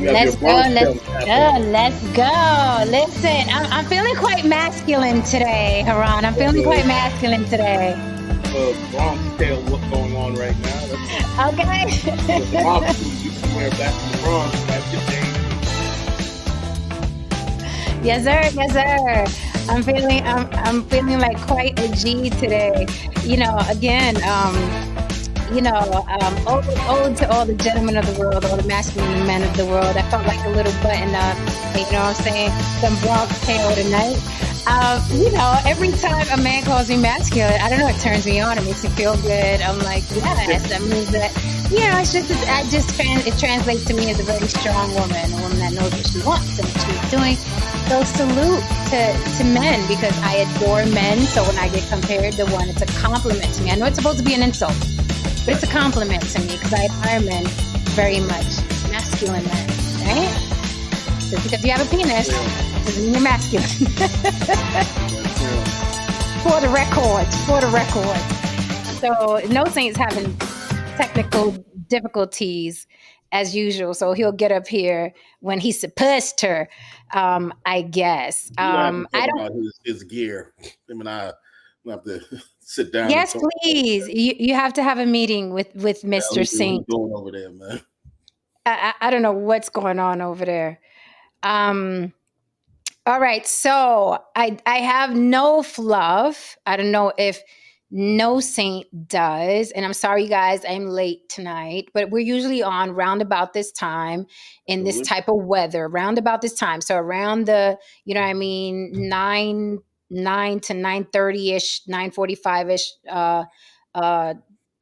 You have your Let's go, Bronx let's Tale go, happening. let's go. Listen, I'm feeling quite masculine today, Haran. I'm feeling quite masculine today. Bronx Tale going on right now. That's Okay. the mob shoes used to wear back in the Bronx, back in the 80s. Yes, sir. Yes, sir. I'm feeling like quite a G today. Again, ode to all the gentlemen of the world, all the masculine men of the world. I felt like a little button up, what I'm saying? Some Bronx tale tonight. Every time a man calls me masculine, I don't know, it turns me on, it makes me feel good. I'm like, yes, that means that, it translates to me as a very strong woman, a woman that knows what she wants and what she's doing. So salute to men because I adore men. So when I get compared to one, it's a compliment to me. I know it's supposed to be an insult, but it's a compliment to me because I admire men very much. Masculine men, right? Just because you have a penis doesn't mean you're masculine. For the record. So No Saint's having technical difficulties as usual. So he'll get up here when he's supposed to, I guess. You don't have to I talk don't. about his gear. Him and I will have to sit down and Yes, talk about please. You have to have a meeting with Mr. what he's Saint. doing over there, man. I don't know what's going on over there. All right, so I have no fluff. I don't know if No Saint does, and I'm sorry, guys, I'm late tonight, but we're usually on round about this time in this type of weather, round about this time. So around the, 9 to 9:30 ish, 9:45 ish,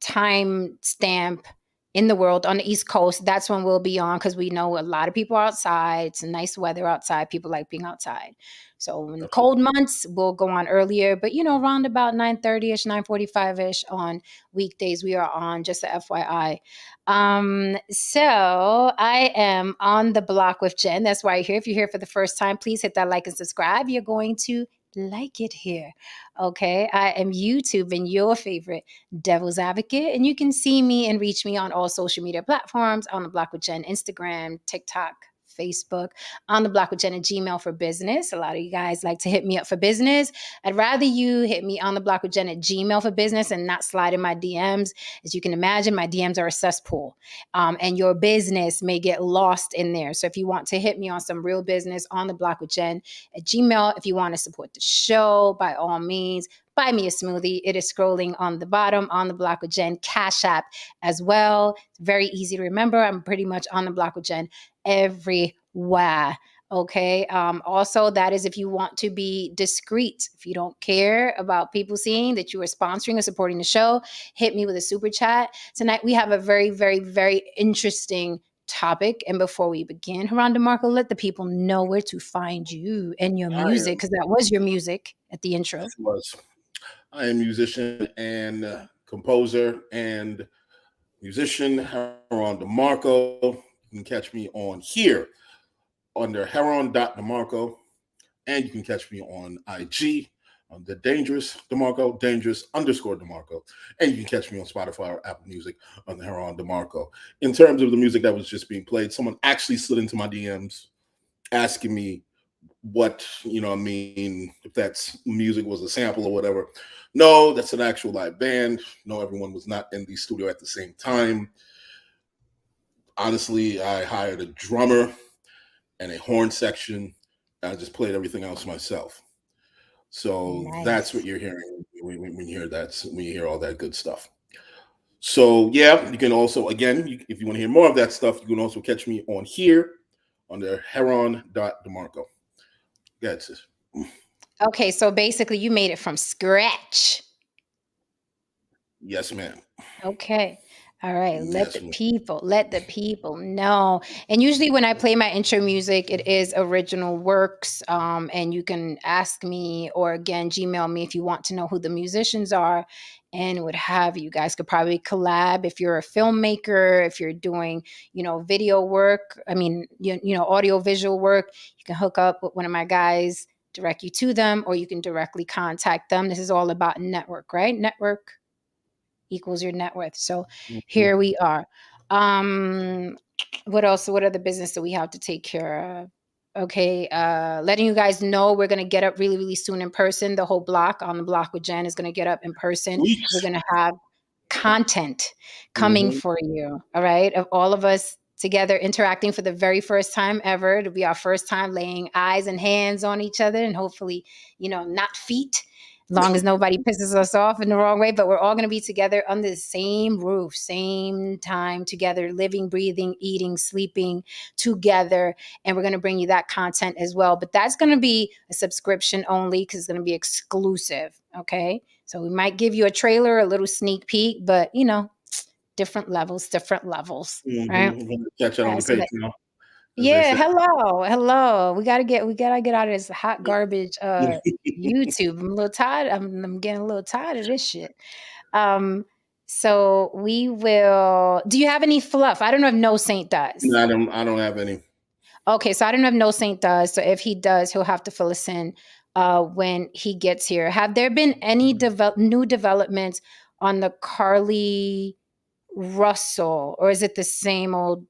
time stamp in the world on the East Coast. That's when we'll be on because we know a lot of people are outside. It's nice weather outside. People like being outside. So in the cold months, we'll go on earlier, but around about 9:30ish, 9:45ish on weekdays, we are on, just a FYI. So I am on the block with Jen. That's why you're here. If you're here for the first time, please hit that like and subscribe. You're going to like it here. Okay. I am YouTube and your favorite devil's advocate. And you can see me and reach me on all social media platforms, on the block with Jen, Instagram, TikTok, Facebook, on the block with Jen at Gmail for business. A lot of you guys like to hit me up for business. I'd rather you hit me on the block with Jen at Gmail for business and not slide in my DMs. As you can imagine, my DMs are a cesspool, and your business may get lost in there. So if you want to hit me on some real business, on the block with Jen at Gmail. If you want to support the show, by all means, buy me a smoothie. It is scrolling on the bottom, on the block with Jen, Cash App as well. It's very easy to remember. I'm pretty much on the block with Jen everywhere. Okay. Also, that is if you want to be discreet. If you don't care about people seeing that you are sponsoring or supporting the show, hit me with a super chat. Tonight, we have a very, very, very interesting topic. And before we begin, Haran DeMarco, let the people know where to find you and your music, because that was your music at the intro. Yes, it was. I am musician and composer and musician Heron DeMarco. You can catch me on here under Heron.DeMarco, and you can catch me on IG on the Dangerous DeMarco, Dangerous_DeMarco, and you can catch me on Spotify or Apple Music on the Heron DeMarco. In terms of the music that was just being played, someone actually slid into my DMs asking me what, if that's music was a sample or whatever. No, that's an actual live band. No, everyone was not in the studio at the same time. Honestly, I hired a drummer and a horn section. I just played everything else myself. So That's what you're hearing when you hear that, when you hear all that good stuff. So yeah, you can also, again, if you want to hear more of that stuff, you can also catch me on here under Heron.DeMarco. That's it. Okay, so basically you made it from scratch. Yes, ma'am. Okay. All right. Let the people know. And usually when I play my intro music, it is original works. And you can ask me or again, Gmail me if you want to know who the musicians are and what have you. Guys could probably collab if you're a filmmaker, if you're doing, video work. I mean, audio visual work, you can hook up with one of my guys, direct you to them, or you can directly contact them. This is all about network, right? Network equals your net worth. So here we are. What else? What other business do we have to take care of? Okay, letting you guys know we're gonna get up really, really soon in person. The whole block on the block with Jen is gonna get up in person. We're Weeks. gonna have content coming Mm-hmm. for you. All right, of all of us together interacting for the very first time ever. It'll be our first time laying eyes and hands on each other, and hopefully, not feet. Long as nobody pisses us off in the wrong way, but we're all going to be together under the same roof, same time together, living, breathing, eating, sleeping together. And we're going to bring you that content as well. But that's going to be a subscription only because it's going to be exclusive. Okay. So we might give you a trailer, a little sneak peek, but different levels, right? Mm-hmm. We're gonna catch it on the So that, Patreon, as they yeah, say. hello. We gotta get out of this hot garbage YouTube. I'm getting a little tired of this shit. Um, so we will. Do you have any fluff? I don't know if No Saint does. No, I don't have any. Okay, so I don't know if No Saint does. So if he does, he'll have to fill us in when he gets here. Have there been any new developments on the Carly Russell, or is it the same old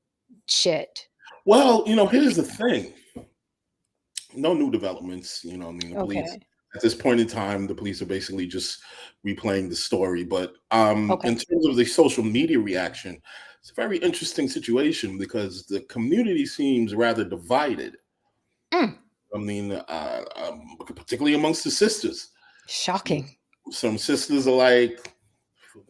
shit? Well, here's the thing. No new developments. I mean, the police Okay. at this point in time, the police are basically just replaying the story. But Okay. in terms of the social media reaction, it's a very interesting situation because the community seems rather divided. Mm, I mean, particularly amongst the sisters. shocking. Some sisters are like,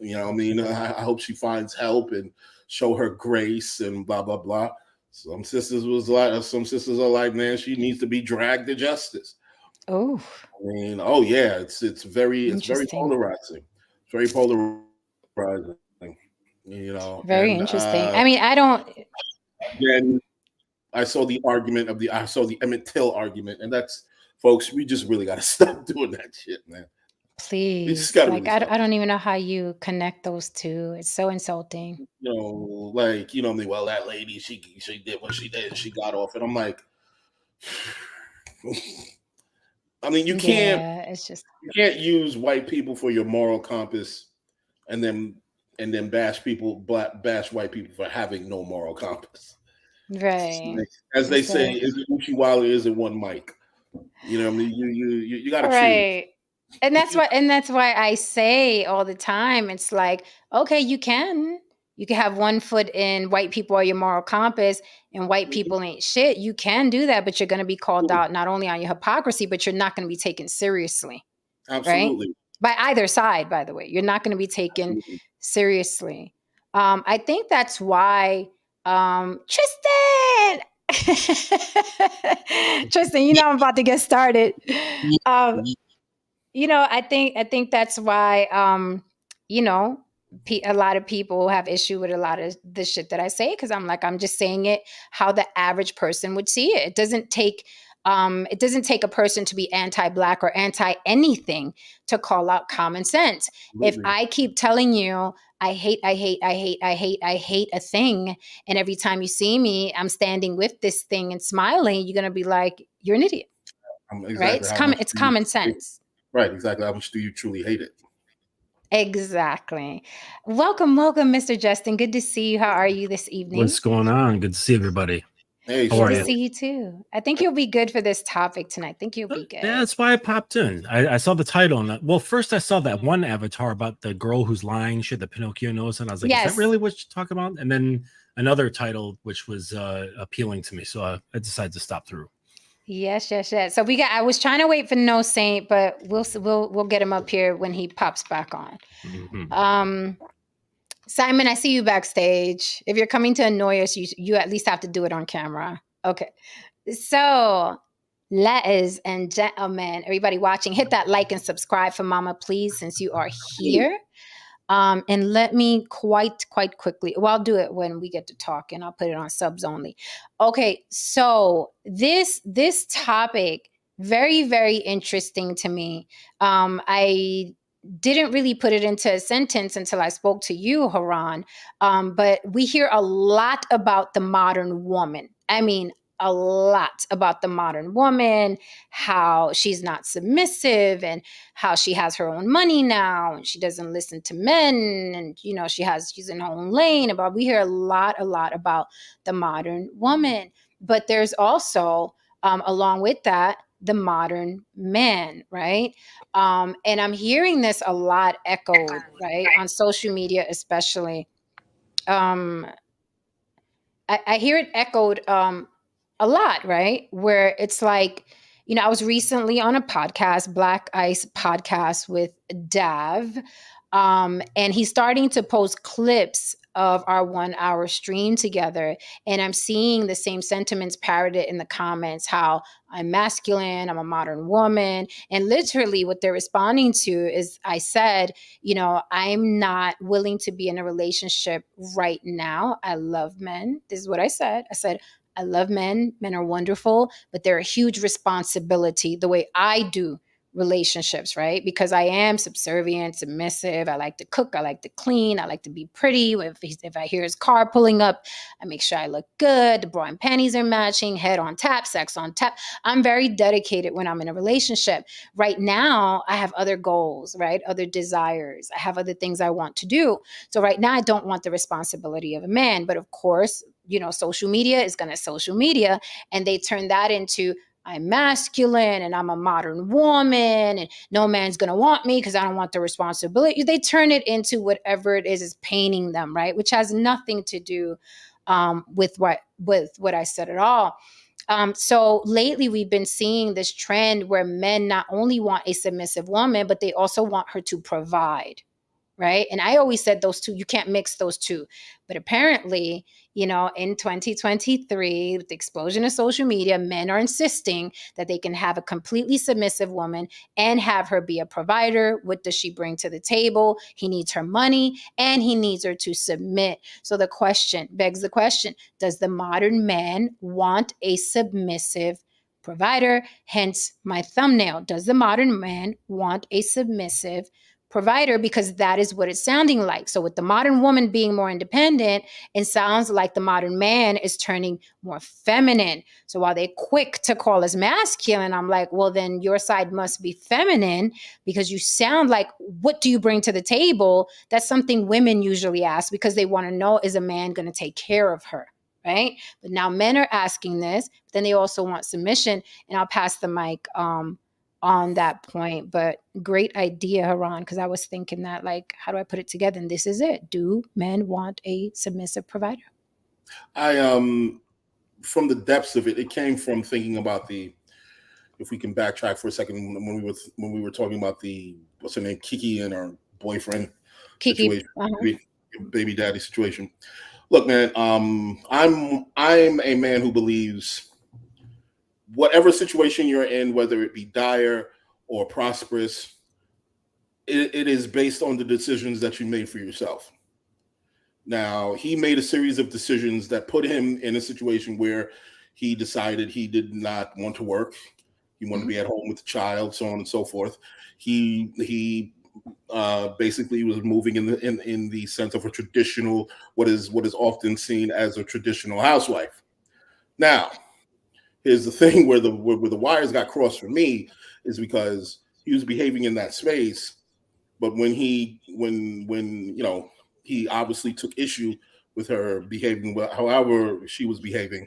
I mean, I hope she finds help and show her grace and blah blah blah. Some sisters are like, man, she needs to be dragged to justice. Oh, I mean, oh yeah, it's very interesting. polarizing. It's very polarizing, Very and interesting. I mean, I don't. then I saw the Emmett Till argument, and that's, folks, we just really got to stop doing that shit, man. We just Please, got to like, really I stop. don't even know how you connect those two. It's so insulting. Like, I mean, well, that lady, she did what she did, and she got off, and I'm like, I mean, Yeah, it's just you can't use white people for your moral compass, and then bash white people for having no moral compass. right. As they say, So is it Uchi Wally? Is it one Mike? I mean, you got to choose. right. And that's why I say all the time, it's like, okay, you can have one foot in white people are your moral compass and white people ain't shit. You can do that, but you're going to be called out not only on your hypocrisy, but you're not going to be taken seriously, right? Absolutely. By either side, by the way, you're not going to be taken Absolutely. seriously. I think that's why Tristan, Tristan, I'm about to get started. Um, I think that's why a lot of people have issue with a lot of the shit that I say because I'm just saying it how the average person would see it. It doesn't take a person to be anti-black or anti anything to call out common sense. If Absolutely. I keep telling you I hate, I hate, I hate, I hate, I hate a thing, and every time you see me, I'm standing with this thing and smiling, you're gonna be like, you're an idiot, right? Exactly It's how much it's do you common sense. right? Exactly how much do you truly hate it? Exactly. Welcome, Mr. Justin. Good to see you. How are you this evening? What's going on? Good to see everybody. Hey, How Good are to you? see you too. I think you'll be good for this topic tonight. I think you'll be Yeah, good. that's why I popped in. I saw the title and well, first I saw that one avatar about the girl who's lying. She had the Pinocchio nose, and I was like, "Is that Yes. really what you're talking about?" And then another title which was appealing to me, so I decided to stop through. Yes. So I was trying to wait for No Saint, but we'll get him up here when he pops back on. Mm-hmm. Simon, I see you backstage. If you're coming to annoy us, you at least have to do it on camera. Okay. So, ladies and gentlemen, everybody watching, hit that like and subscribe for Mama, please, since you are here. And let me quite quickly. Well, I'll do it when we get to talk, and I'll put it on subs only. Okay, so this topic very interesting to me. I didn't really put it into a sentence until I spoke to you, Haran. But we hear a lot about the modern woman. I mean, a lot about the modern woman, how she's not submissive and how she has her own money now and she doesn't listen to men and, you know, she's in her own lane. About We hear a lot about the modern woman. But there's also, along with that, the modern man, right? And I'm hearing this a lot echoed, right, on social media, especially. Um, I hear it echoed a lot, right? Where it's like, you know, I was recently on a podcast, Black Ice podcast with Dav, and he's starting to post clips of our 1 hour stream together. And I'm seeing the same sentiments parroted in the comments, how I'm masculine, I'm a modern woman. And literally what they're responding to is, I said, you know, I'm not willing to be in a relationship right now. I love men. This is what I said. I said, I love men. Men are wonderful, but they're a huge responsibility the way I do relationships, right? Because I am subservient, submissive. I like to cook. I like to clean. I like to be pretty. If I hear his car pulling up, I make sure I look good. The bra and panties are matching, head on tap, sex on tap. I'm very dedicated when I'm in a relationship. Right now, I have other goals, right? Other desires. I have other things I want to do. So right now, I don't want the responsibility of a man. But of course, you know, social media is going to social media, and they turn that into, I'm masculine and I'm a modern woman and no man's going to want me because I don't want the responsibility. They turn it into whatever it is painting them, right? Which has nothing to do with what I said at all. So lately we've been seeing this trend where men not only want a submissive woman, but they also want her to provide. Right. And I always said those two, you can't mix those two. But apparently, you know, in 2023, with the explosion of social media, men are insisting that they can have a completely submissive woman and have her be a provider. What does she bring to the table? He needs her money and he needs her to submit. So the question begs the question, does the modern man want a submissive provider? Hence my thumbnail. Does the modern man want a submissive provider? Because that is what it's sounding like. So with the modern woman being more independent, it sounds like the modern man is turning more feminine. So while they're quick to call us masculine, I'm like, well, then your side must be feminine because you sound like, what do you bring to the table? That's something women usually ask because they want to know, is a man going to take care of her? Right. But now men are asking this, but then they also want submission. And I'll pass the mic on that point. But great idea, Haran, because I was thinking that, like, how do I put it together? And this is it. Do men want a submissive provider? I from the depths of it, it came from thinking about if we can backtrack for a second, when we were talking about what's her name, Kiki and her boyfriend Kiki, situation, baby daddy situation. Look, man, I'm a man who believes whatever situation you're in, whether it be dire or prosperous, it is based on the decisions that you made for yourself. Now, he made a series of decisions that put him in a situation where he decided he did not want to work. He wanted to be at home with the child, so on and so forth. He basically was moving in the sense of a traditional, what is often seen as a traditional housewife. Now, here's the thing where the wires got crossed for me is because he was behaving in that space, but when you know, he obviously took issue with her behaving, however she was behaving,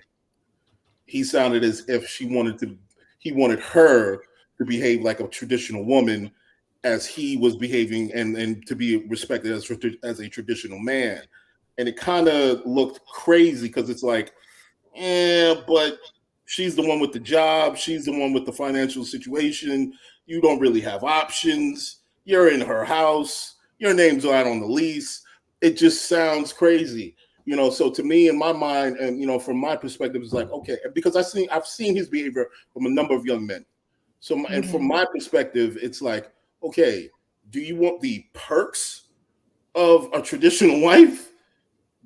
he sounded as if he wanted her to behave like a traditional woman as he was behaving and to be respected as a traditional man. And it kind of looked crazy because it's like, but she's the one with the job. She's the one with the financial situation. You don't really have options. You're in her house. Your name's out on the lease. It just sounds crazy, you know. So to me, in my mind, and you know, from my perspective, it's like, okay, because I've seen his behavior from a number of young men. So, and from my perspective, it's like, okay, do you want the perks of a traditional wife,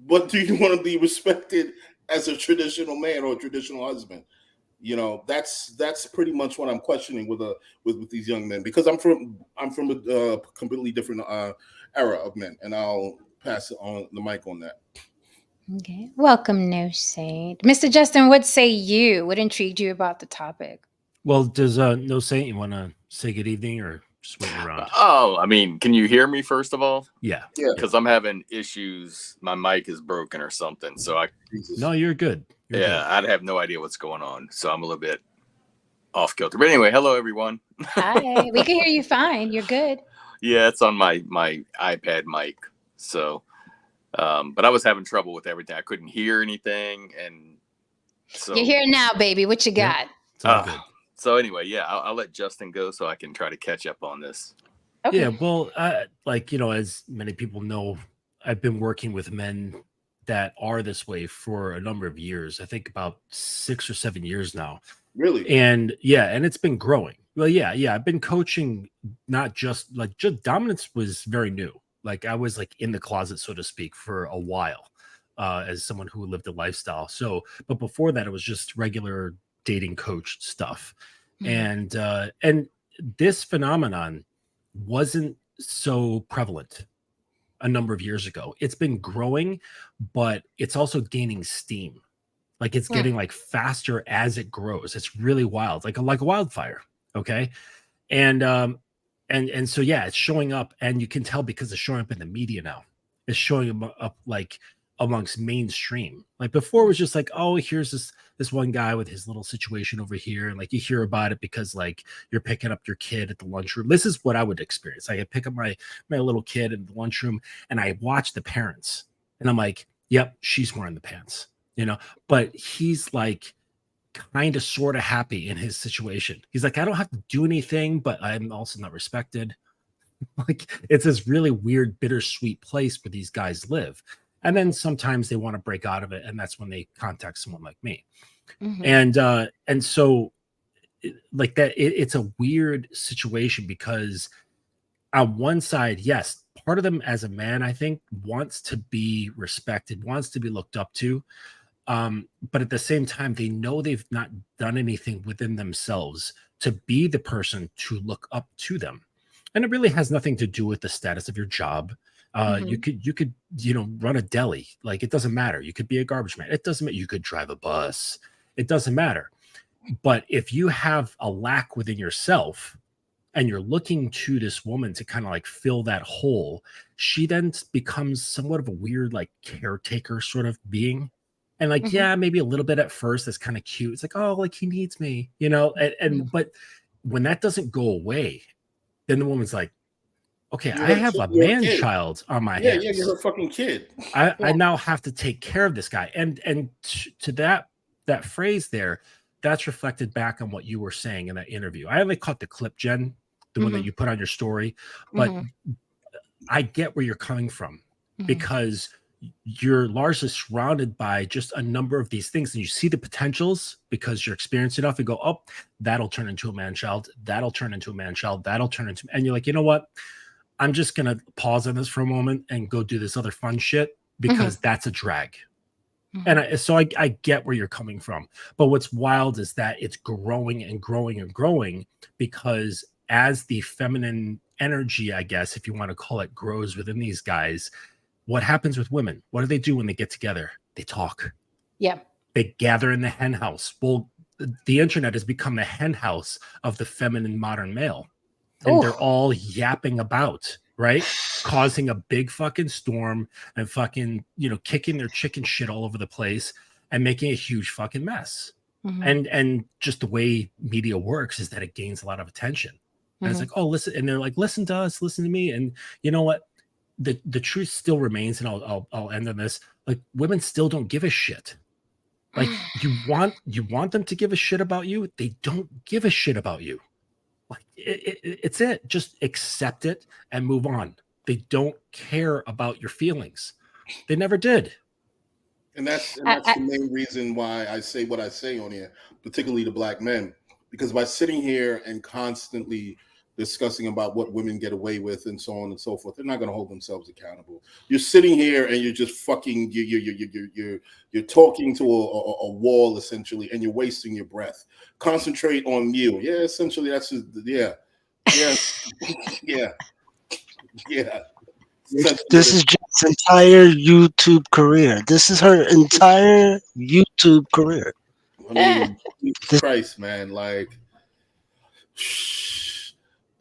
but do you want to be respected as a traditional man or a traditional husband? You know, that's pretty much what I'm questioning with these young men, because I'm from a completely different era of men, and I'll pass it on the mic on that. Okay. Welcome, No Saint. Mr. Justin, what say you? What intrigued you about the topic? Well, does No Saint you want to say good evening or just waiting around? Oh, I mean, can you hear me first of all? Yeah. Yeah. Because I'm having issues. My mic is broken or something. So Jesus. No, you're good. You're good. I'd have no idea what's going on. So I'm a little bit off kilter. But anyway, hello everyone. Hi. We can hear you fine. You're good. Yeah, it's on my iPad mic. So, but I was having trouble with everything. I couldn't hear anything, and so You're here now, baby. What you got? It's all good. So anyway, yeah, I'll let Justin go so I can try to catch up on this. Okay. Yeah, well, like, as many people know, I've been working with men that are this way for a number of years. I think about 6 or 7 years now. Really? And and it's been growing. Well, yeah, I've been coaching, not just dominance was very new. Like I was like in the closet, so to speak, for a while, as someone who lived a lifestyle. So, but before that, it was just regular dating coach stuff. Mhm. And this phenomenon wasn't so prevalent a number of years ago. It's been growing, but it's also gaining steam. Like it's getting like faster as it grows. It's really wild, like a wildfire. Okay. And so yeah, it's showing up, and you can tell because it's showing up in the media now. It's showing up like amongst mainstream. Like before it was just like, oh, here's this one guy with his little situation over here, and like you hear about it because like you're picking up your kid at the lunchroom. This is what I would experience. I pick up my little kid in the lunchroom, and I watch the parents, and I'm like, yep, she's wearing the pants, but he's like kind of sort of happy in his situation. He's like, I don't have to do anything, but I'm also not respected. Like it's this really weird, bittersweet place where these guys live. And then sometimes they want to break out of it, and that's when they contact someone like me. Mhm. And so like that, it's a weird situation because on one side, yes, part of them as a man, I think, wants to be respected, wants to be looked up to. But at the same time, they know they've not done anything within themselves to be the person to look up to them. And it really has nothing to do with the status of your job. You could run a deli. Like it doesn't matter. You could be a garbage man. It doesn't matter. You could drive a bus. It doesn't matter. But if you have a lack within yourself and you're looking to this woman to kind of like fill that hole, she then becomes somewhat of a weird, like caretaker sort of being. And like, yeah, maybe a little bit at first, that's kind of cute. It's like, oh, like he needs me, but when that doesn't go away, then the woman's like, okay, I have a man child on my hands. Yeah, you're a fucking kid. I now have to take care of this guy. And to that phrase there, that's reflected back on what you were saying in that interview. I only caught the clip, Jen, the one that you put on your story, but I get where you're coming from because you're largely surrounded by just a number of these things, and you see the potentials because you're experienced enough and go, oh, that'll turn into a man child, that'll turn into a man child, and you're like, you know what, I'm just gonna pause on this for a moment and go do this other fun shit because that's a drag. And so I get where you're coming from, but what's wild is that it's growing and growing and growing because as the feminine energy, I guess if you want to call it, grows within these guys, what happens with women? What do they do when they get together? They talk. Yeah. They gather in the hen house. Well, the internet has become the hen house of the feminine modern male. And they're all yapping about, right? Causing a big fucking storm and fucking, kicking their chicken shit all over the place and making a huge fucking mess. And just the way media works is that it gains a lot of attention. And it's like, oh, listen. And they're like, listen to us, listen to me. And you know what? The truth still remains, and I'll end on this. Like women still don't give a shit. Like you want them to give a shit about you. They don't give a shit about you. Like it's it. Just accept it and move on. They don't care about your feelings. They never did. And that's the main reason why I say what I say on here, particularly to black men, because by sitting here and constantly discussing about what women get away with and so on and so forth, they're not going to hold themselves accountable. You're sitting here and you're just fucking you're talking to a wall essentially, and you're wasting your breath. Concentrate on you. Yeah, essentially that's just, yeah. This is Jeff's entire YouTube career. This is her entire YouTube career. I mean, Jesus This- Christ, man, like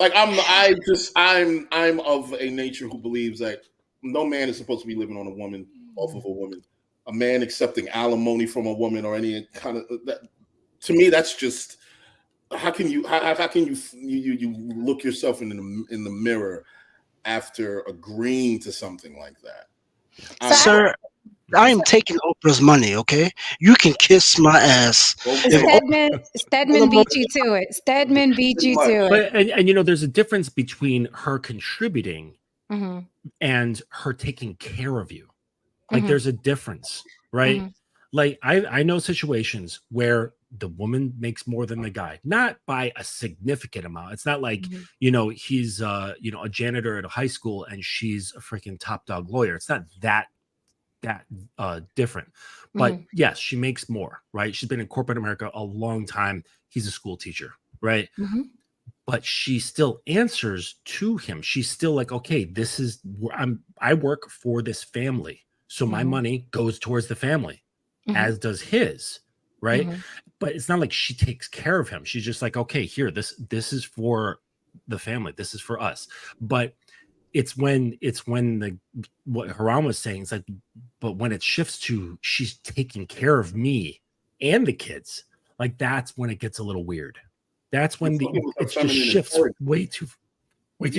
I'm of a nature who believes that no man is supposed to be living on a woman, off of a woman. A man accepting alimony from a woman or any kind of that, to me, that's just how can you look yourself in the mirror after agreeing to something like that? Sir, I am taking Oprah's money, okay? You can kiss my ass. Okay. Stedman beat you to it. Stedman beat you to it. But and you know, there's a difference between her contributing Mm-hmm. and her taking care of you. Like Mhm. there's a difference, right? Mhm. Like I know situations where the woman makes more than the guy, not by a significant amount. It's not like, Mhm. you know, he's you know, a janitor at a high school and she's a freaking top dog lawyer. It's not that different. But Mhm. yes, she makes more, right? She's been in corporate America a long time. He's a school teacher, right? Mhm. But she still answers to him. She's still like, okay, this is I work for this family. So my Mhm. money goes towards the family, Mhm. as does his, right? Mhm. But it's not like she takes care of him. She's just like, okay, here, this is for the family. This is for us. But it's when the what Haram was saying, it's like, but when it shifts to she's taking care of me and the kids, like that's when it gets a little weird. That's when it just shifts way too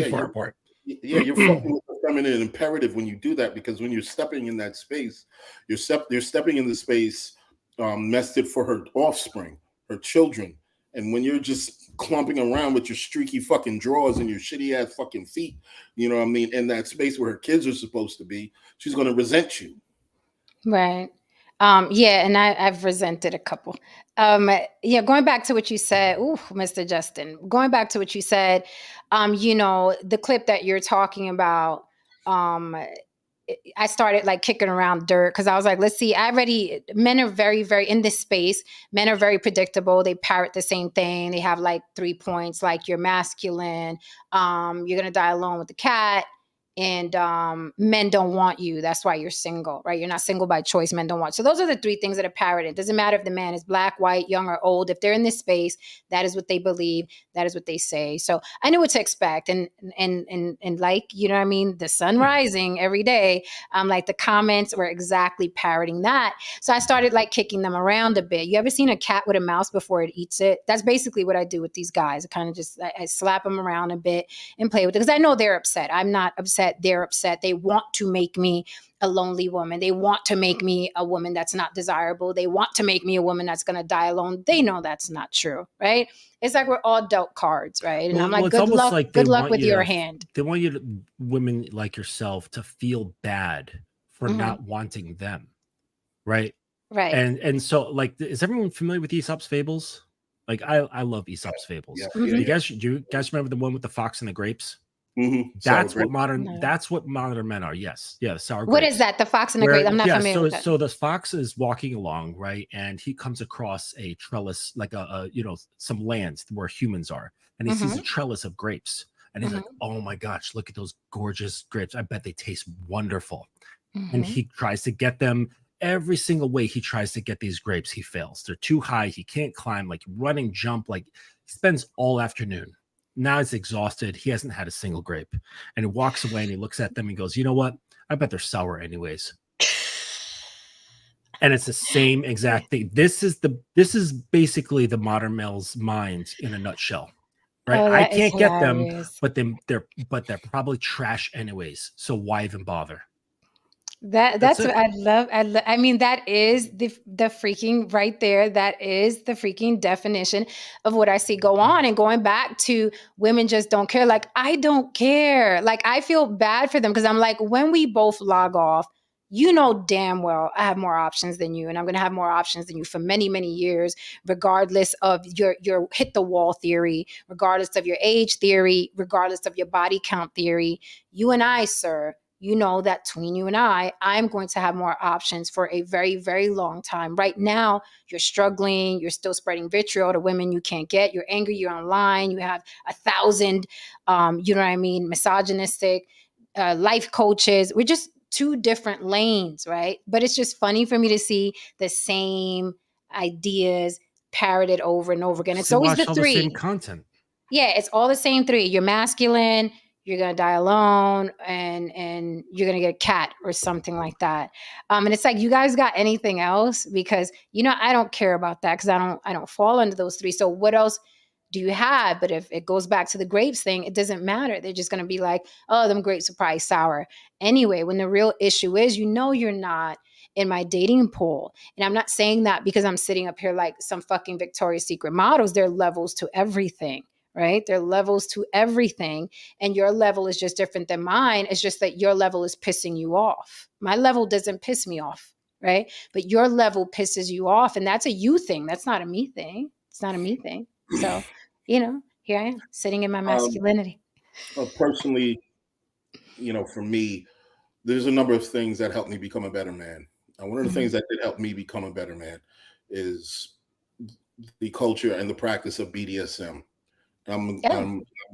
far apart. Yeah, you're fucking with the feminine imperative when you do that, because when you're stepping in that space, you're stepping in the space nested for her offspring, her children. And when you're just clumping around with your streaky fucking drawers and your shitty ass fucking feet, you know what I mean, in that space where her kids are supposed to be, she's going to resent you. Right. Yeah, and I've resented a couple. Yeah, going back to what you said, ooh, Mr. Justin, going back to what you said, you know, the clip that you're talking about, I started like kicking around dirt because I was like, let's see, men are very, very in this space. Men are very predictable. They parrot the same thing. They have like 3 points, like you're masculine. You're going to die alone with the cat. And men don't want you. That's why you're single, right? You're not single by choice. Men don't want. So those are the 3 things that are parroted. It doesn't matter if the man is black, white, young, or old. If they're in this space, that is what they believe. That is what they say. So I knew what to expect. And like, you know what I mean? The sun rising every day. Like the comments were exactly parroting that. So I started like kicking them around a bit. You ever seen a cat with a mouse before it eats it? That's basically what I do with these guys. I kind of just, I slap them around a bit and play with it because I know they're upset. I'm not upset. They're upset. They want to make me a lonely woman. They want to make me a woman that's not desirable. They want to make me a woman that's going to die alone. They know that's not true, right? It's like we're all dealt cards, right? And I'm like, it's good almost luck, like good luck with your hand. They want you to, women like yourself, to feel bad for Mhm. not wanting them, right? Right. And so, like, is everyone familiar with Aesop's fables? Like, I love Aesop's fables. Yeah, Mhm. Do you guys remember the one with the fox and the grapes? Mm-hmm. That's what modern. No. That's what modern men are. Yes, yeah, the sour grapes. What is that? The fox and the grape? I'm not familiar with that. So the fox is walking along, right, and he comes across a trellis, like a you know, some lands where humans are, and he sees a trellis of grapes, and he's like, "Oh my gosh, look at those gorgeous grapes! I bet they taste wonderful." And he tries to get them every single way. He tries to get these grapes. He fails. They're too high. He can't climb. Like running, jump. Like he spends all afternoon. Now he's exhausted. He hasn't had a single grape, and he walks away and he looks at them and goes, "You know what? I bet they're sour anyways." And it's the same exact thing. This is basically the modern male's mind in a nutshell, right? Oh, I that is can't get them, hilarious. but they're probably trash anyways. So why even bother? That's it. what I love. I mean, that is the freaking right there. That is the freaking definition of what I see go on. And going back to women just don't care. Like, I don't care. Like, I feel bad for them because I'm like, when we both log off, you know damn well I have more options than you, and I'm going to have more options than you for many, many years, regardless of your hit the wall theory, regardless of your age theory, regardless of your body count theory. You and I, sir, you know that between you and I'm going to have more options for a very, very long time. Right now, you're struggling. You're still spreading vitriol to women you can't get. You're angry. You're online. You have 1,000, you know what I mean, misogynistic life coaches. We're just two different lanes, right? But it's just funny for me to see the same ideas parroted over and over again. It's To always the watch all the same three. content. Yeah, it's all the same three. You're masculine, you're gonna die alone, and you're gonna get a cat or something like that. And it's like, you guys got anything else? Because I don't care about that, because I don't fall under those three. So what else do you have? But if it goes back to the grapes thing, it doesn't matter. They're just gonna be like, oh, them grapes are probably sour. Anyway, when the real issue is, you're not in my dating pool. And I'm not saying that because I'm sitting up here like some fucking Victoria's Secret models. There are levels to everything. Right? There are levels to everything. And your level is just different than mine. It's just that your level is pissing you off. My level doesn't piss me off. Right? But your level pisses you off. And that's a you thing. That's not a me thing. It's not a me thing. So, here I am sitting in my masculinity. Personally, for me, there's a number of things that helped me become a better man. One of the things that did help me become a better man is the culture and the practice of BDSM. I'm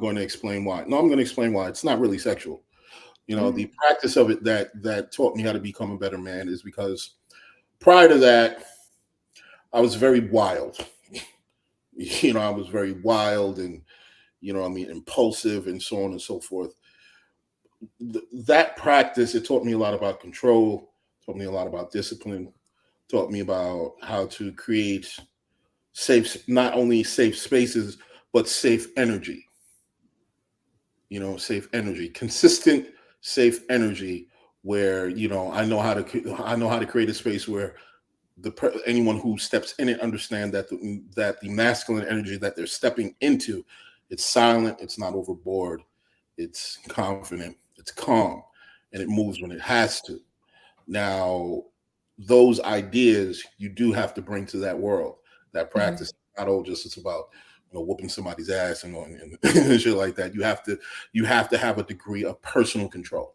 going to explain why. No, I'm going to explain why. It's not really sexual. The practice of it that taught me how to become a better man is because prior to that, I was very wild. I was very wild and, impulsive and so on and so forth. That practice, it taught me a lot about control, taught me a lot about discipline, taught me about how to create not only safe spaces, but safe energy. Safe energy, consistent, safe energy, where I know how to create a space where anyone who steps in it understand that the masculine energy that they're stepping into, it's silent, it's not overboard, it's confident, it's calm, and it moves when it has to. Now, those ideas you do have to bring to that world, that practice. Not all just it's about whooping somebody's ass and shit like that. You have to have a degree of personal control.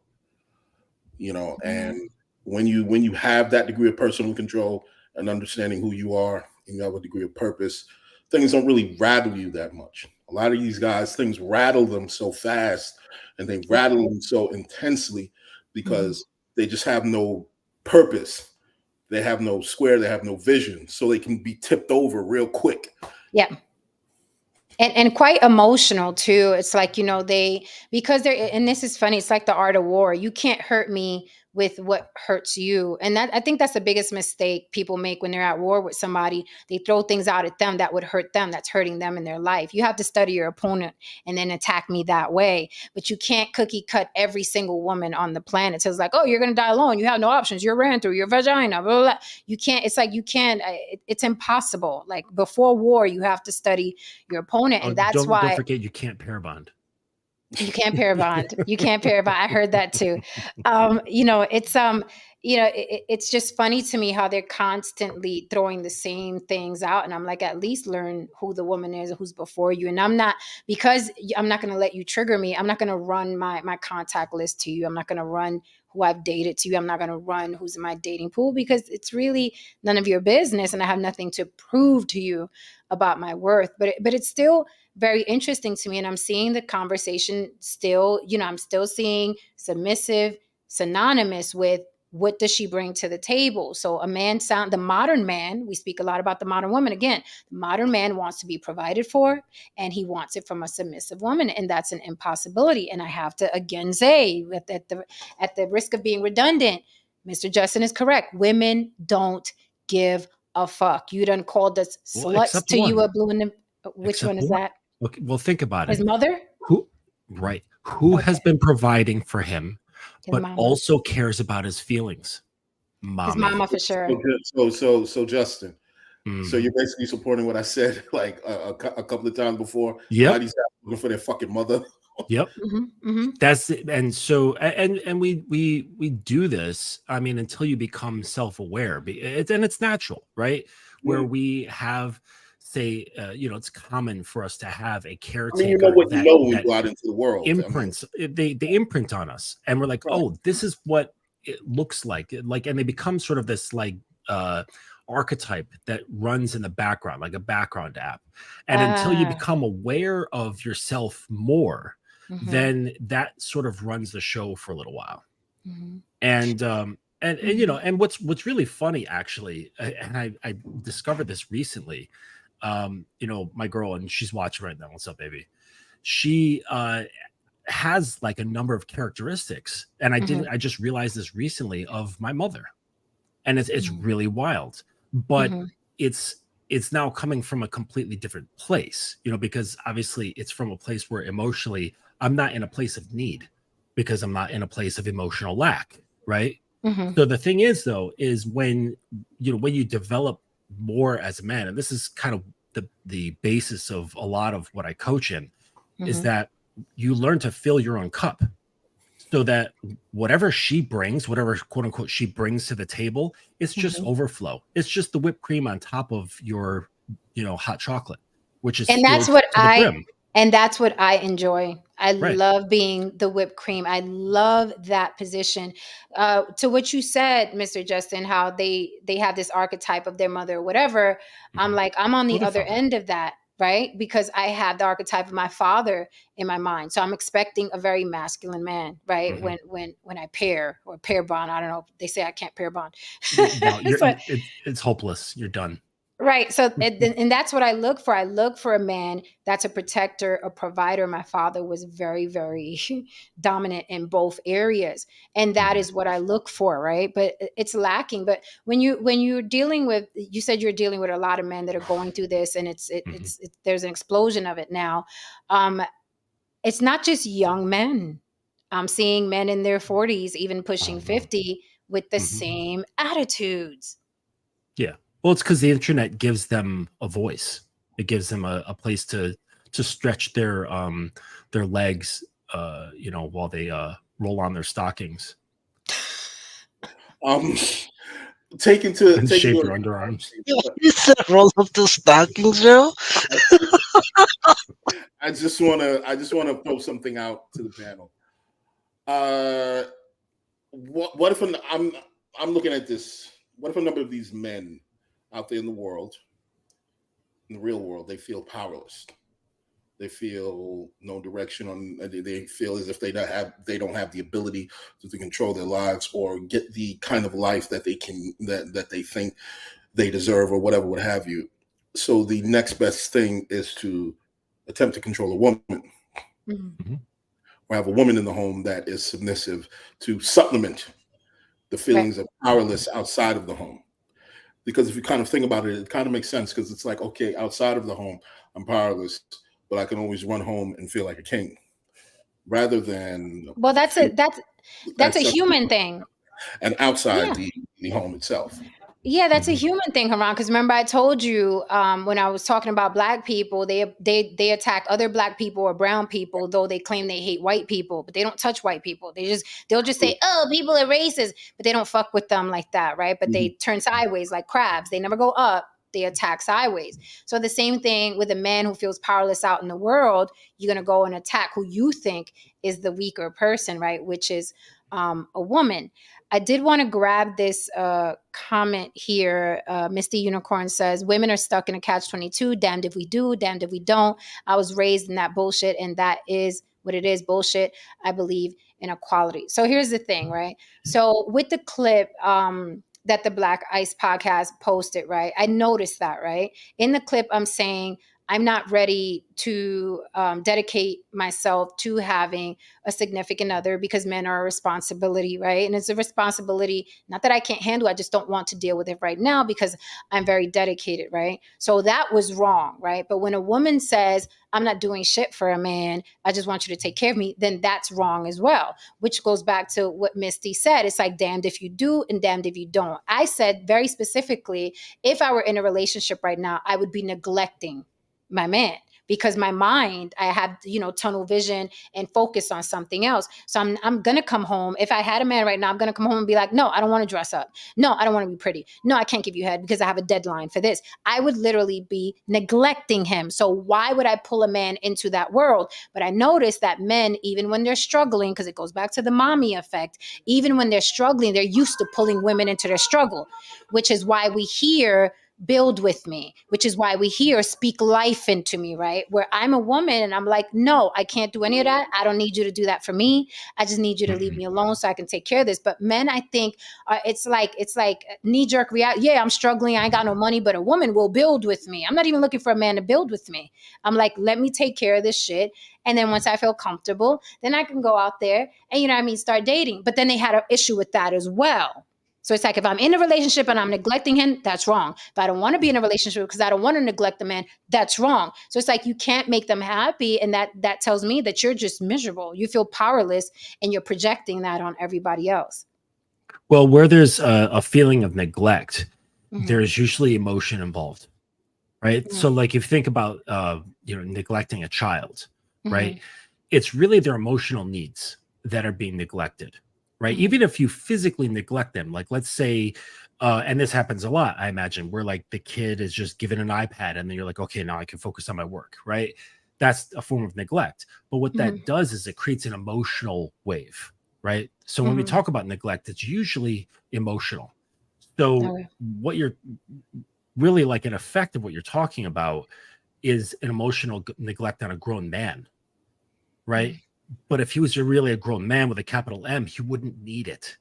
And when you have that degree of personal control and understanding who you are, and you have a degree of purpose, things don't really rattle you that much. A lot of these guys, things rattle them so fast and they rattle them so intensely because they just have no purpose. They have no square, they have no vision, so they can be tipped over real quick. Yeah. And quite emotional too. It's like, because and this is funny, it's like the art of war. You can't hurt me with what hurts you. And I think that's the biggest mistake people make when they're at war with somebody. They throw things out at them that would hurt them, that's hurting them in their life. You have to study your opponent and then attack me that way. But you can't cookie cut every single woman on the planet. So it's like, oh, you're going to die alone. You have no options. You're ran through your vagina. Blah, blah, blah. You can't, it's like, you can't, it's impossible. Like before war, you have to study your opponent. And that's why. Don't forget, you can't pair bond. You can't pair bond. You can't pair bond. I heard that too. It's just funny to me how they're constantly throwing the same things out. And I'm like, at least learn who the woman is and who's before you. And because I'm not going to let you trigger me. I'm not going to run my contact list to you. I'm not going to run who I've dated to you. I'm not going to run who's in my dating pool, because it's really none of your business. And I have nothing to prove to you about my worth. But it's still very interesting to me. And I'm seeing the conversation still, I'm still seeing submissive synonymous with what does she bring to the table? So the modern man, we speak a lot about the modern woman. Again, the modern man wants to be provided for, and he wants it from a submissive woman. And that's an impossibility. And I have to again say, at the risk of being redundant, Mr. Justin is correct. Women don't give a fuck. You done called us sluts to you a blue in the, which one is that? Okay, well, think about it. His mother? Who has been providing for him, but also cares about his feelings? Mommy. His mama, for sure. So Justin, so you're basically supporting what I said like a couple of times before. Yeah. Ladies looking for their fucking mother. Yep. That's it. And so, and we do this, I mean, until you become self-aware, and it's natural, right? Where we have, say, it's common for us to have a caretaker. When we go out into the world, imprints, they imprint on us, and we're like, oh, this is what it looks like, and they become sort of this like archetype that runs in the background, like a background app. And until you become aware of yourself more, then that sort of runs the show for a little while. Mm-hmm. And you know, and what's really funny actually, and I discovered this recently. You know, my girl, and she's watching right now. What's up, baby? She has like a number of characteristics, and I just realized this recently of my mother, and it's really wild, but it's now coming from a completely different place, you know, because obviously it's from a place where emotionally I'm not in a place of need, because I'm not in a place of emotional lack, right? So the thing is, though, is when you develop more as a man, and this is kind of the basis of a lot of what I coach in, is that you learn to fill your own cup, so that whatever she brings, whatever quote unquote she brings to the table, it's just overflow. It's just the whipped cream on top of your, hot chocolate, which is And filled to the brim. And that's what I enjoy. I Right. love being the whipped cream. I love that position. To what you said, Mr. Justin, how they have this archetype of their mother or whatever. I'm like, I'm on the Or the other father. end of that, right? Because I have the archetype of my father in my mind. So I'm expecting a very masculine man, right? When I pair bond. I don't know. They say I can't pair bond. No, So- it's hopeless. You're done. Right. So, and that's what I look for. I look for a man that's a protector, a provider. My father was very, very dominant in both areas. And that is what I look for. Right. But it's lacking. But when you're dealing with, you said you're dealing with a lot of men that are going through this, and it's there's an explosion of it now. It's not just young men. I'm seeing men in their 40s, even pushing 50, with the same attitudes. Yeah. Well, it's because the internet gives them a voice. It gives them a place to stretch their legs, while they roll on their stockings Taking to and taking shave to their underarms. You said roll up the stockings, Joe. I just wanna throw something out to the panel. What if I'm looking at this? What if a number of these men out there in the world, in the real world, they feel powerless? They feel no direction on. They feel as if they don't have the ability to control their lives or get the kind of life that they can that they think they deserve or whatever, what have you. So the next best thing is to attempt to control a woman, or have a woman in the home that is submissive, to supplement the feelings of powerless outside of the home. Because if you kind of think about it, it kind of makes sense, because it's like, okay, outside of the home, I'm powerless, but I can always run home and feel like a king, rather than That's a human thing. and outside the home itself. Yeah, that's a human thing, Haran. Because remember, I told you when I was talking about Black people, they attack other Black people or brown people, though they claim they hate white people, but they don't touch white people. They'll just say, "Oh, people are racist," but they don't fuck with them like that, right? But they turn sideways like crabs. They never go up. They attack sideways. So the same thing with a man who feels powerless out in the world. You're gonna go and attack who you think is the weaker person, right? Which is a woman. I did want to grab this comment here. Misty Unicorn says, women are stuck in a catch-22. Damned if we do, damned if we don't. I was raised in that bullshit, and that is what it is, bullshit. I believe in equality. So here's the thing, right? So with the clip that the Black Ice podcast posted, right? I noticed that, right? In the clip, I'm saying, I'm not ready to dedicate myself to having a significant other, because men are a responsibility, right? And it's a responsibility, not that I can't handle, I just don't want to deal with it right now because I'm very dedicated, right? So that was wrong, right? But when a woman says, I'm not doing shit for a man, I just want you to take care of me, then that's wrong as well, which goes back to what Misty said. It's like damned if you do and damned if you don't. I said very specifically, if I were in a relationship right now, I would be neglecting my man, because my mind, I have, tunnel vision and focus on something else. So I'm going to come home. If I had a man right now, I'm going to come home and be like, no, I don't want to dress up. No, I don't want to be pretty. No, I can't give you head because I have a deadline for this. I would literally be neglecting him. So why would I pull a man into that world? But I noticed that men, even when they're struggling, because it goes back to the mommy effect, even when they're struggling, they're used to pulling women into their struggle, which is why we hear build with me, which is why we hear speak life into me, right? Where I'm a woman and I'm like, no, I can't do any of that. I don't need you to do that for me. I just need you to leave me alone so I can take care of this. But men, I think it's like knee-jerk reaction. Yeah, I'm struggling. I ain't got no money, but a woman will build with me. I'm not even looking for a man to build with me. I'm like, let me take care of this shit. And then once I feel comfortable, then I can go out there and, start dating. But then they had an issue with that as well. So it's like, if I'm in a relationship and I'm neglecting him, that's wrong. If I don't want to be in a relationship because I don't want to neglect the man, that's wrong. So it's like, you can't make them happy. And that tells me that you're just miserable. You feel powerless and you're projecting that on everybody else. Well, where there's a feeling of neglect, there's usually emotion involved, right? So like, if you think about, neglecting a child, right? It's really their emotional needs that are being neglected. Right. Even if you physically neglect them, like let's say, and this happens a lot, I imagine, where like the kid is just given an iPad and then you're like, okay, now I can focus on my work. Right. That's a form of neglect. But what that does is it creates an emotional wave. Right. So when we talk about neglect, it's usually emotional. So what you're really like, an effect of what you're talking about is an emotional neglect on a grown man. Right. But if he was really a grown man with a capital M, he wouldn't need it.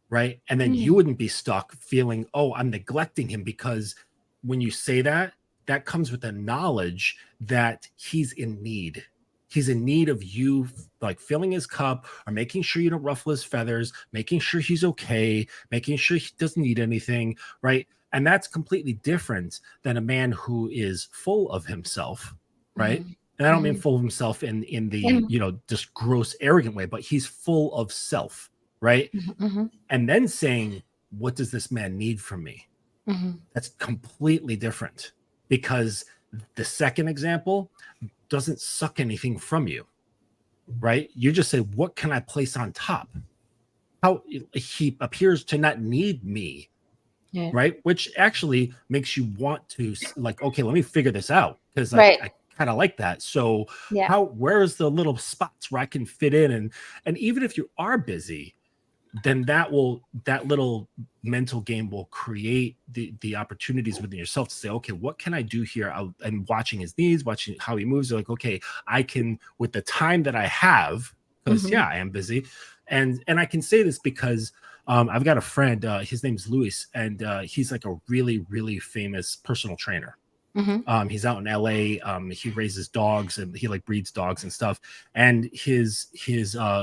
Right. And then you wouldn't be stuck feeling, oh, I'm neglecting him, because when you say that, that comes with the knowledge that he's in need. He's in need of you, like filling his cup or making sure you don't ruffle his feathers, making sure he's okay, making sure he doesn't need anything. Right. And that's completely different than a man who is full of himself. Right. And I don't mean full of himself in the, just gross, arrogant way, but he's full of self, right? And then saying, what does this man need from me? That's completely different, because the second example doesn't suck anything from you, right? You just say, what can I place on top? How he appears to not need me, right? Which actually makes you want to like, okay, let me figure this out, because I kind of like that. So where's the little spots where I can fit in? And even if you are busy, then that little mental game will create the opportunities within yourself to say, okay, what can I do here? I'm watching his needs, watching how he moves. You're like, okay, I can, with the time that I have, because I am busy. And I can say this because I've got a friend, his name's Luis, and he's like a really, really famous personal trainer. He's out in LA. He raises dogs and he like breeds dogs and stuff. And his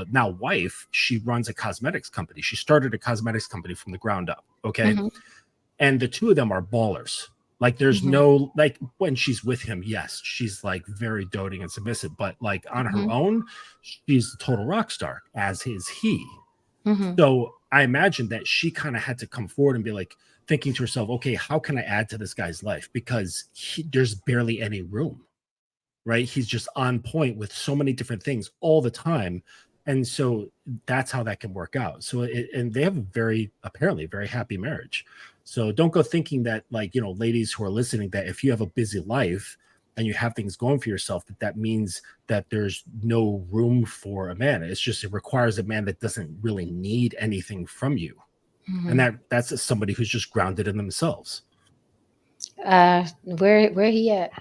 now wife, she runs a cosmetics company. She started a cosmetics company from the ground up. Okay. And the two of them are ballers. Like there's no, like when she's with him, yes, she's like very doting and submissive, but like on her own, she's a total rock star, as is he. So I imagine that she kind of had to come forward and be like, thinking to herself, okay, how can I add to this guy's life? Because there's barely any room, right? He's just on point with so many different things all the time. And so that's how that can work out. So, and they have apparently very happy marriage. So don't go thinking that, like, ladies who are listening, that if you have a busy life and you have things going for yourself, that means that there's no room for a man. It's just, it requires a man that doesn't really need anything from you. And that's somebody who's just grounded in themselves. Where he at?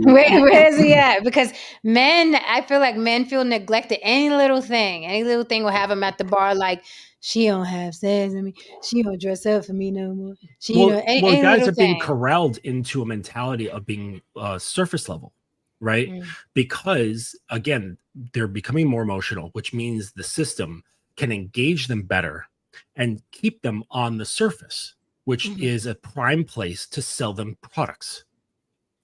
where is he at? Because I feel like men feel neglected. Any little thing will have them at the bar. Like, she don't have sex with me. She don't dress up for me no more. Any guys are being corralled into a mentality of being surface level, right? Because again, they're becoming more emotional, which means the system can engage them better and keep them on the surface, which is a prime place to sell them products.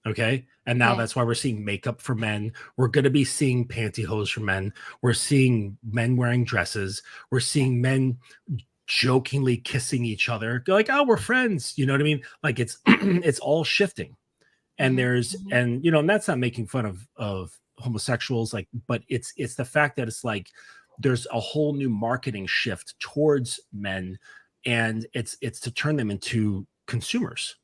Okay. And now that's why we're seeing makeup for men. We're going to be seeing pantyhose for men. We're seeing men wearing dresses. We're seeing men jokingly kissing each other. They're like, oh, we're friends. You know what I mean? Like it's, it's all shifting. And and that's not making fun of homosexuals, like, but it's the fact that it's like, there's a whole new marketing shift towards men, and it's to turn them into consumers.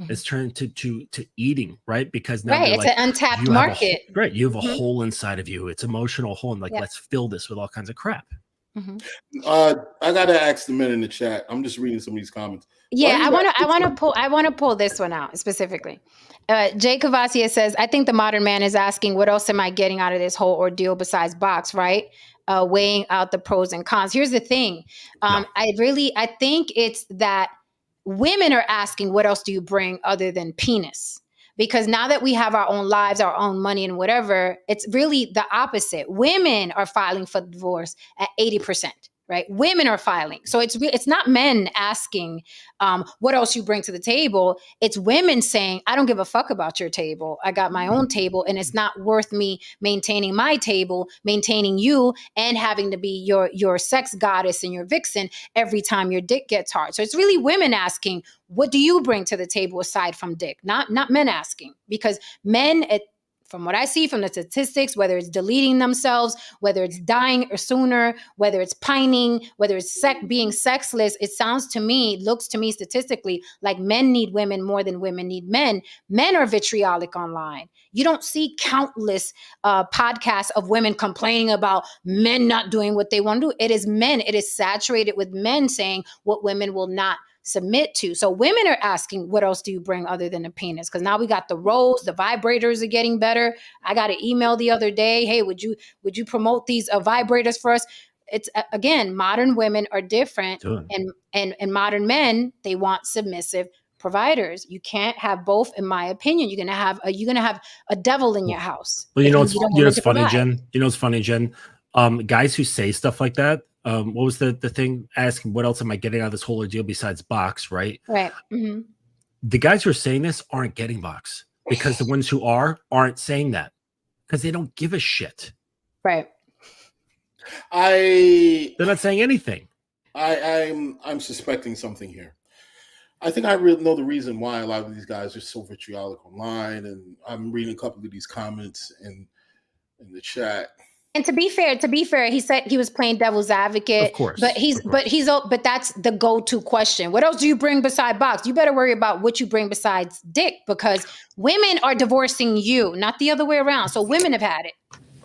It's turned to eating, right? Because now it's like, an untapped market. You have a hole inside of you. It's emotional hole, and like, let's fill this with all kinds of crap. I gotta ask the men in the chat. I'm just reading some of these comments. Yeah, Why do you I want to pull this one out specifically. Jay Cavassier says, I think the modern man is asking, what else am I getting out of this whole ordeal besides box, right? Weighing out the pros and cons. Here's the thing. No. I think it's that women are asking, what else do you bring other than penis? Because now that we have our own lives, our own money and whatever, it's really the opposite. Women are filing for divorce at 80%. Right, women are filing, so it's not men asking, what else you bring to the table. It's women saying, I don't give a fuck about your table. I got my own table, and it's not worth me maintaining my table, maintaining you, and having to be your sex goddess and your vixen every time your dick gets hard. So it's really women asking, what do you bring to the table aside from dick? Not men asking, because men from what I see from the statistics, whether it's deleting themselves, whether it's dying or sooner, whether it's pining, whether it's being sexless, it looks to me statistically like men need women more than women need men. Men are vitriolic online. You don't see countless podcasts of women complaining about men not doing what they want to do. It is men. It is saturated with men saying what women will not submit to. So women are asking, what else do you bring other than a penis? Because now we got the rolls, the vibrators are getting better. I got an email the other day. Hey, would you promote these vibrators for us? It's again, modern women are different, and modern men, they want submissive providers. You can't have both, in my opinion. You're gonna have a devil in your house. Well, you know what's funny, Jen. You know what's funny, Jen. Guys who say stuff like that. What was the thing asking, what else am I getting out of this whole ordeal besides box, right? Right. Mm-hmm. The guys who are saying this aren't getting box, because the ones who aren't saying that because they don't give a shit. Right. They're not saying anything. I'm suspecting something here. I think I really know the reason why a lot of these guys are so vitriolic online, and I'm reading a couple of these comments in the chat. And to be fair, he said he was playing devil's advocate. Of course. But that's the go-to question. What else do you bring beside box? You better worry about what you bring besides dick, because women are divorcing you, not the other way around. So women have had it.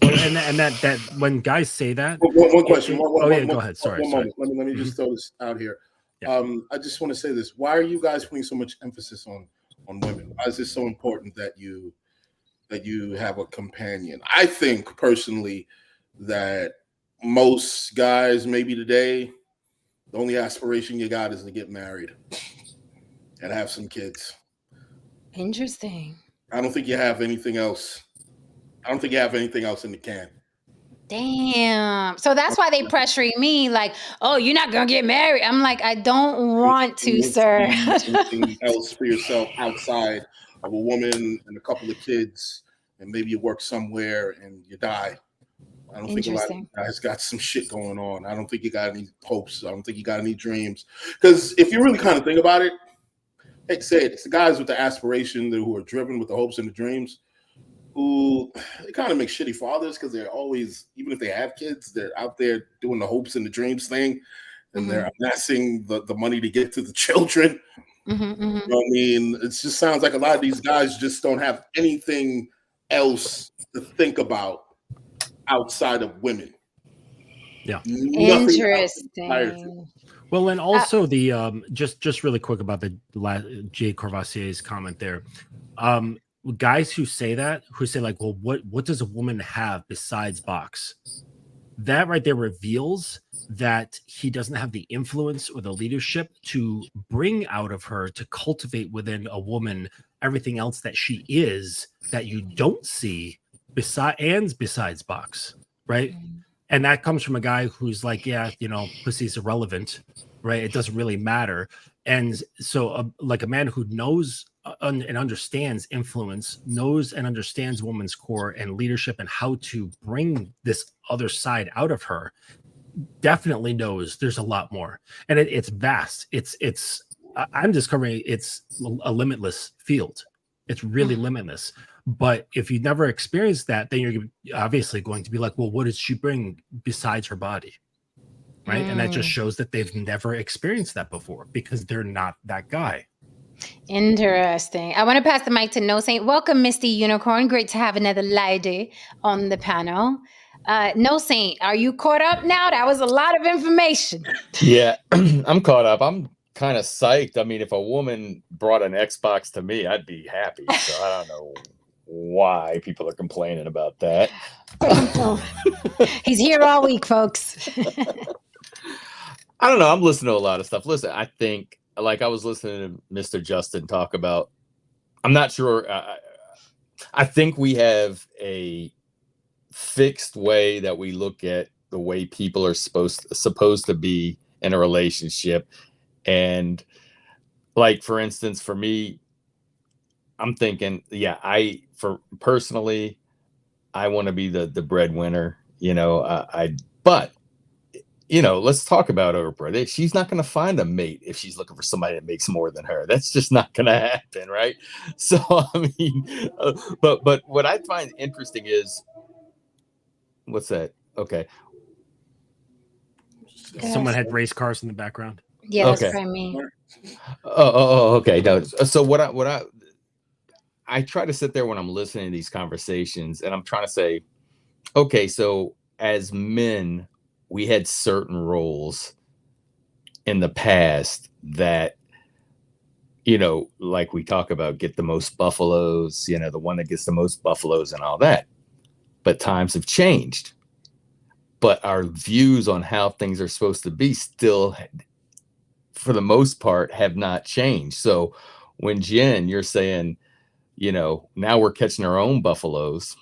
Well, and that when guys say that. One question. Go ahead. Sorry. Moment. Let me just throw this out here. Yeah. I just want to say this. Why are you guys putting so much emphasis on women? Why is this so important that you have a companion? I think personally that most guys, maybe today, the only aspiration you got is to get married and have some kids. Interesting. I don't think you have anything else. I don't think you have anything else in the can. Damn. So that's why they pressuring me like, oh, you're not going to get married. I'm like, I don't want to, sir. Anything else for yourself outside of a woman and a couple of kids, and maybe you work somewhere and you die. I don't think a lot of guys got some shit going on. I don't think you got any hopes. I don't think you got any dreams. Because if you really kind of think about it, like say it's the guys with the aspiration who are driven with the hopes and the dreams, who they kind of make shitty fathers, because they're always, even if they have kids, they're out there doing the hopes and the dreams thing, and they're amassing the money to get to the children. You know what I mean? It just sounds like a lot of these guys just don't have anything else to think about outside of women. Yeah. Interesting. Well, and also the just really quick about the Jay Corvassier's comment there. Guys who say like, well, what does a woman have besides box? That right there reveals that he doesn't have the influence or the leadership to bring out of her, to cultivate within a woman everything else that she is, that you don't see besides box, right? And that comes from a guy who's like, yeah, pussy's irrelevant, right? It doesn't really matter. And so like a man who knows and understands influence, knows and understands woman's core and leadership and how to bring this other side out of her, definitely knows there's a lot more. And it's vast. I'm discovering it's a limitless field. It's really limitless. But if you never experienced that, then you're obviously going to be like, well, what did she bring besides her body? Right. And that just shows that they've never experienced that before, because they're not that guy. Interesting. I want to pass the mic to No Saint. Welcome, Misty Unicorn. Great to have another lady on the panel. No Saint, are you caught up now? That was a lot of information. Yeah, I'm caught up. kind of psyched. I mean, if a woman brought an Xbox to me, I'd be happy. So I don't know why people are complaining about that. He's here all week, folks. I don't know. I'm listening to a lot of stuff. Listen, I think, like, I was listening to Mr. Justin talk about, I'm not sure. I think we have a fixed way that we look at the way people are supposed to be in a relationship. And like, for instance, for me, I'm thinking, personally, I want to be the breadwinner, but let's talk about Oprah. She's not going to find a mate if she's looking for somebody that makes more than her. That's just not going to happen, right? So, I mean, but what I find interesting is, what's that? Okay. Someone had race cars in the background. Yeah, that's probably me. Oh, okay. No. So what I try to sit there when I'm listening to these conversations, and I'm trying to say, okay, so as men, we had certain roles in the past that, like we talk about, get the most buffaloes, the one that gets the most buffaloes and all that. But times have changed. But our views on how things are supposed to be still, for the most part, have not changed. So when Jen, you're saying, now we're catching our own buffaloes,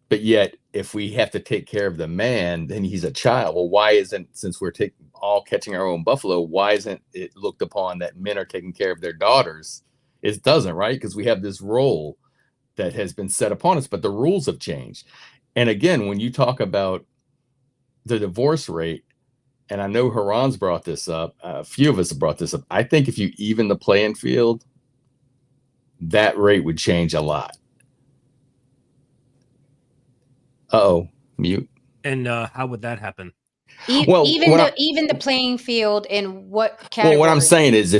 but yet if we have to take care of the man, then he's a child. Well, why isn't, since we're all catching our own buffalo, why isn't it looked upon that men are taking care of their daughters? It doesn't, right? Because we have this role that has been set upon us, but the rules have changed. And again, when you talk about the divorce rate, and I know Haran's brought this up, a few of us have brought this up, I think if you even the playing field, that rate would change a lot. Mute. And how would that happen? Even the playing field in what category? Well, what I'm saying is,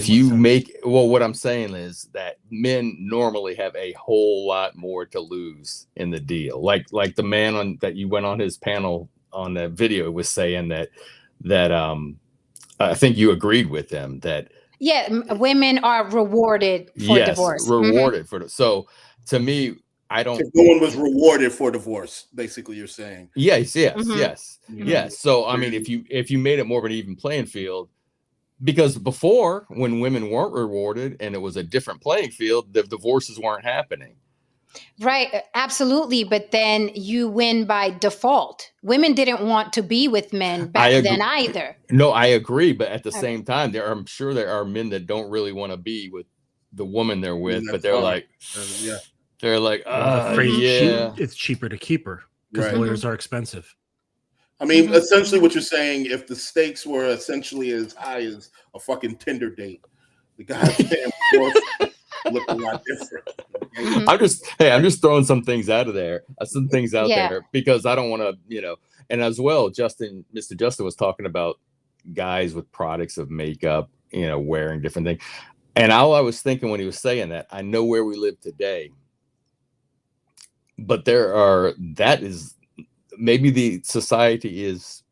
what I'm saying is that men normally have a whole lot more to lose in the deal. Like the man that you went on his panel on the video was saying that I think you agreed with them that women are rewarded for divorce. Rewarded for so to me, I don't. No one was rewarded for divorce. Basically, you're saying. Yes. So I mean, if you made it more of an even playing field, because before, when women weren't rewarded and it was a different playing field, the divorces weren't happening. Right, absolutely. But then you win by default. Women didn't want to be with men back then either. No, I agree. But at the same time, I'm sure there are men that don't really want to be with the woman they're with, but they're like, they're like, it's cheaper to keep her because lawyers are expensive. I mean, essentially what you're saying, if the stakes were essentially as high as a fucking Tinder date, the goddamn look a lot different. Okay? I'm just throwing some things out of there, there, because I don't want to, and as well, Mr. Justin was talking about guys with products of makeup, wearing different things. And all I was thinking when he was saying that, I know where we live today, but that is maybe the society is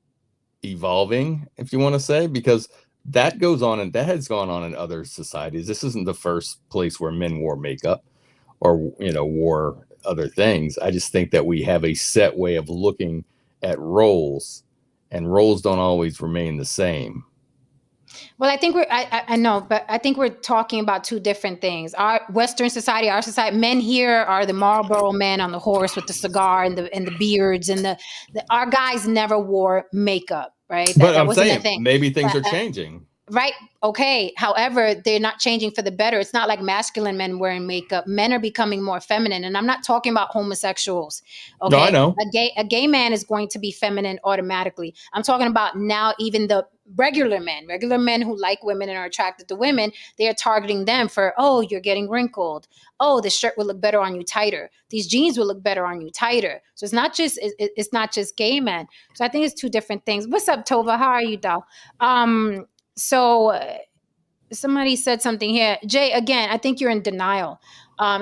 evolving, if you want to say, because that goes on and that has gone on in other societies. This isn't the first place where men wore makeup or, wore other things. I just think that we have a set way of looking at roles, and roles don't always remain the same. Well, I think I know, but I think we're talking about two different things. Our Western society, men here are the Marlboro man on the horse with the cigar and the beards, and our guys never wore makeup, right? But I'm saying maybe things are changing. Right. Okay. However, they're not changing for the better. It's not like masculine men wearing makeup. Men are becoming more feminine. And I'm not talking about homosexuals. Okay. No, I know. A gay man is going to be feminine automatically. I'm talking about now even the regular men who like women and are attracted to women. They are targeting them for, oh, you're getting wrinkled. Oh, the shirt will look better on you tighter. These jeans will look better on you tighter. So it's not just gay men. So I think it's two different things. What's up, Tova? How are you, doll? So somebody said something here. Jay, again, I think you're in denial.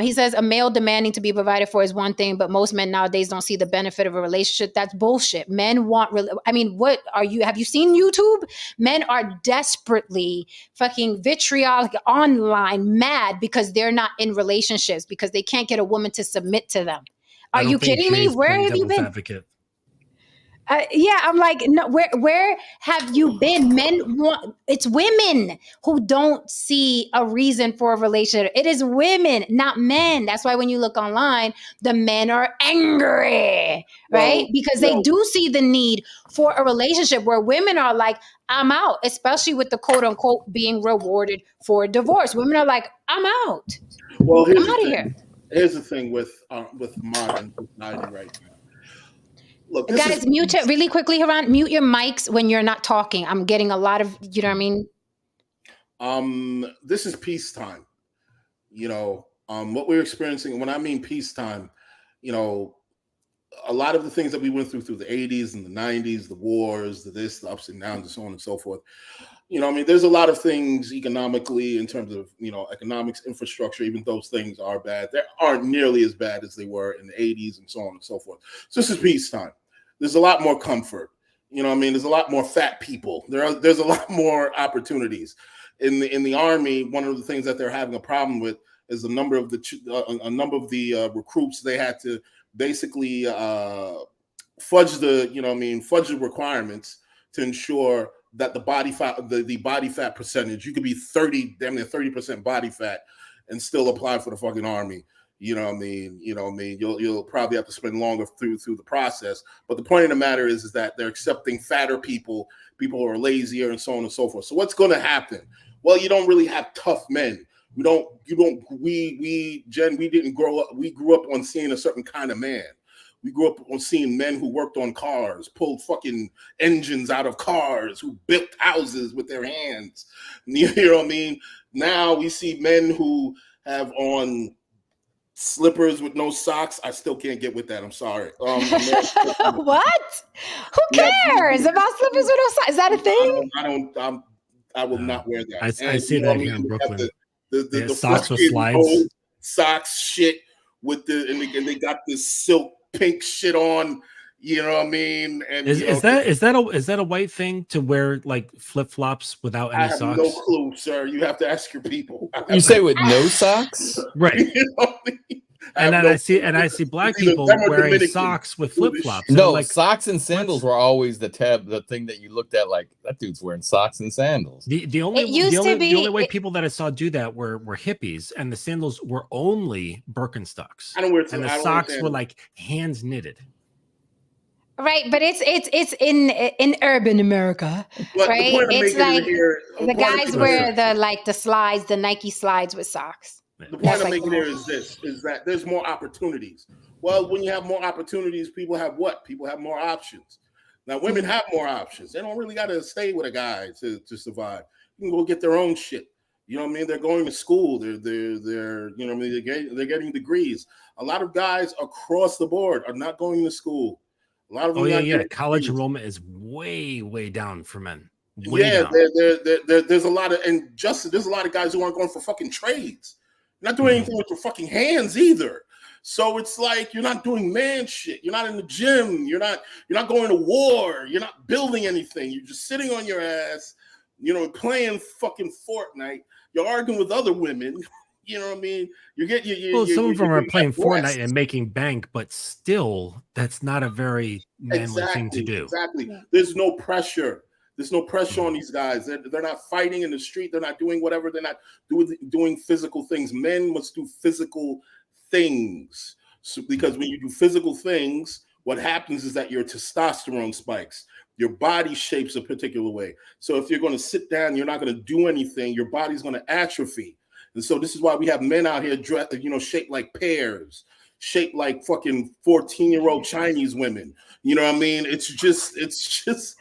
He says a male demanding to be provided for is one thing, but most men nowadays don't see the benefit of a relationship. That's bullshit. Men want, I mean, what are you, have you seen YouTube? Men are desperately fucking vitriolic online mad because they're not in relationships, because they can't get a woman to submit to them. Are you kidding me? Where have you been? Advocate. Yeah, I'm like, no, where have you been? Men want, it's women who don't see a reason for a relationship. It is women, not men. That's why when you look online, the men are angry, right? Because they do see the need for a relationship, where women are like, I'm out, especially with the quote unquote being rewarded for divorce. Women are like, I'm out. Well, I'm out of here. Here's the thing with modern society right now. Look, guys, mute it really quickly, Haran. Mute your mics when you're not talking. I'm getting a lot of, you know what I mean? This is peacetime. You know, what we're experiencing, when I mean peacetime, you know, a lot of the things that we went through the 80s and the 90s, the wars, the ups and downs, and so on and so forth. You know, I mean, there's a lot of things economically in terms of, you know, economics, infrastructure, even those things are bad. They aren't nearly as bad as they were in the 80s and so on and so forth. So this is peacetime. There's a lot more comfort. You know what I mean? There's a lot more fat people. There's a lot more opportunities. In the Army, one of the things that they're having a problem with is a number of the recruits. They had to basically fudge the requirements to ensure that the body fat percentage, you could be 30% body fat and still apply for the fucking Army. You know what I mean? You'll probably have to spend longer through the process. But the point of the matter is that they're accepting fatter people who are lazier, and so on and so forth. So what's going to happen? Well, you don't really have tough men. We didn't grow up. We grew up on seeing a certain kind of man. We grew up on seeing men who worked on cars, pulled fucking engines out of cars, who built houses with their hands. You know what I mean? Now we see men who have on slippers with no socks. I still can't get with that. I'm sorry. What? Who cares about slippers with no socks? Is that a thing? I will not wear that. I see that here in Brooklyn. The socks with slides. Socks shit with and they got this silk pink shit on. You know what I mean? And is that a white thing to wear, like flip flops without any socks? I have no clue, sir. You have to ask your people. You say with no socks, right? You know what I mean? I see black people wearing socks with flip flops. No, like, socks and sandals were always the thing that you looked at like, that dude's wearing socks and sandals. The only way people that I saw do that were hippies, and the sandals were only Birkenstocks. And the socks were like hands knitted. Right, but it's in urban America, right? It's like the guys wear the Nike slides with socks. The point I'm making here is that there's more opportunities. Well, when you have more opportunities, people have what? People have more options. Now, women have more options. They don't really got to stay with a guy to survive. You can go get their own shit. You know what I mean? They're going to school. They're you know what I mean? They're getting degrees. A lot of guys across the board are not going to school. A lot of them college enrollment is way down for men. Down. There's a lot of there's a lot of guys who aren't going for fucking trades. You're not doing anything with your fucking hands either. So it's like you're not doing man shit. You're not in the gym. You're not going to war. You're not building anything. You're just sitting on your ass, you know, playing fucking Fortnite. You're arguing with other women. You know what I mean? Some of them are playing Fortnite and making bank, but still, that's not a very manly thing to do. Exactly. There's no pressure. There's no pressure on these guys. They're not fighting in the street. They're not doing whatever. They're not doing physical things. Men must do physical things. So, because when you do physical things, what happens is that your testosterone spikes. Your body shapes a particular way. So if you're going to sit down, you're not going to do anything. Your body's going to atrophy. And so this is why we have men out here, shaped like pears, shaped like fucking 14-year-old Chinese women. You know what I mean? It's the truth.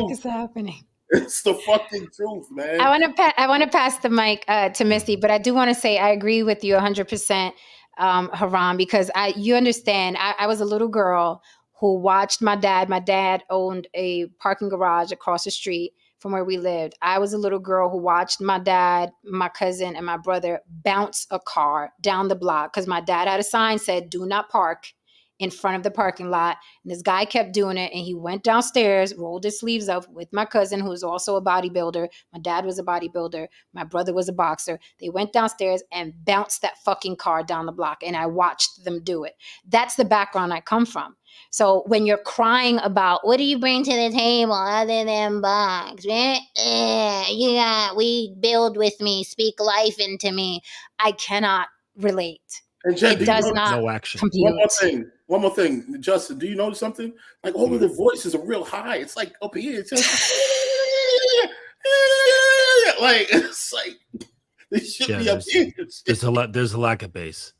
What is happening? It's the fucking truth, man. I want to pass the mic to Misty, but I do want to say I agree with you 100%, Haram, because you understand. I was a little girl who watched my dad. My dad owned a parking garage across the street from where we lived. I was a little girl who watched my dad, my cousin, and my brother bounce a car down the block because my dad had a sign said, "Do not park in front of the parking lot." And this guy kept doing it. And he went downstairs, rolled his sleeves up with my cousin, who was also a bodybuilder. My dad was a bodybuilder. My brother was a boxer. They went downstairs and bounced that fucking car down the block. And I watched them do it. That's the background I come from. So when you're crying about, what do you bring to the table other than box? We build with me, speak life into me. I cannot relate. And Jen, It do you does notice- not No action. compute. One more thing, Justin. Do you notice something? Like all of the voices are real high. It's like up here. It's just like it's like they should Yeah, be up here. There's a lack of bass.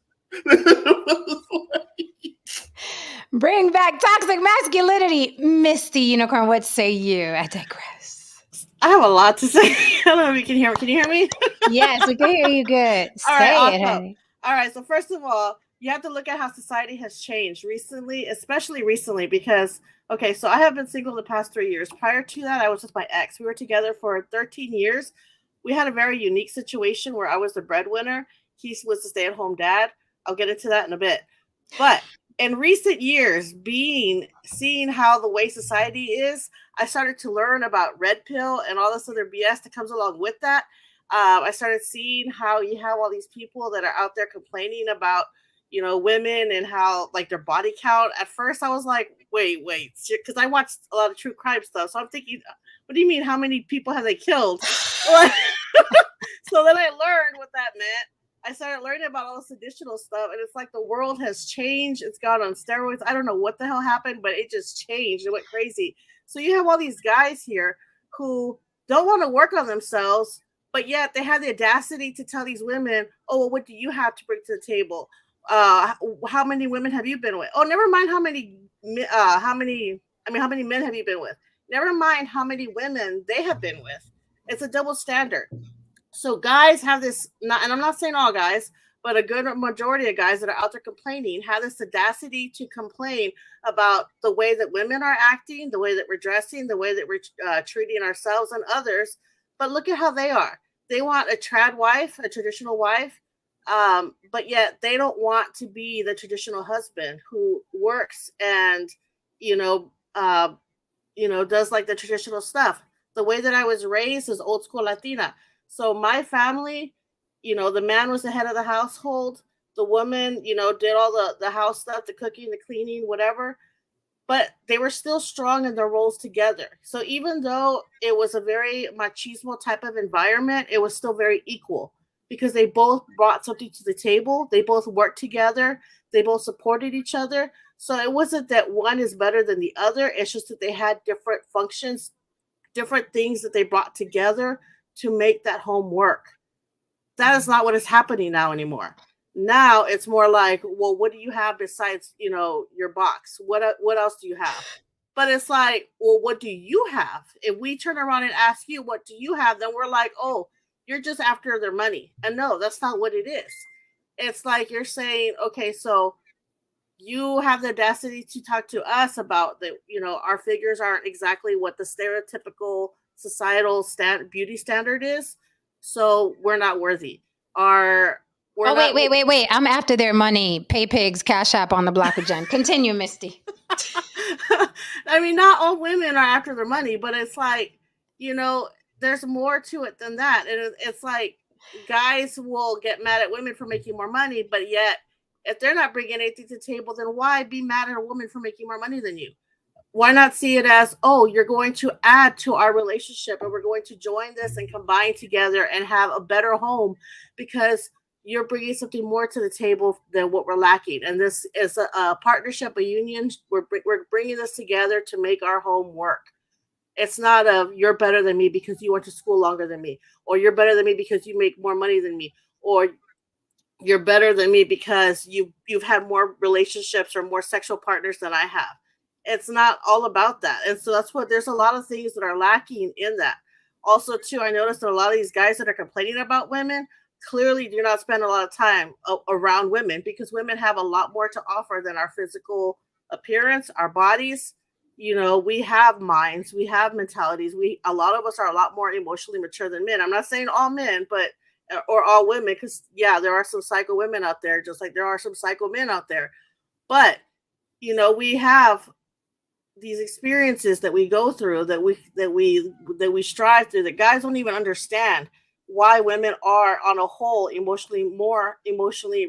Bring back toxic masculinity. Misty Unicorn, what say you? I digress. I have a lot to say. I don't know if you can hear me. Can you hear me? Yes, we can hear you good. All Say right, it, awesome. honey. All right. So first of all, you have to look at how society has changed recently, especially recently, because, okay, so I have been single the past 3 years. Prior to that, I was with my ex. We were together for 13 years. We had a very unique situation where I was the breadwinner. He was the stay-at-home dad. I'll get into that in a bit. But in recent years, seeing how the way society is, I started to learn about red pill and all this other BS that comes along with that. I started seeing how you have all these people that are out there complaining about, women and how like their body count. At first, I was like, wait, because I watched a lot of true crime stuff. So I'm thinking, what do you mean? How many people have they killed? So then I learned what that meant. I started learning about all this additional stuff, and it's like the world has changed. It's gone on steroids. I don't know what the hell happened, but it just changed. It went crazy. So you have all these guys here who don't want to work on themselves, but yet they have the audacity to tell these women, "Oh, well, what do you have to bring to the table? How many women have you been with? Oh, never mind how many men have you been with? Never mind how many women they have been with. It's a double standard." So guys have this, and I'm not saying all guys, but a good majority of guys that are out there complaining have this audacity to complain about the way that women are acting, the way that we're dressing, the way that we're treating ourselves and others. But look at how they are. They want a trad wife, a traditional wife, but yet they don't want to be the traditional husband who works and, does like the traditional stuff. The way that I was raised is old school Latina. So my family, the man was the head of the household. The woman, did all the house stuff, the cooking, the cleaning, whatever. But they were still strong in their roles together. So even though it was a very machismo type of environment, it was still very equal because they both brought something to the table. They both worked together. They both supported each other. So it wasn't that one is better than the other. It's just that they had different functions, different things that they brought together to make that home work. That is not what is happening now anymore. Now it's more like, well, what do you have besides, your box? What else do you have? But it's like, well, what do you have? If we turn around and ask you, what do you have? Then we're like, oh, you're just after their money. And no, that's not what it is. It's like you're saying, okay, so you have the audacity to talk to us about that, our figures aren't exactly what the stereotypical societal beauty standard is, so we're not worthy. Wait. I'm after their money. Pay pigs, cash app on the block with Jen. Continue, Misty. I mean, not all women are after their money, but it's like, there's more to it than that. And it's like guys will get mad at women for making more money, but yet if they're not bringing anything to the table, then why be mad at a woman for making more money than you? Why not see it as, oh, you're going to add to our relationship and we're going to join this and combine together and have a better home because you're bringing something more to the table than what we're lacking. And this is a partnership, a union. We're bringing this together to make our home work. It's not you're better than me because you went to school longer than me, or you're better than me because you make more money than me, or you're better than me because you've had more relationships or more sexual partners than I have. It's not all about that. And so there's a lot of things that are lacking in that. Also, too, I noticed that a lot of these guys that are complaining about women clearly do not spend a lot of time around women because women have a lot more to offer than our physical appearance, our bodies. You know, we have minds, we have mentalities. A lot of us are a lot more emotionally mature than men. I'm not saying all men, but or all women, because yeah, there are some psycho women out there, just like there are some psycho men out there. But you know, we have these experiences that we go through, that we strive through, that guys don't even understand why women are on a whole more emotionally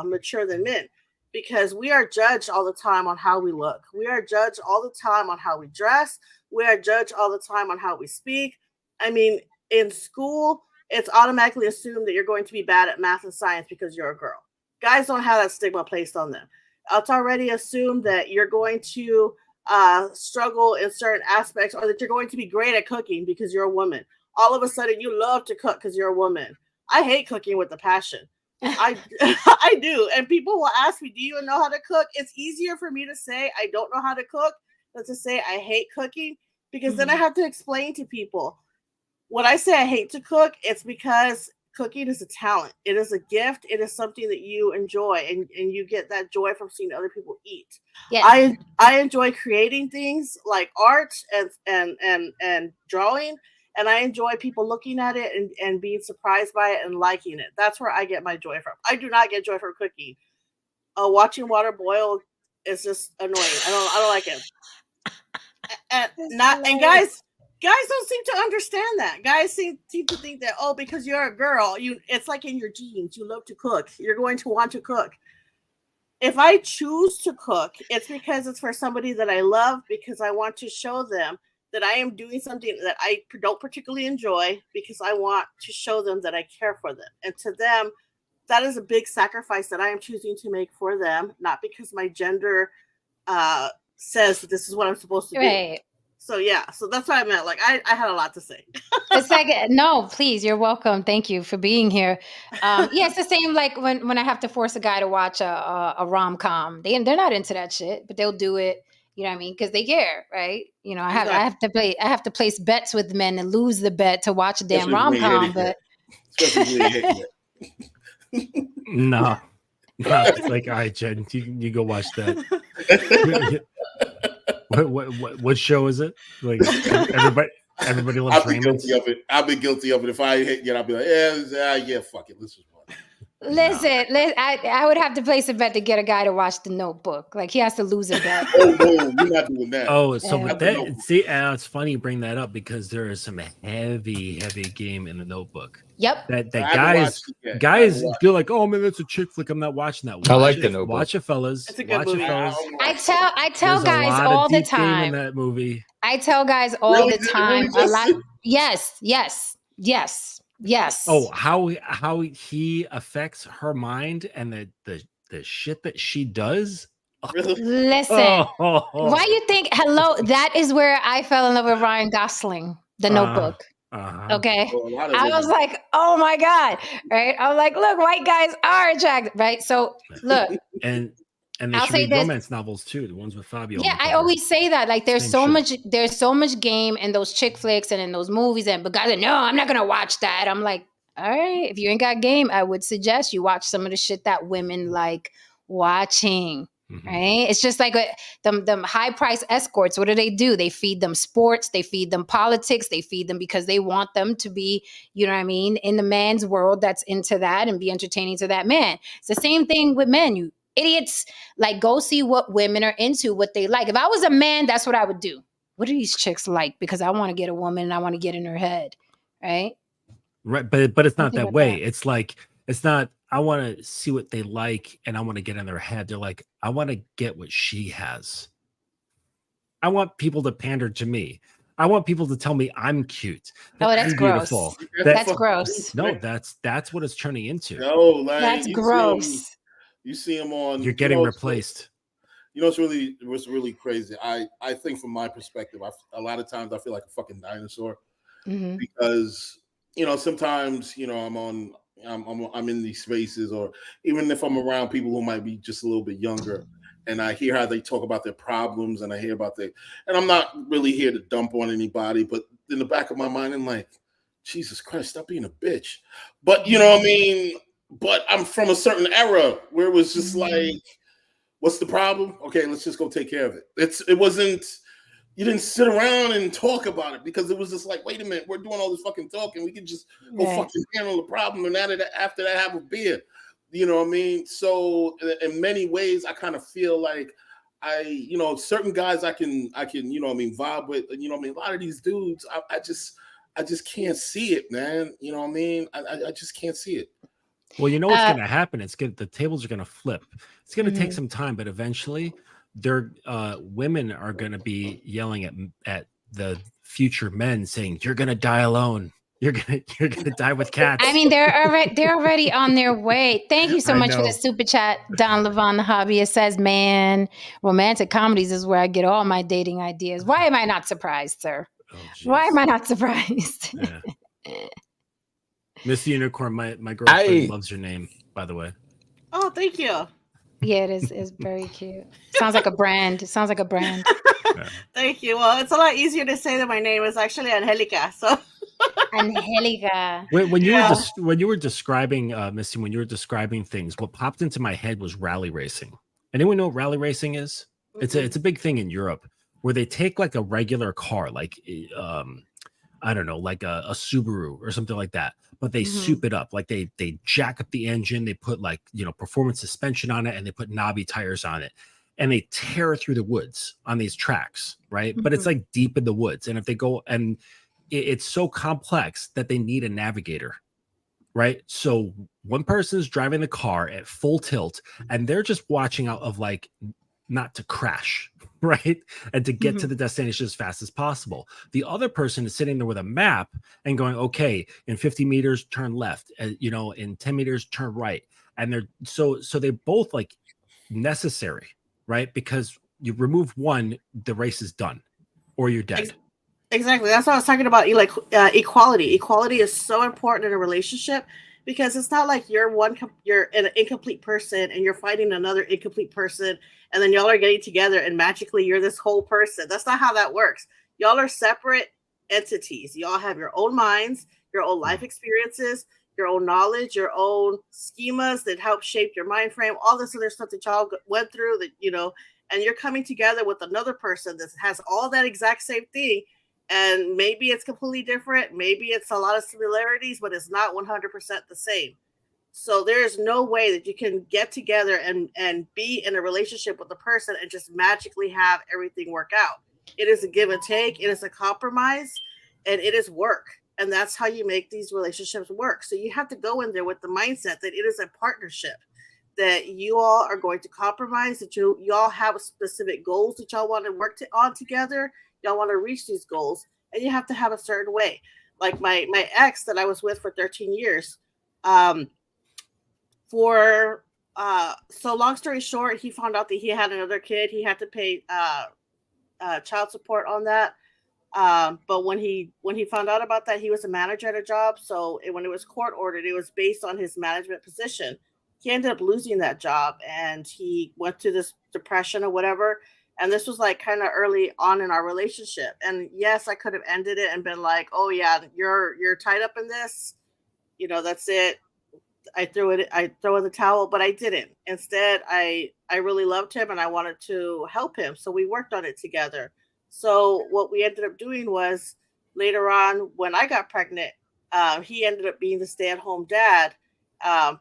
mature than men, because we are judged all the time on how we look, we are judged all the time on how we dress, we are judged all the time on how we speak. I mean, in school it's automatically assumed that you're going to be bad at math and science because you're a girl. Guys don't have that stigma placed on them. It's already assumed that you're going to struggle in certain aspects, or that you're going to be great at cooking because you're a woman. All of a sudden, you love to cook because you're a woman. I hate cooking with a passion. I I do, and people will ask me, "Do you know how to cook?" It's easier for me to say I don't know how to cook than to say I hate cooking, because then I have to explain to people. When I say I hate to cook, it's because cooking is a talent. It is a gift. It is something that you enjoy, and you get that joy from seeing other people eat. Yes. I enjoy creating things like art and drawing, and I enjoy people looking at it and being surprised by it and liking it. That's where I get my joy from. I do not get joy from cooking. Watching water boil is just annoying. I don't like it. And guys don't seem to understand that. Guys seem to think that, oh, because you're a girl, it's like in your genes. You love to cook. You're going to want to cook. If I choose to cook, it's because it's for somebody that I love, because I want to show them that I am doing something that I don't particularly enjoy, because I want to show them that I care for them. And to them, that is a big sacrifice that I am choosing to make for them, not because my gender says that this is what I'm supposed to do. So yeah, so that's what I meant. Like I had a lot to say. It's like, no, please, you're welcome. Thank you for being here. Yeah, it's the same like when I have to force a guy to watch a rom-com. They're not into that shit, but they'll do it. You know what I mean? Because they care, right? You know, I have to place bets with men and lose the bet to watch a damn rom-com. But no, it's like, all right, Jen, you go watch that. What show is it? Like everybody loves I've been guilty of it. I've been guilty of it. If I hit it, I'll be like, yeah, fuck it. Let's just watch. Listen, I would have to place a bet to get a guy to watch The Notebook. Like he has to lose a bet. Oh no, you're not doing that. Oh, so with that, see, it's funny you bring that up, because there is some heavy game in The Notebook. Yep. That guys feel like, oh man, that's a chick flick. I'm not watching that. I like The Notebook. Watch it, fellas. It's a good movie. I tell guys all the time. In that movie. I tell guys all the time. A lot. Yes. Oh, how he affects her mind and the shit that she does. Listen, why you think? Hello, that is where I fell in love with Ryan Gosling. The Notebook. Okay, I was like, oh my god, right? I was like, look, white guys are attractive, right? So look, and they should read romance novels too, the ones with Fabio. Yeah, I always say that. Like, there's so much game in those chick flicks and in those movies, but guys are, no, I'm not gonna watch that. I'm like, all right, if you ain't got game, I would suggest you watch some of the shit that women like watching. Mm-hmm. Right? It's just like them high price escorts. What do? They feed them sports, they feed them politics, they feed them because they want them to be, you know what I mean, in the man's world that's into that and be entertaining to that man. It's the same thing with men, you idiots. Like, go see what women are into, what they like. If I was a man, that's what I would do. What do these chicks like? Because I want to get a woman and I want to get in her head. Right? Right. But it's not that way. It's like, it's not, I want to see what they like and I want to get in their head. They're like, I want to get what she has. I want people to pander to me. I want people to tell me I'm cute. That's beautiful. Gross. That's gross. No, that's what it's turning into. No, like, that's gross. You see them on. You're getting replaced. You know what's really crazy? I think from my perspective, a lot of times I feel like a fucking dinosaur, because sometimes I'm in these spaces, or even if I'm around people who might be just a little bit younger, and I hear how they talk about their problems, and I hear about and I'm not really here to dump on anybody, but in the back of my mind, I'm like, Jesus Christ, stop being a bitch. But you know what I mean? But I'm from a certain era where it was just like, what's the problem? Okay, let's just go take care of it. It wasn't you didn't sit around and talk about it, because it was just like, wait a minute, we're doing all this fucking talking. We could just go Right. fucking handle the problem, and after that have a beer. You know what I mean? So in many ways, I kind of feel like certain guys I can, you know what I mean, vibe with. You know what I mean? A lot of these dudes, I just can't see it, man. You know what I mean? I just can't see it. Well, you know what's going to happen? The tables are going to flip. It's going to take Mhm. some time, but eventually, women are going to be yelling at the future men, saying, "You're going to die alone. You're gonna die with cats." I mean, they're already on their way. Thank you so I much for the know. super chat. Don Levon, the hobbyist, says, "Man, romantic comedies is where I get all my dating ideas." Why am I not surprised, sir? Oh, Why am jeez. I not surprised? Yeah. Miss Unicorn, my girlfriend loves your name, by the way. Oh, thank you. Yeah, it is. It's very cute. Sounds like a brand. It sounds like a brand. Yeah. Thank you. Well, it's a lot easier to say that my name is actually Angelica. So Angelica. When you Yeah. were describing Missy, when you were describing things, what popped into my head was rally racing. Anyone know what rally racing is? It's a big thing in Europe, where they take like a regular car, like I don't know, like a Subaru or something like that, but they soup it up. Like they jack up the engine, they put like, performance suspension on it, and they put knobby tires on it, and they tear through the woods on these tracks, right? But it's like deep in the woods, and if they go, and it's so complex that they need a navigator, right? So one person is driving the car at full tilt, and they're just watching out of like not to crash, right? And to get to the destination as fast as possible. The other person is sitting there with a map and going, okay, in 50 meters, turn left, in 10 meters, turn right. And they're so they both like necessary, right? Because you remove one, the race is done, or you're dead. Exactly. That's what I was talking about. Like equality. Equality is so important in a relationship, because it's not like you're an incomplete person and you're fighting another incomplete person, and then y'all are getting together and magically you're this whole person. That's not how that works. Y'all are separate entities. Y'all have your own minds, your own life experiences, your own knowledge, your own schemas that help shape your mind frame, all this other stuff that y'all went through and you're coming together with another person that has all that exact same thing. And maybe it's completely different. Maybe it's a lot of similarities, but it's not 100% the same. So there is no way that you can get together and be in a relationship with a person and just magically have everything work out. It is a give and take. It is a compromise, and it is work. And that's how you make these relationships work. So you have to go in there with the mindset that it is a partnership, that you all are going to compromise, that you all have specific goals that y'all want to work on together. Y'all want to reach these goals, and you have to have a certain way. Like my ex that I was with for 13 years, so long story short, he found out that he had another kid. He had to pay child support on that. But when he found out about that, he was a manager at a job. So when it was court ordered, it was based on his management position. He ended up losing that job, and he went to this depression or whatever. And this was like kind of early on in our relationship. And yes, I could have ended it and been like, "Oh yeah, you're tied up in this. That's it." I throw in the towel, but I didn't. Instead, I really loved him and I wanted to help him. So we worked on it together. So what we ended up doing was, later on when I got pregnant, he ended up being the stay-at-home dad.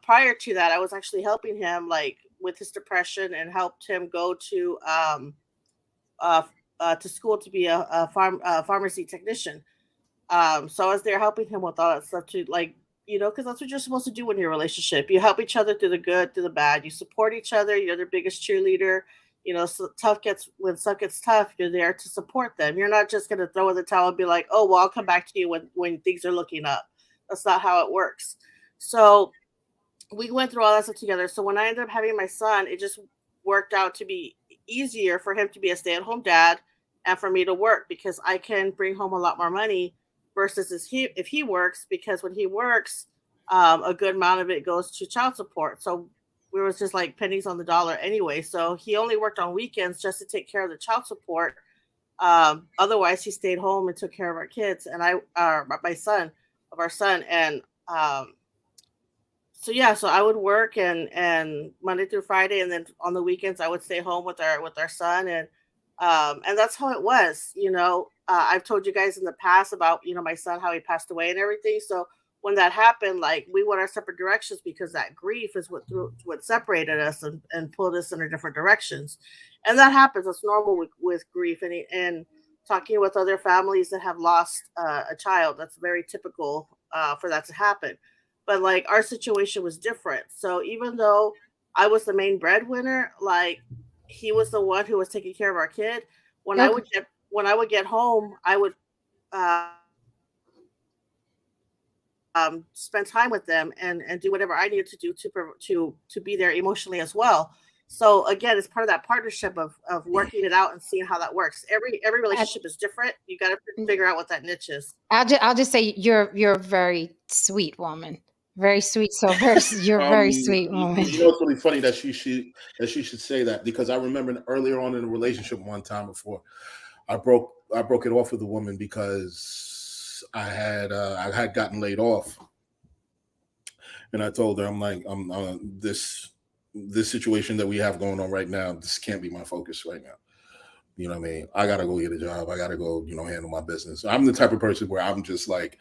Prior to that, I was actually helping him like with his depression and helped him go to school to be a pharmacy technician. So I was there helping him with all that stuff too, like, because that's what you're supposed to do in your relationship. You help each other through the good, through the bad. You support each other. You're their biggest cheerleader. So when stuff gets tough, you're there to support them. You're not just going to throw in the towel and be like, "Oh, well, I'll come back to you when things are looking up." That's not how it works. So we went through all that stuff together. So when I ended up having my son, it just worked out to be easier for him to be a stay-at-home dad and for me to work, because I can bring home a lot more money versus if he works, because when he works, a good amount of it goes to child support. So we was just like pennies on the dollar anyway. So he only worked on weekends just to take care of the child support. Otherwise, he stayed home and took care of our kids and our son. And so I would work and Monday through Friday, and then on the weekends I would stay home with our son. And And that's how it was. I've told you guys in the past about, my son, how he passed away and everything. So when that happened, like, we went our separate directions because that grief is what separated us and pulled us in different directions. And that happens. It's normal with grief and talking with other families that have lost a child. That's very typical for that to happen. But like, our situation was different. So even though I was the main breadwinner, like, he was the one who was taking care of our kid. When I would get home, I would spend time with them and do whatever I needed to do to be there emotionally as well. So again, it's part of that partnership of working it out and seeing how that works. Every relationship is different. You got to figure out what that niche is. I'll just say you're a very sweet woman. Very sweet. So you're a very sweet woman. It's really funny that she should say that, because I remember earlier on in a relationship one time before I broke it off with a woman because I had gotten laid off, and I told her, I'm like, this situation that we have going on right now, this can't be my focus right now. You know what I mean? I gotta go get a job. I gotta go, handle my business. I'm the type of person where I'm just like,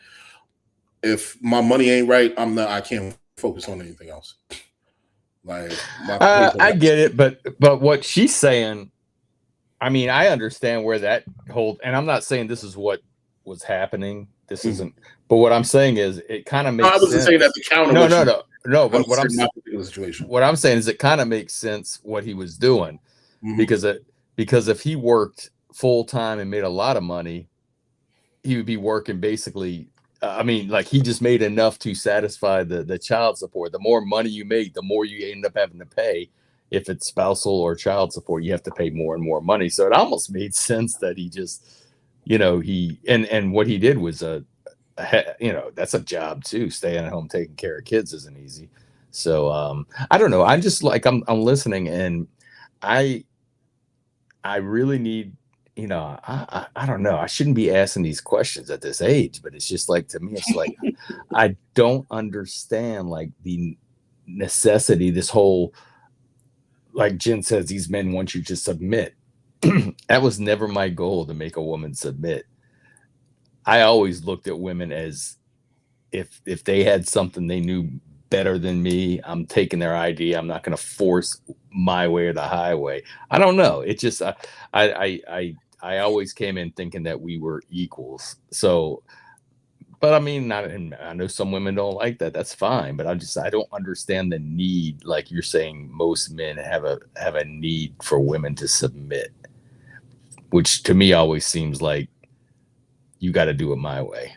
if my money ain't right, I can't focus on anything else. Like, I get it, but what she's saying, I mean, I understand where that whole, and I'm not saying this is what was happening. This isn't, but what I'm saying is it kind of makes sense. I wasn't saying that to counter. No. But what I'm saying is it kind of makes sense what he was doing, because if he worked full time and made a lot of money, he would be working basically. I mean, like, he just made enough to satisfy the child support. The more money you make, the more you end up having to pay. If it's spousal or child support, you have to pay more and more money. So it almost made sense that he just, and what he did was that's a job too. Staying at home, taking care of kids isn't easy. So I don't know. I'm just like, I'm listening, and I really need, I don't know. I shouldn't be asking these questions at this age, but it's just like, to me, it's like, I don't understand, like, the necessity, this whole, like Jen says, these men want you to submit. That was never my goal, to make a woman submit. I always looked at women as if they had something they knew better than me, I'm taking their idea. I'm not going to force my way or the highway. I don't know. It just, I always came in thinking that we were equals. So, but I mean, I know some women don't like that. That's fine. But I don't understand the need. Like you're saying, most men have a need for women to submit, which to me always seems like you got to do it my way.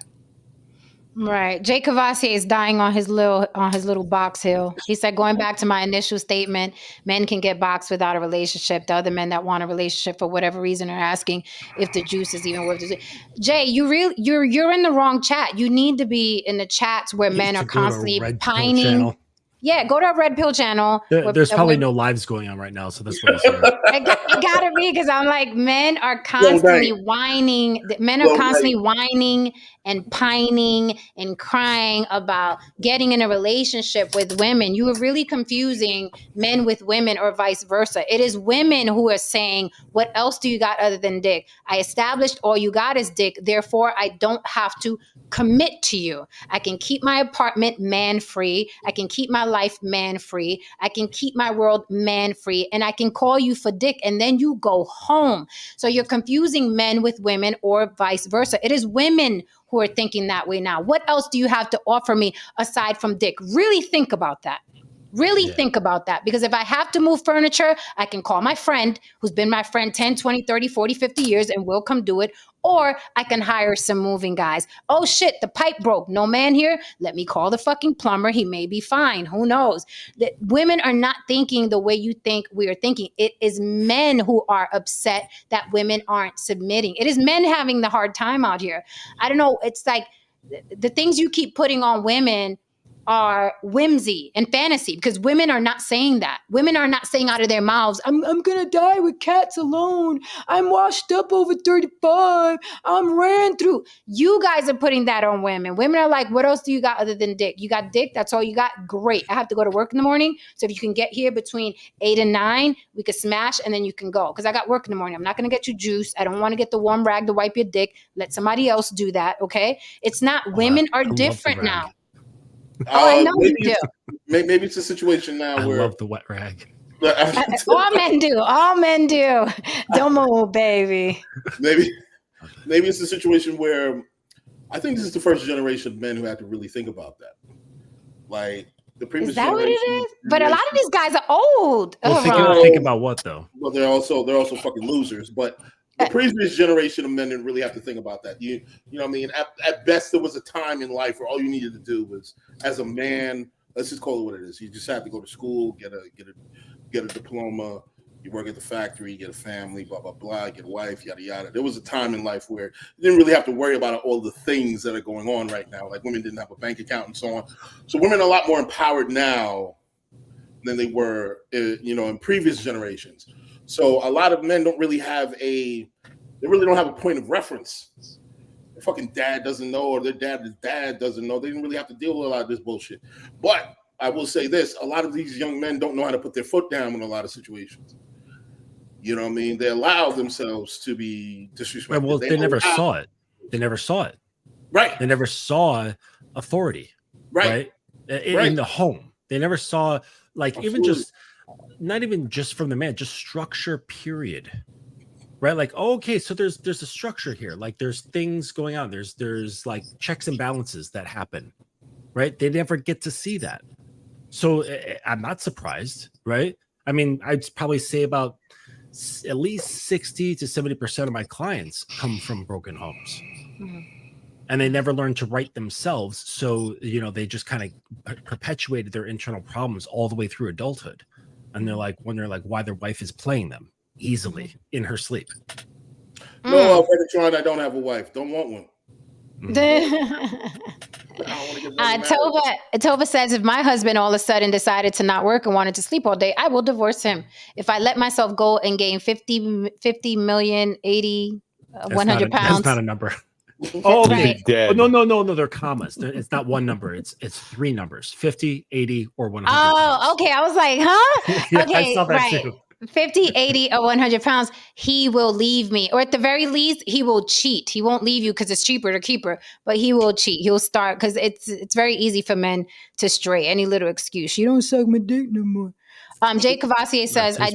Right. Jay Cavassier is dying on his little box hill. He said, going back to my initial statement, men can get boxed without a relationship. The other men that want a relationship for whatever reason are asking if the juice is even worth it. Jay, you're in the wrong chat. You need to be in the chats where men are constantly pining. Yeah, go to our Red Pill channel. There's probably no lives going on right now, so that's what I'm saying. It gotta be, because I'm like, men are constantly whining. Men are constantly whining and pining and crying about getting in a relationship with women. You are really confusing men with women, or vice versa. It is women who are saying, what else do you got other than dick? I established all you got is dick. Therefore, I don't have to commit to you. I can keep my apartment man free. I can keep my life man free. I can keep my world man free. And I can call you for dick, and then you go home. So you're confusing men with women, or vice versa. It is women who are thinking that way now. What else do you have to offer me aside from dick? Really think about that. Think about that. Because if I have to move furniture, I can call my friend who's been my friend 10, 20, 30, 40, 50 years, and we'll come do it. Or I can hire some moving guys. Oh shit, the pipe broke. No man here. Let me call the fucking plumber. He may be fine. Who knows? That women are not thinking the way you think we are thinking. It is men who are upset that women aren't submitting. It is men having the hard time out here. I don't know. It's like the things you keep putting on women are whimsy and fantasy, because women are not saying that. Women are not saying out of their mouths, I'm gonna die with cats alone. I'm washed up over 35. I'm ran through. You guys are putting that on women. Women are like, what else do you got other than dick? You got dick? That's all you got? Great. I have to go to work in the morning. So if you can get here between 8 and 9, we could smash and then you can go. Because I got work in the morning. I'm not gonna get you juice. I don't want to get the warm rag to wipe your dick. Let somebody else do that. Okay. It's not, women are different now. Oh, I know you do. Maybe it's a situation now I where love the wet rag. All men do. All men do. Don't move, baby. Maybe it's a situation where I think this is the first generation of men who have to really think about that. Like the previous Is that what it generation, is? But a lot of these guys are old. Well, think about what though? Well, they're also fucking losers. But the previous generation of men didn't really have to think about that. You know what I mean? At best, there was a time in life where all you needed to do was, as a man, let's just call it what it is. You just had to go to school, get a diploma, you work at the factory, get a family, blah blah blah, get a wife, yada yada. There was a time in life where you didn't really have to worry about all the things that are going on right now. Like women didn't have a bank account and so on. So women are a lot more empowered now than they were, in previous generations. So a lot of men don't really have a point of reference. Their fucking dad doesn't know, or their dad's dad doesn't know. They didn't really have to deal with a lot of this bullshit. But I will say this: a lot of these young men don't know how to put their foot down in a lot of situations. You know what I mean? They allow themselves to be disrespected. Well, they never saw it. They never saw it. Right. They never saw authority. Right. In the home. They never saw, like, Absolutely. even just, not even just from the man, just structure, period. Right. Like, okay, so there's a structure here. Like there's things going on. There's like checks and balances that happen. Right. They never get to see that. So I'm not surprised. Right. I mean, I'd probably say about at least 60 to 70% of my clients come from broken homes. Mm-hmm. And they never learned to write themselves. So, they just kind of perpetuated their internal problems all the way through adulthood. And they're like, why their wife is playing them easily in her sleep. No, Megatron, I don't have a wife. Don't want one. Tova says, if my husband all of a sudden decided to not work and wanted to sleep all day, I will divorce him. If I let myself go and gain 50 million, 80, 100 pounds. That's not a number. Oh, right. No, they're commas. It's not one number. It's 3 numbers: 50, 80, or 100. Oh, okay. I was like, huh? Yeah, okay, I saw that right. too. 50, 80, or 100 pounds, he will leave me. Or at the very least, he will cheat. He won't leave you because it's cheaper to keep her, but he will cheat. He'll start, because it's very easy for men to stray. Any little excuse. You don't suck my dick no more. Jay Cavassier says, I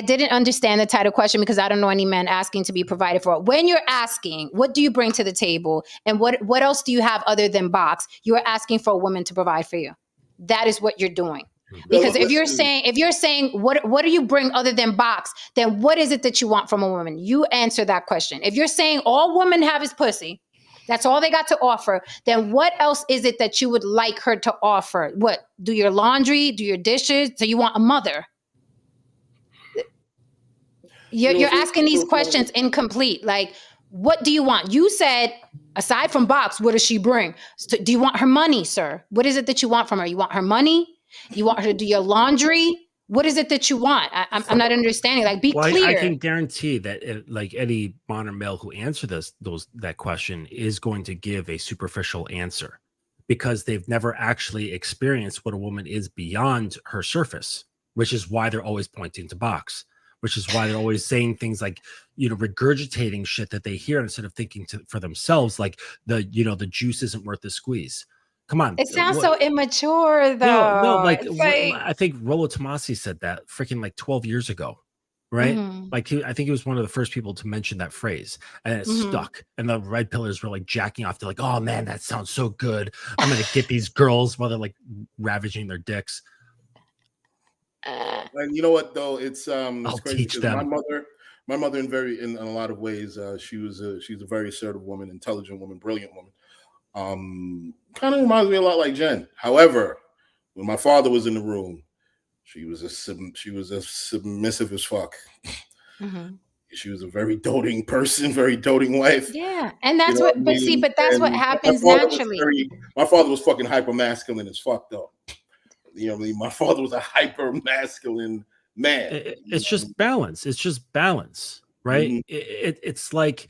didn't understand the title question because I don't know any men asking to be provided for. When you're asking, what do you bring to the table? And what else do you have other than box? You are asking for a woman to provide for you. That is what you're doing. Because if you're saying what do you bring other than box, then what is it that you want from a woman? You answer that question. If you're saying all women have is pussy, that's all they got to offer, then what else is it that you would like her to offer? What? Do your laundry, do your dishes? So you want a mother? You're asking these questions incomplete. Like, what do you want? You said, aside from box, what does she bring? So do you want her money, sir? What is it that you want from her? You want her money? You want her to do your laundry? What is it that you want? I'm not understanding. Like, be clear. I can guarantee that, like any modern male who answers that question is going to give a superficial answer because they've never actually experienced what a woman is beyond her surface, which is why they're always pointing to box. Which is why they're always saying things like, regurgitating shit that they hear instead of thinking for themselves, like the juice isn't worth the squeeze. Come on. It sounds so immature, though. No, I think Rollo Tomassi said that freaking like 12 years ago, right? Mm-hmm. Like I think he was one of the first people to mention that phrase, and it stuck. And the red pillars were like jacking off. They're like, oh man, that sounds so good. I'm going to get these girls while they're like ravaging their dicks. And you know what though, it's I'll crazy teach them. My mother in a lot of ways, she's a very assertive woman, intelligent woman, brilliant woman. Kind of reminds me a lot like Jen. However, when my father was in the room, she was as submissive as fuck. Mm-hmm. She was a very doting person, very doting wife. Yeah, and You that's know what. I But see, mean? but that's what And happens naturally. my father was fucking hyper masculine as fuck though. You know what I mean? My father was a hyper masculine man. It's just balance. It's just balance, right? Mhm. It's like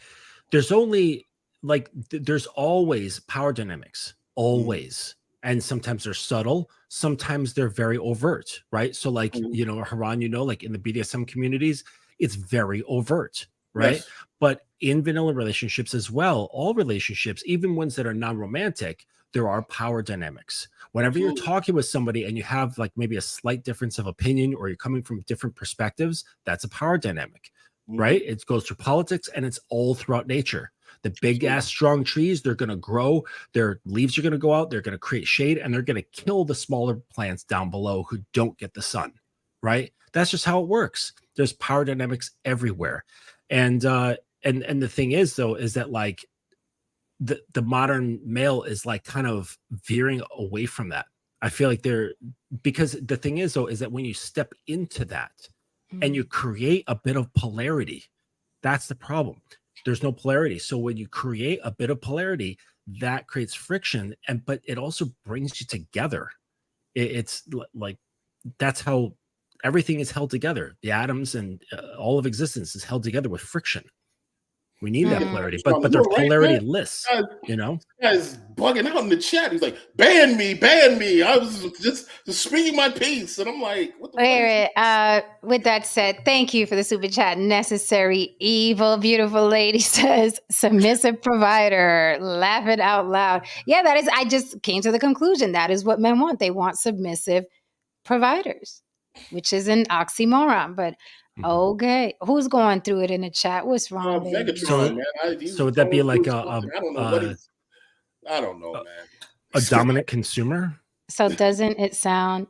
there's only like there's always power dynamics, always. And sometimes they're subtle, sometimes they're very overt, right? So like, you know, Haran, you know, like in the BDSM communities, it's very overt, right? Yes. But in vanilla relationships as well, all relationships, even ones that are non-romantic, there are power dynamics. Whenever you're talking with somebody and you have like maybe a slight difference of opinion or you're coming from different perspectives, that's a power dynamic, right? It goes through politics and it's all throughout nature. The big ass strong trees, they're going to grow, their leaves are going to go out, they're going to create shade, and they're going to kill the smaller plants down below who don't get the sun, right? That's just how it works. There's power dynamics everywhere. And the thing is though, is that like the modern male is like kind of veering away from that. I feel like because the thing is though, is that when you step into that and you create a bit of polarity, that's the problem. There's no polarity. So when you create a bit of polarity, that creates friction, but it also brings you together. It's like that's how everything is held together. The atoms and all of existence is held together with friction. We need that polarity, but they're polarity-less, you know? This guy's bugging out in the chat. He's like, ban me. I was just speaking my piece. And I'm like, what the fuck? With that said, thank you for the super chat. Necessary evil, beautiful lady says, submissive provider, laughing out loud. Yeah, that is, I just came to the conclusion. That is what men want. They want submissive providers, which is an oxymoron, but okay. Who's going through it in the chat? What's wrong, baby? So would that be like I don't know, man. A dominant consumer? So doesn't it sound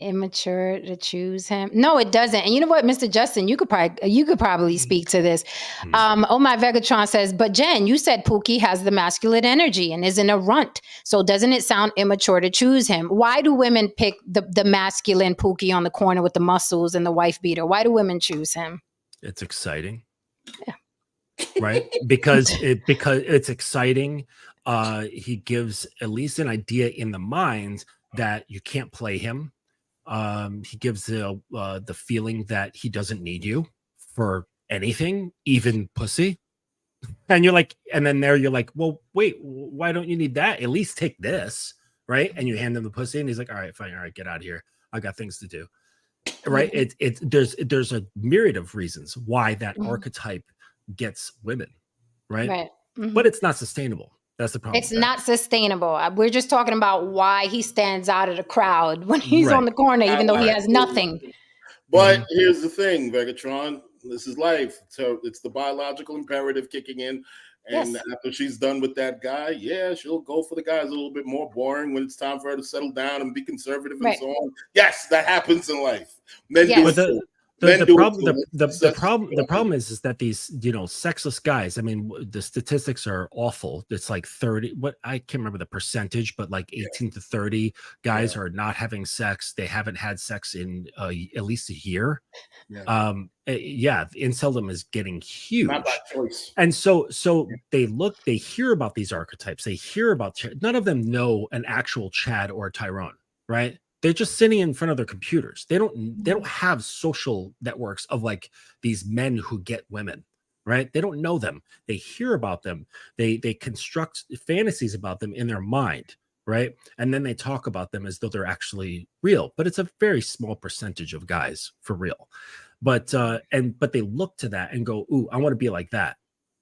immature to choose him? No, it doesn't. And you know what, Mr. Justin, you could probably speak to this. Oh my Vegatron says, but Jen, you said Pookie has the masculine energy and isn't a runt. So doesn't it sound immature to choose him? Why do women pick the masculine Pookie on the corner with the muscles and the wife beater? Why do women choose him? It's exciting. Yeah. Right? Because it's exciting. He gives at least an idea in the mind that you can't play him. He gives the feeling that he doesn't need you for anything, even pussy. And you're like, and then you're like, well, wait, why don't you need that? At least take this, right? And you hand him the pussy, and he's like, all right, fine, all right, get out of here. I got things to do, right? There's a myriad of reasons why that archetype gets women, right? But it's not sustainable. That's the problem. It's not sustainable. We're just talking about why he stands out of the crowd when he's on the corner, even though he has nothing. But here's the thing, Vegatron. This is life. So it's the biological imperative kicking in. And after she's done with that guy, she'll go for the guy who's a little bit more boring when it's time for her to settle down and be conservative and so on. Yes, that happens in life. Men do it. The problem is that these, you know, sexless guys, I mean, the statistics are awful. It's like 30, I can't remember the percentage, but like 18 to 30 guys are not having sex. They haven't had sex in at least a year. Inceldom is getting huge. Not by choice. And so they hear about these archetypes. They hear about, none of them know an actual Chad or Tyrone, right? They're just sitting in front of their computers. They don't have social networks of like these men who get women, right? They don't know them. They hear about them. They construct fantasies about them in their mind, right? And then they talk about them as though they're actually real. But it's a very small percentage of guys for real. But they look to that and go, ooh, I want to be like that,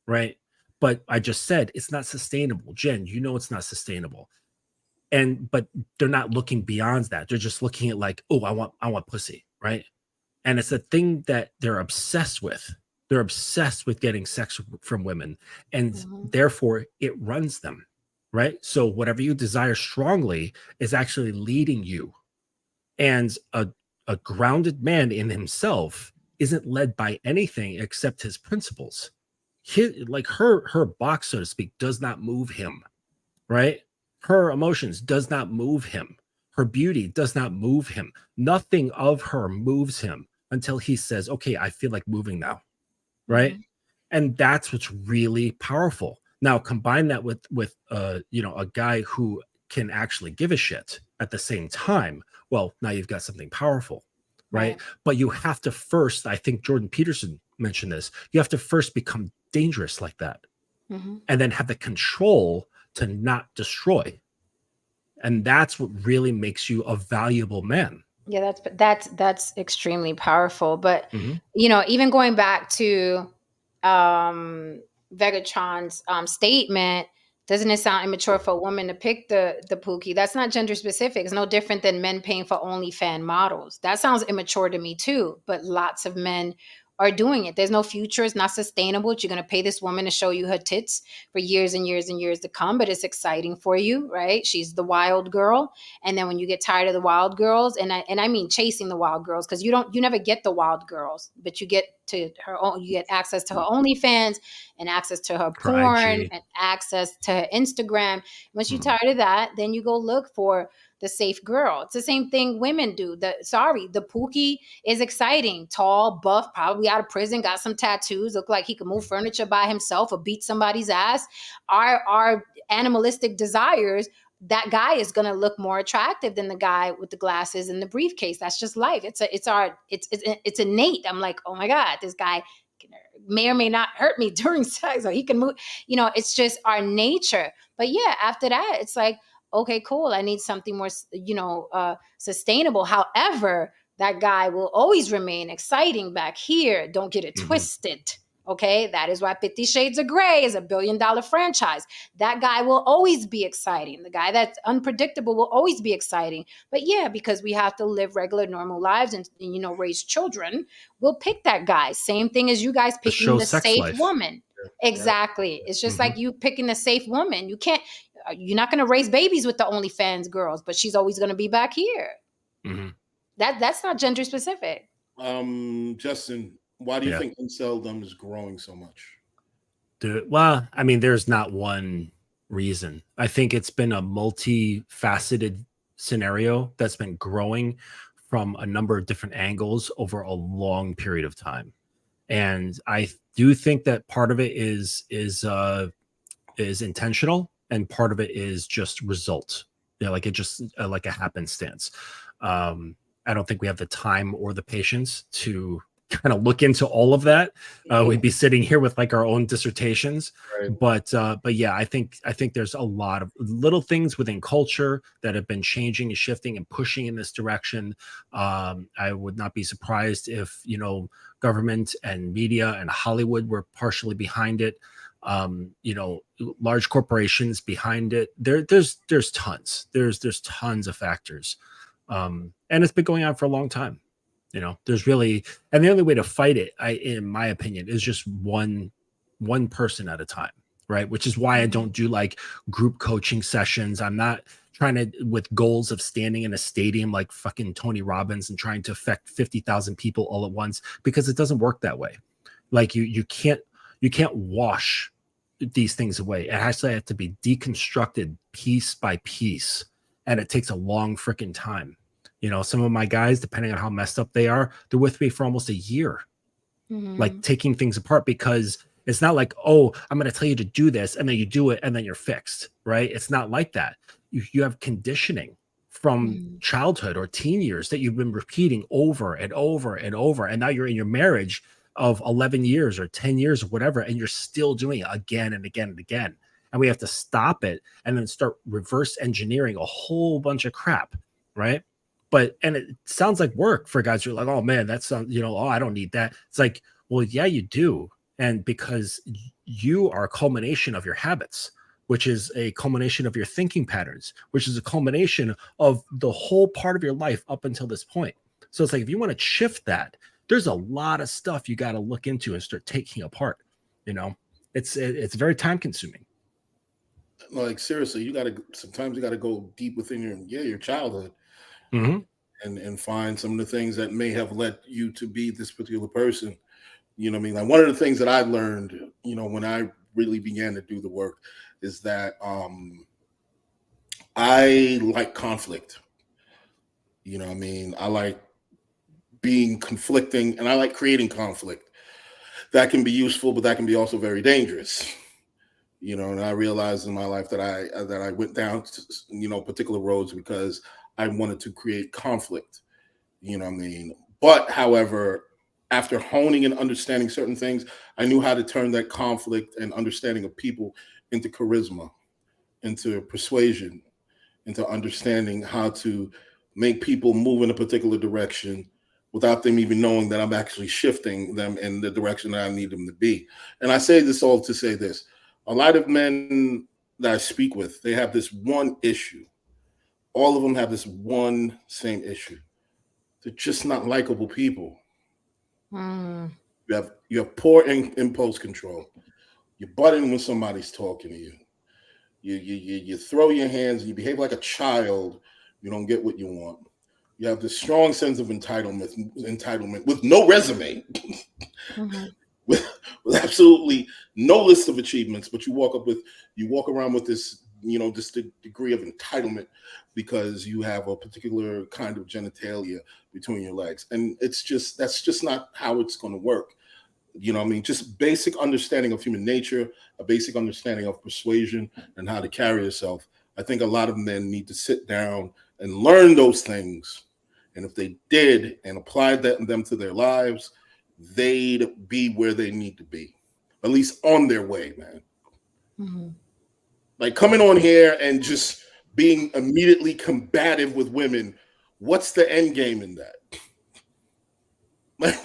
right? But I just said it's not sustainable. Jen, you know it's not sustainable. But they're not looking beyond that. They're just looking at like, oh, I want pussy, right? And it's a thing that they're obsessed with. They're obsessed with getting sex from women, and therefore it runs them, right? So whatever you desire strongly is actually leading you. And a grounded man in himself isn't led by anything except his principles. Her box, so to speak, does not move him, right? Her emotions does not move him. Her beauty does not move him. Nothing of her moves him until he says, okay, I feel like moving now. right? And that's what's really powerful. Now combine that with you know, a guy who can actually give a shit at the same time. Well, now you've got something powerful, right? But you have to first, I think Jordan Peterson mentioned this, you have to first become dangerous like that, and then have the control to not destroy. And that's what really makes you a valuable man. Yeah, that's extremely powerful. But Mhm. you know, even going back to Vegatron's statement, doesn't it sound immature for a woman to pick the Pookie? That's not gender specific. It's no different than men paying for OnlyFans models. That sounds immature to me too. But lots of men are doing it. There's no future. It's not sustainable. You're going to pay this woman to show you her tits for years and years and years to come. But it's exciting for you, right? She's the wild girl. And then when you get tired of the wild girls, and I mean chasing the wild girls, because you never get the wild girls, but you get to her own, you get access to her OnlyFans and access to her porn IG. and access to her Instagram. Once you're tired of that, then you go look for the safe girl. It's the same thing women do. The Pookie is exciting, tall, buff, probably out of prison, got some tattoos, look like he could move furniture by himself or beat somebody's ass. Our animalistic desires, that guy is going to look more attractive than the guy with the glasses and the briefcase. That's just life. It's innate. I'm like, oh my God, this guy may or may not hurt me during sex, or he can move. You know, it's just our nature. But yeah, after that, it's like, okay, cool. I need something more, sustainable. However, that guy will always remain exciting back here. Don't get it twisted. Okay, that is why 50 Shades of Grey is $1 billion franchise. That guy will always be exciting. The guy that's unpredictable will always be exciting. But yeah, because we have to live regular, normal lives and raise children, we'll pick that guy. Same thing as you guys picking the safe woman. Exactly. It's just like you picking the safe woman. You're not going to raise babies with the OnlyFans girls, but she's always going to be back here. That's not gender specific. Justin, why do you think inceldom is growing so much? Well, I mean, there's not one reason. I think it's been a multifaceted scenario that's been growing from a number of different angles over a long period of time. And I do think that part of it is intentional, and part of it is just result. Like it just like a happenstance. I don't think we have the time or the patience to kind of look into all of that. We'd be sitting here with like our own dissertations. But yeah, I think there's a lot of little things within culture that have been changing and shifting and pushing in this direction. I would not be surprised if government and media and Hollywood were partially behind it. Large corporations behind it. There's tons. There's tons of factors. And it's been going on for a long time. There's really, and the only way to fight it, in my opinion, is just one person at a time, right? Which is why I don't do like group coaching sessions. I'm not trying to, with goals of standing in a stadium like fucking Tony Robbins and trying to affect 50,000 people all at once, because it doesn't work that way. Like you can't wash these things away. It actually has to be deconstructed piece by piece, and it takes a long freaking time. Some of my guys, depending on how messed up they are, they're with me for almost a year, like taking things apart, because it's not like, oh, I'm going to tell you to do this and then you do it and then you're fixed, right? It's not like that. You have conditioning from childhood or teen years that you've been repeating over and over and over. And now you're in your marriage of 11 years or 10 years or whatever, and you're still doing it again and again and again. And we have to stop it and then start reverse engineering a whole bunch of crap, right? And it sounds like work for guys who are like, oh man, that sounds, I don't need that. It's like, well, yeah, you do. And because you are a culmination of your habits, which is a culmination of your thinking patterns, which is a culmination of the whole part of your life up until this point. So it's like, if you want to shift that, there's a lot of stuff you got to look into and start taking apart. It's very time consuming. Like seriously, sometimes you got to go deep within your childhood. And find some of the things that may have led you to be this particular person. What I mean? Like one of the things that I learned, when I really began to do the work, is that I like conflict. I like being conflicting, and I like creating conflict. that can be useful, but that can be also very dangerous. And I realized in my life that I went down, particular roads because I wanted to create conflict. You know what I mean? But however, after honing and understanding certain things, I knew how to turn that conflict and understanding of people into charisma, into persuasion, into understanding how to make people move in a particular direction without them even knowing that I'm actually shifting them in the direction that I need them to be. And I say this all to say this. A lot of men that I speak with, they have this one issue. All of them have this one same issue. They're just not likable people. Mm. You have poor impulse control. You butt in when somebody's talking to you. You throw your hands. You behave like a child. You don't get what you want. You have this strong sense of entitlement with no resume, Mm-hmm. with absolutely no list of achievements. But you walk around with this, this degree of entitlement because you have a particular kind of genitalia between your legs, and that's just not how it's going to work. You know what I mean? Just basic understanding of human nature, a basic understanding of persuasion and how to carry yourself. I think a lot of men need to sit down and learn those things. And if they did and applied them to their lives, they'd be where they need to be, at least on their way, man. Mm-hmm. Like coming on here and just being immediately combative with women, what's the end game in that? Like,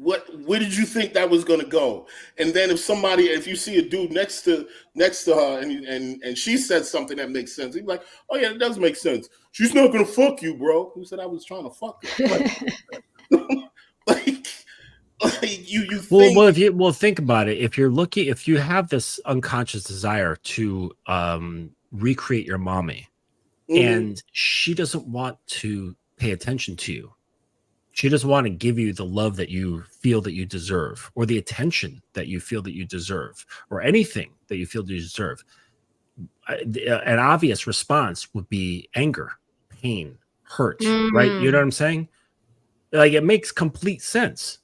where did you think that was going to go? And then if you see a dude next to her and she said something that makes sense, you're like, oh yeah, it does make sense. She's not going to fuck you, bro. Who said I was trying to fuck her? like you think. Well, think about it. If you have this unconscious desire to recreate your mommy, and she doesn't want to pay attention to you. She doesn't want to give you the love that you feel that you deserve, or the attention that you feel that you deserve, or anything that you feel that you deserve. An obvious response would be anger, pain, hurt, right? You know what I'm saying? Like, it makes complete sense,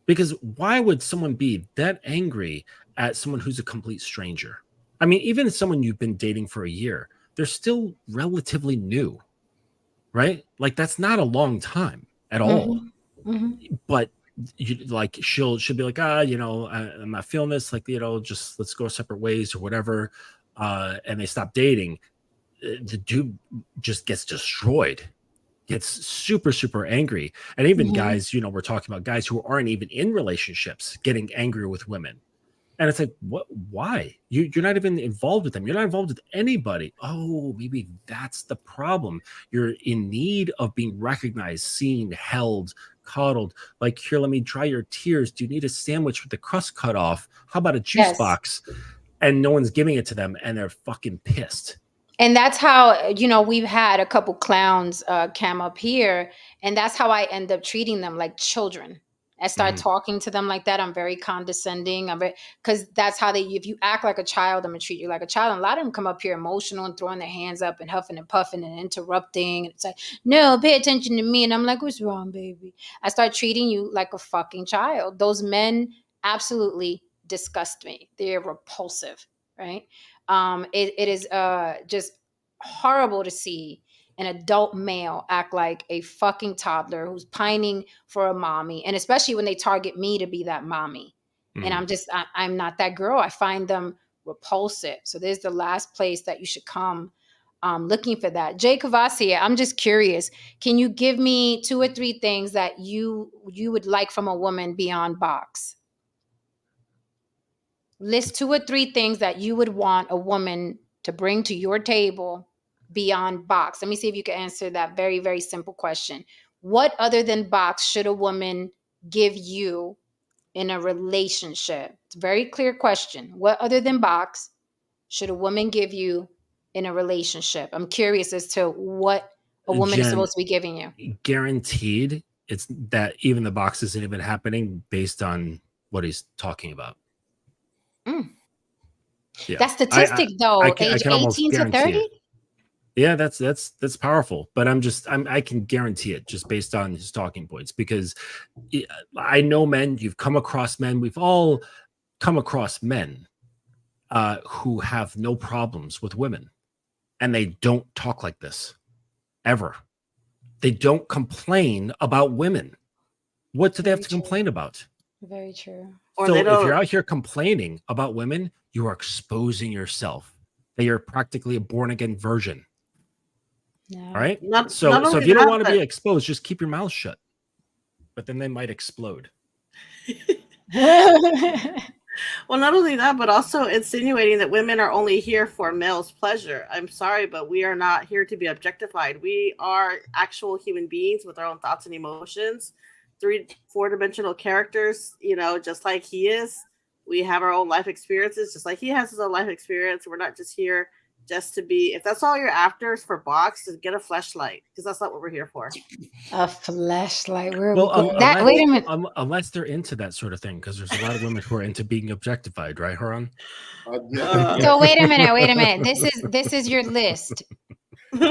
because why would someone be that angry at someone who's a complete stranger? I mean, even if someone you've been dating for a year, they're still relatively new, right? Like, that's not a long time at all. Mm-hmm. But she'll be like, I'm not feeling this, like, just let's go separate ways or whatever. And they stop dating. The dude just gets destroyed, gets super, super angry. And even guys, we're talking about guys who aren't even in relationships getting angry with women. And it's like, what? Why? You're not even involved with them. You're not involved with anybody. Oh, maybe that's the problem. You're in need of being recognized, seen, held, coddled. Like, here, let me dry your tears. Do you need a sandwich with the crust cut off? How about a juice box? And no one's giving it to them, and they're fucking pissed. And that's how, we've had a couple clowns come up here, and that's how I end up treating them like children. I start talking to them like that. I'm very condescending. Because that's how if you act like a child, I'm going to treat you like a child. And a lot of them come up here emotional and throwing their hands up and huffing and puffing and interrupting. And it's like, no, pay attention to me. And I'm like, what's wrong, baby? I start treating you like a fucking child. Those men absolutely disgust me. They're repulsive, right? It is just horrible to see an adult male act like a fucking toddler who's pining for a mommy, and especially when they target me to be that mommy. And I'm not that girl. I find them repulsive. So there's the last place that you should come looking for that. Jay Cavassier, I'm just curious. Can you give me 2 or 3 things that you would like from a woman beyond box? List 2 or 3 things that you would want a woman to bring to your table beyond box. Let me see if you can answer that very, very simple question. What other than box should a woman give you in a relationship? It's a very clear question. What other than box should a woman give you in a relationship? I'm curious as to what a woman is supposed to be giving you. Guaranteed, it's that even the box isn't even happening based on what he's talking about. Yeah. That statistic, though, age 18 to 30? Yeah, that's powerful. But I can guarantee it just based on his talking points, because I know men. You've come across men. We've all come across men who have no problems with women, and they don't talk like this ever. They don't complain about women. What do they have Very to true. complain about? Very true. Or So they if you're don't. out here complaining about women, you are exposing yourself. That you're practically a born again virgin. No. All right. Not So if only you don't that, want to but be exposed, just keep your mouth shut. But then they might explode. well, not only that, but also insinuating that women are only here for males' pleasure. I'm sorry, but we are not here to be objectified. We are actual human beings with our own thoughts and emotions, 4-dimensional characters, just like he is. We have our own life experiences, just like he has his own life experience. We're not just here just to be, if that's all you're after is for box, just get a fleshlight, because that's not what we're here for. A flashlight. Where are Well, we going? That, wait a minute. Unless they're into that sort of thing, because there's a lot of women who are into being objectified, right, Haran? So wait a minute. This is your list.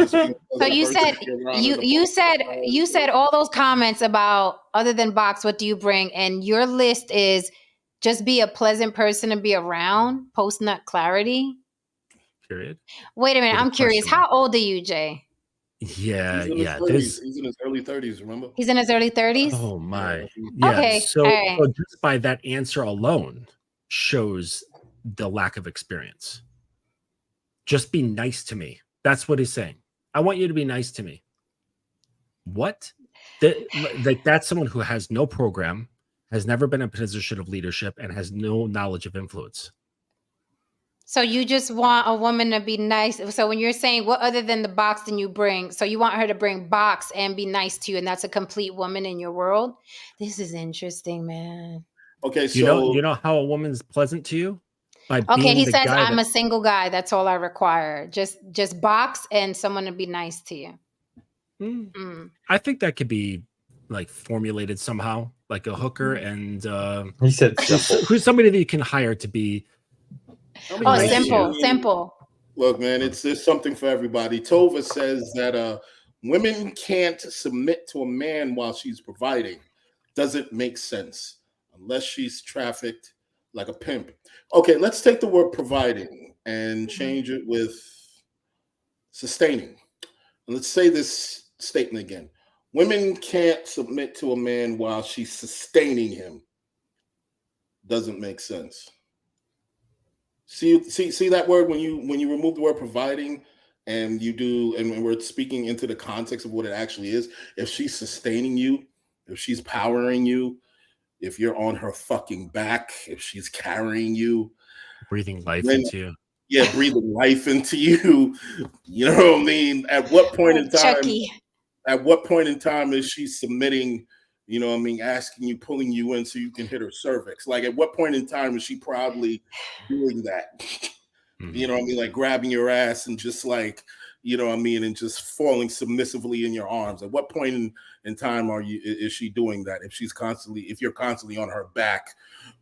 So you said all those comments about, other than box, what do you bring? And your list is just be a pleasant person to be around, post nut clarity. Period. Wait a minute, With a I'm curious. question mark. How old are you, Jay? Yeah, He's in his early 30s, remember? He's in his early 30s? Oh my. Yeah. Okay. So, all right. so just by that answer alone shows the lack of experience. Just be nice to me. That's what he's saying. I want you to be nice to me. What? That's someone who has no program, has never been in a position of leadership, and has no knowledge of influence. So you just want a woman to be nice. So when you're saying what other than the box than you bring, so you want her to bring box and be nice to you, and that's a complete woman in your world? This is interesting, man. Okay, so you know how a woman's pleasant to you? By Okay, being he the says guy I'm a single guy. That's all I require. Just box and someone to be nice to you. I think that could be like formulated somehow, like a hooker, and He said simple. who's somebody that you can hire to be. Oh, nice to you. simple. Look, man, there's something for everybody. Tova says that women can't submit to a man while she's providing. Doesn't make sense unless she's trafficked like a pimp. Okay, let's take the word providing and change it with sustaining. And let's say this statement again. Women can't submit to a man while she's sustaining him. Doesn't make sense. See that word when you remove the word providing and you do, and we're speaking into the context of what it actually is. If she's sustaining you, if she's powering you, if you're on her fucking back, if she's carrying you, breathing life into you. Yeah, breathing life into you. You know what I mean? At what point in time? Chucky. At what point in time is she submitting? You know what I mean? Asking you, pulling you in so you can hit her cervix. Like, at what point in time is she proudly doing that? Mm-hmm. You know what I mean? Like grabbing your ass and just like, you know what I mean? And just falling submissively in your arms. At what point in time is she doing that? If you're constantly on her back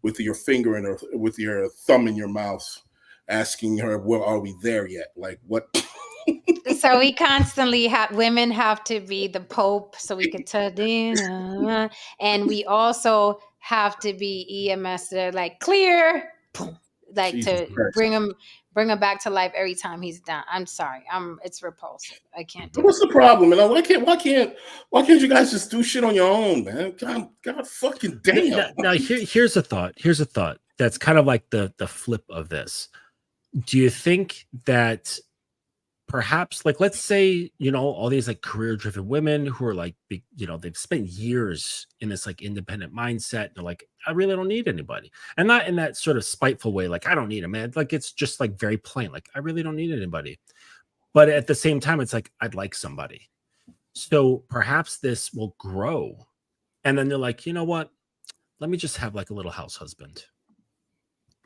with your finger in her, with your thumb in your mouth, asking her, well, are we there yet? Like what? So we constantly women have to be the Pope so we could turn in, and we also have to be EMS, like clear, like Jesus to Christ. bring him back to life every time he's done. I'm sorry, it's repulsive. I can't do What's the problem, man? Why can't you guys just do shit on your own, man? God fucking damn. Now here's a thought. Here's a thought that's kind of like the flip of this. Do you think that perhaps, like, let's say, you know, all these like career driven women who are like, you know, they've spent years in this like independent mindset. And they're like, I really don't need anybody. And not in that sort of spiteful way. Like, I don't need a man. Like, it's just like very plain. Like, I really don't need anybody. But at the same time, it's like, I'd like somebody. So perhaps this will grow. And then they're like, you know what? Let me just have like a little house husband.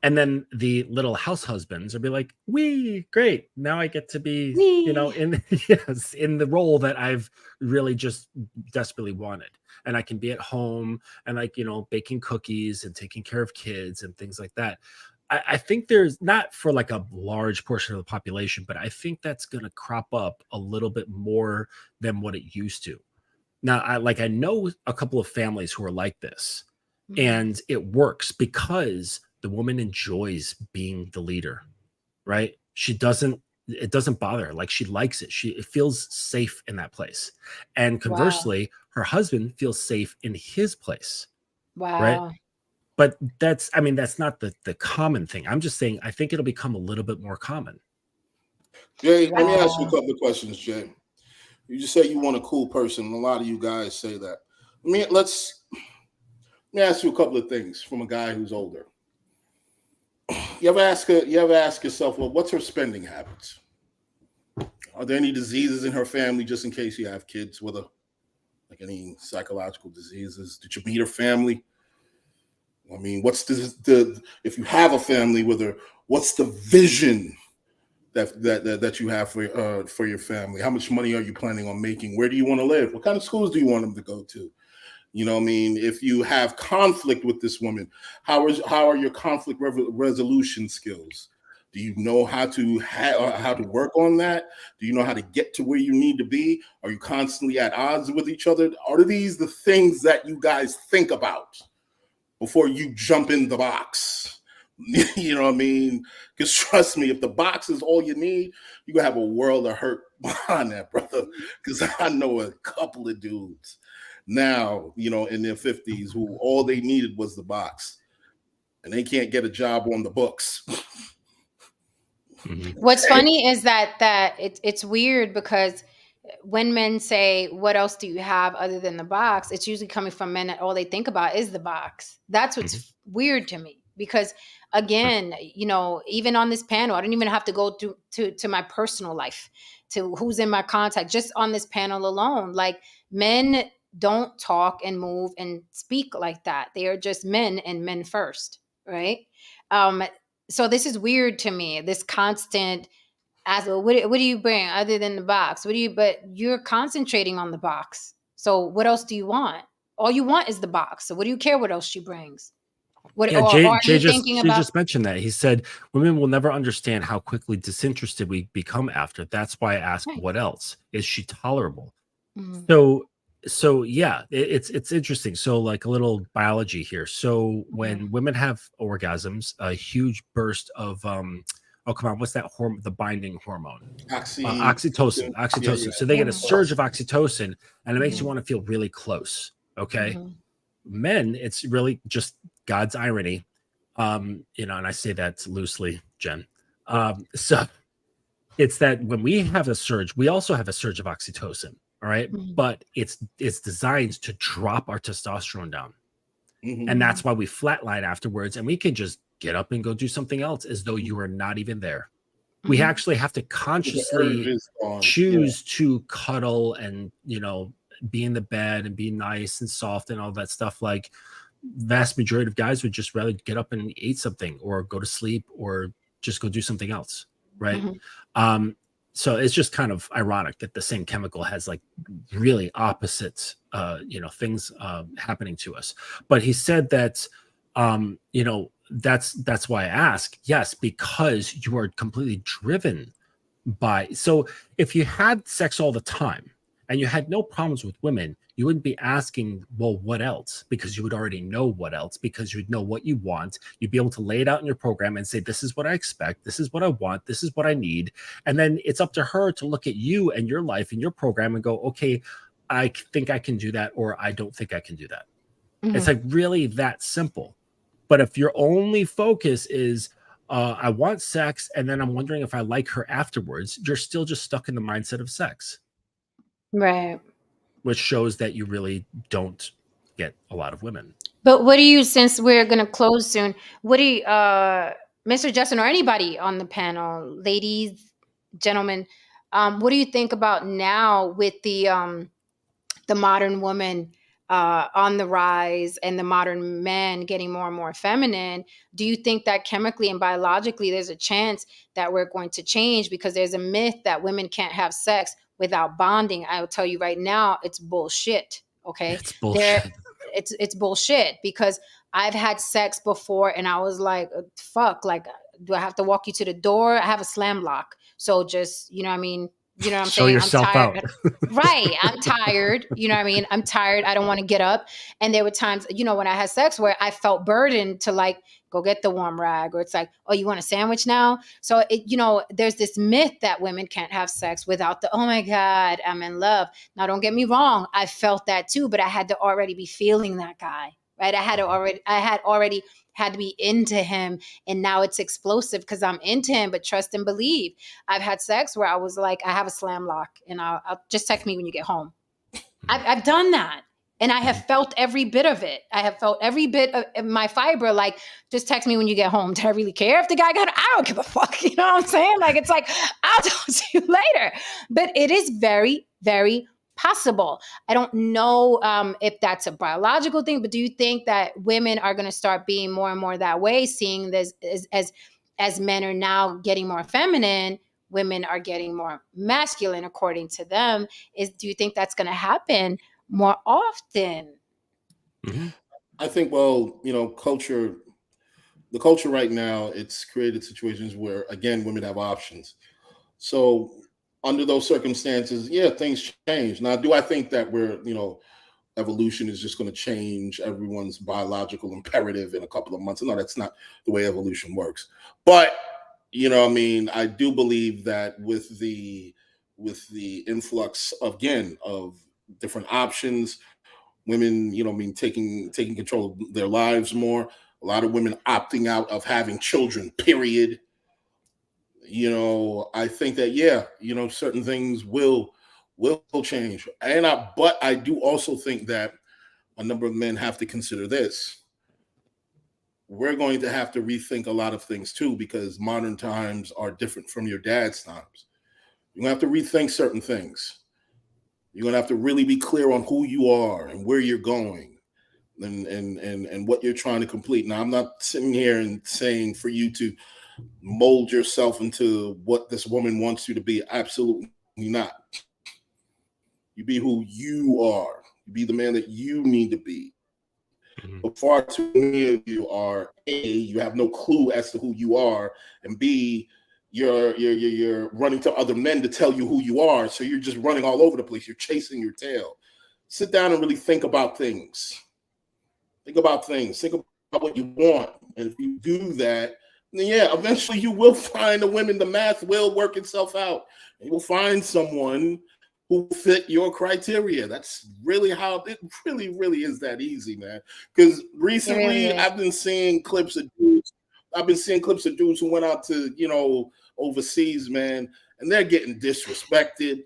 And then the little house husbands will be like, "Wee, great! Now I get to be, you know, in the role that I've really just desperately wanted, and I can be at home and like, you know, baking cookies and taking care of kids and things like that." I think there's not for like a large portion of the population, but I think that's going to crop up a little bit more than what it used to. Now, I know a couple of families who are like this, and it works because the woman enjoys being the leader, right? It doesn't bother her. Like, she likes it. It feels safe in that place. And conversely, her husband feels safe in his place, right? Wow. But that's not the common thing. I'm just saying, I think it'll become a little bit more common. Jay, let me ask you a couple of questions, Jay. You just say you want a cool person. A lot of you guys say that. Let me ask you a couple of things from a guy who's older. You ever ask yourself, well, what's her spending habits? Are there any diseases in her family, just in case you have kids with her? Like any psychological diseases? Did you meet her family? I mean, what's if you have a family with her, what's the vision that you have for your family? How much money are you planning on making? Where do you want to live? What kind of schools do you want them to go to? You know what I mean? If you have conflict with this woman, how are your conflict resolution skills? Do you know how to work on that? Do you know how to get to where you need to be? Are you constantly at odds with each other? Are these the things that you guys think about before you jump in the box? You know what I mean? Because trust me, if the box is all you need, you're going to have a world of hurt behind that, brother. Because I know a couple of dudes now, in their 50s who all they needed was the box. And they can't get a job on the books. What's funny is that it's weird because when men say, what else do you have other than the box? It's usually coming from men that all they think about is the box. That's what's weird to me because, again, even on this panel, I don't even have to go to my personal life, to who's in my contact, just on this panel alone. Like, men don't talk and move and speak like that. They are just men and men first, right? So this is weird to me, this constant ask, well, what do you bring other than the box? But you're concentrating on the box. So what else do you want? All you want is the box. So what do you care what else she brings? Jay just mentioned that. He said, women will never understand how quickly disinterested we become after. That's why I ask, what else? Is she tolerable? So yeah, it's interesting. So, like, a little biology here. So when women have orgasms, a huge burst of what's that hormone? The binding hormone, oxytocin. Yeah. So they get a surge of oxytocin, and it makes you want to feel really close. Okay, men, it's really just God's irony, and I say that loosely, Jen. So it's that when we have a surge, we also have a surge of oxytocin. All right. But it's designed to drop our testosterone down. And that's why we flatline afterwards. And we can just get up and go do something else as though you are not even there. We actually have to consciously choose to cuddle and, be in the bed and be nice and soft and all that stuff. Like, vast majority of guys would just rather get up and eat something or go to sleep or just go do something else. Right. So it's just kind of ironic that the same chemical has like really opposite, things happening to us. But he said that, that's why I ask. Yes, because you are completely driven by. So if you had sex all the time and you had no problems with women, you wouldn't be asking, well, what else? Because you would already know what else, because you'd know what you want. You'd be able to lay it out in your program and say, this is what I expect. This is what I want. This is what I need. And then it's up to her to look at you and your life and your program and go, okay, I think I can do that, or I don't think I can do that. It's like really that simple. But if your only focus is, I want sex, and then I'm wondering if I like her afterwards, you're still just stuck in the mindset of sex. Right. Which shows that you really don't get a lot of women. But what do you, since we're going to close soon, what do you, Mr. Justin, or anybody on the panel, ladies, gentlemen, what do you think about now with the modern woman on the rise and the modern men getting more and more feminine? Do you think that chemically and biologically there's a chance that we're going to change? Because there's a myth that women can't have sex without bonding. I will tell you right now, it's bullshit. Okay. It's bullshit. It's bullshit, because I've had sex before and I was like, fuck, like, do I have to walk you to the door? I have a slam lock. So just, you know what I mean? You know what I'm Show saying? yourself I'm tired. out. Right. I'm tired. You know what I mean? I'm tired. I don't want to get up. And there were times, you know, when I had sex where I felt burdened to like go get the warm rag, or it's like, oh, you want a sandwich now? So it, you know, there's this myth that women can't have sex without the, oh my God, I'm in love. Now, don't get me wrong. I felt that too, but I had to already be feeling that guy, right? I had already had to be into him. And now it's explosive because I'm into him, but trust and believe. I've had sex where I was like, I have a slam lock and I'll just text me when you get home. I've done that. And I have felt every bit of it. I have felt every bit of my fiber, like, just text me when you get home. Do I really care if the guy got it? I don't give a fuck. You know what I'm saying? Like, it's like, I'll talk to you later. But it is very, very possible. I don't know if that's a biological thing, but do you think that women are going to start being more and more that way, seeing this as men are now getting more feminine, women are getting more masculine, according to them? Do you think that's going to happen more often? Mm-hmm. I think, well, you know, the culture right now, it's created situations where, again, women have options. So under those circumstances, yeah, things change. Now, do I think that evolution is just going to change everyone's biological imperative in a couple of months? No, that's not the way evolution works. But, you know, I mean, I do believe that with the influx, again, of different options, women, you know, I mean, taking control of their lives more. A lot of women opting out of having children, period. You know, I think that, yeah, you know, certain things will change. But I do also think that a number of men have to consider this. We're going to have to rethink a lot of things too, because modern times are different from your dad's times. You're gonna have to rethink certain things. You're gonna have to really be clear on who you are and where you're going, and what you're trying to complete. Now, I'm not sitting here and saying for you to mold yourself into what this woman wants you to be. Absolutely not. You be who you are. You be the man that you need to be. Mm-hmm. But far too many of you are, A, you have no clue as to who you are, and B, you're running to other men to tell you who you are. So you're just running all over the place. You're chasing your tail. Sit down and really think about things. Think about things. Think about what you want. And if you do that, then yeah, eventually you will find the women. The math will work itself out. And you'll find someone who fit your criteria. That's really how it really is that easy, man. Because recently really I've been seeing clips of dudes. I've been seeing clips of dudes who went out to, you know, overseas, man, and they're getting disrespected.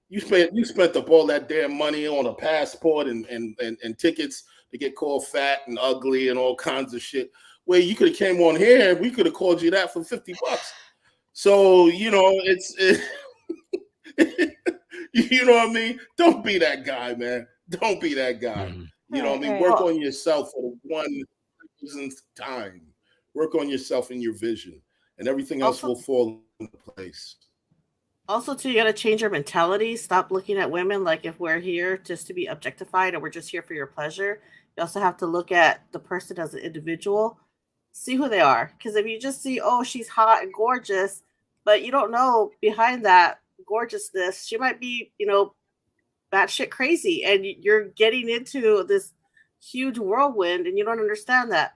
You spent up all that damn money on a passport and tickets to get called fat and ugly and all kinds of shit. Where you could have came on here, we could have called you that for $50. So, you know, you know what I mean? Don't be that guy, man. Don't be that guy. Mm-hmm. You know what I mean? Right. Work on yourself for the 1,000th time. Work on yourself and your vision, and everything else will fall into place. Also, too, you got to change your mentality. Stop looking at women like if we're here just to be objectified or we're just here for your pleasure. You also have to look at the person as an individual, see who they are. Because if you just see, oh, she's hot and gorgeous, but you don't know behind that gorgeousness, she might be, you know, batshit crazy, and you're getting into this huge whirlwind, and you don't understand that.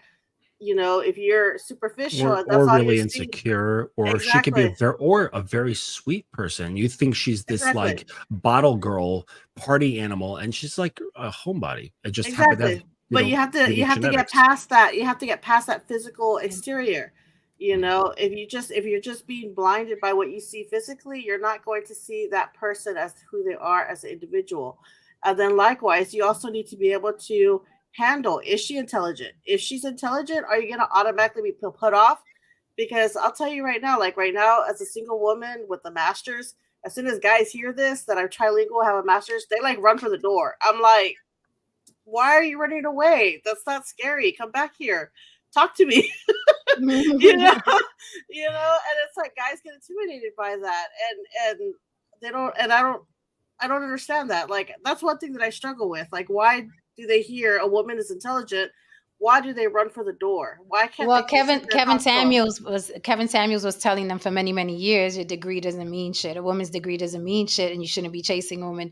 You know, if you're superficial, and that's or all really you're seeing. insecure, or she could be Exactly. a very sweet person. You think she's this Exactly. like bottle girl party animal, and she's like a homebody. It just happened to have, Exactly. But you have to unique get genetics. past that. You have to get past that physical exterior. You know, if you're just being blinded by what you see physically, you're not going to see that person as who they are as an individual. And then likewise, you also need to be able to handle, is she intelligent? If she's intelligent, are you going to automatically be put off? Because I'll tell you right now, like right now, as a single woman with a master's, as soon as guys hear this, that I'm trilingual, have a master's, they like run for the door. I'm like, why are you running away? That's not scary. Come back here. Talk to me. you know, and it's like guys get intimidated by that, and they don't, and I don't understand that. Like, that's one thing that I struggle with. Like, why do they hear a woman is intelligent, why do they run for the door? Why can't Well, they go sit there and talk to 'em? Kevin Samuels was telling them for many, many years, your degree doesn't mean shit. A woman's degree doesn't mean shit, and you shouldn't be chasing women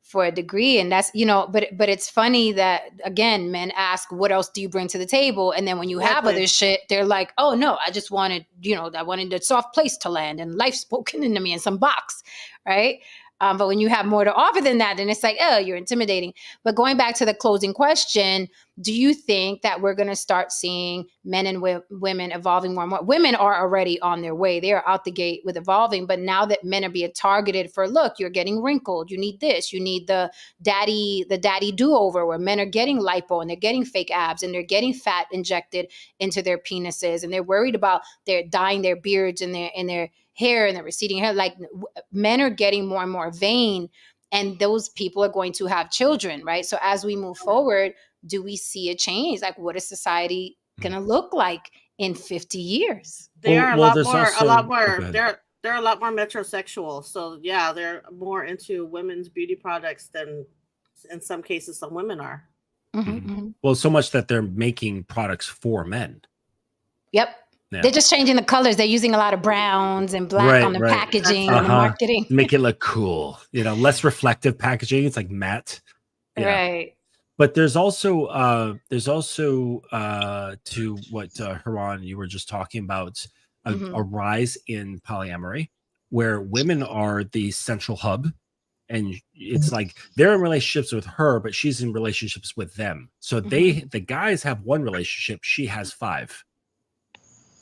for a degree. And that's, but it's funny that, again, men ask, what else do you bring to the table? And then when you have Exactly. other shit, they're like, oh no, I just wanted, I wanted a soft place to land and life spoken into me in some box, right? But when you have more to offer than that, then it's like, oh, you're intimidating. But going back to the closing question, do you think that we're going to start seeing men and women evolving more and more? Women are already on their way. They are out the gate with evolving. But now that men are being targeted for, look, you're getting wrinkled. You need this. You need the daddy do-over, where men are getting lipo and they're getting fake abs and they're getting fat injected into their penises. And they're worried about they're dyeing their beards and their hair and the receding hair. Like, men are getting more and more vain, and those people are going to have children, right? So as we move forward, do we see a change? Like, what is society going to look like in 50 years? They are a lot more. Okay. They're a lot more metrosexual. So yeah, they're more into women's beauty products than in some cases some women are. Well, so much that they're making products for men. Yep. Yeah. They're just changing the colors. They're using a lot of browns and black on the packaging and the marketing. Make it look cool. Less reflective packaging. It's like matte. Yeah. Right. But there's also to what Haran, you were just talking about, a rise in polyamory, where women are the central hub, and it's like they're in relationships with her, but she's in relationships with them. So the guys have one relationship, she has 5.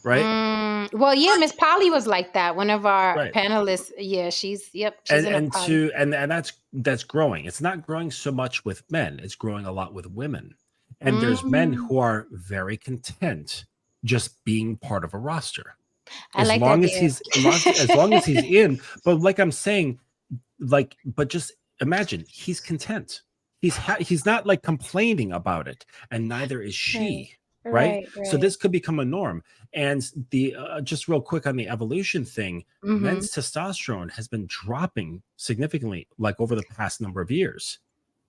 Right. Well, yeah, Miss Polly was like that. One of our panelists. Yeah, she's that's growing. It's not growing so much with men. It's growing a lot with women. And there's men who are very content just being part of a roster. As long as he's in. But like I'm saying, but just imagine he's content. He's not like complaining about it, and neither is she. Right. So this could become a norm. And the just real quick on the evolution thing, men's testosterone has been dropping significantly, like over the past number of years.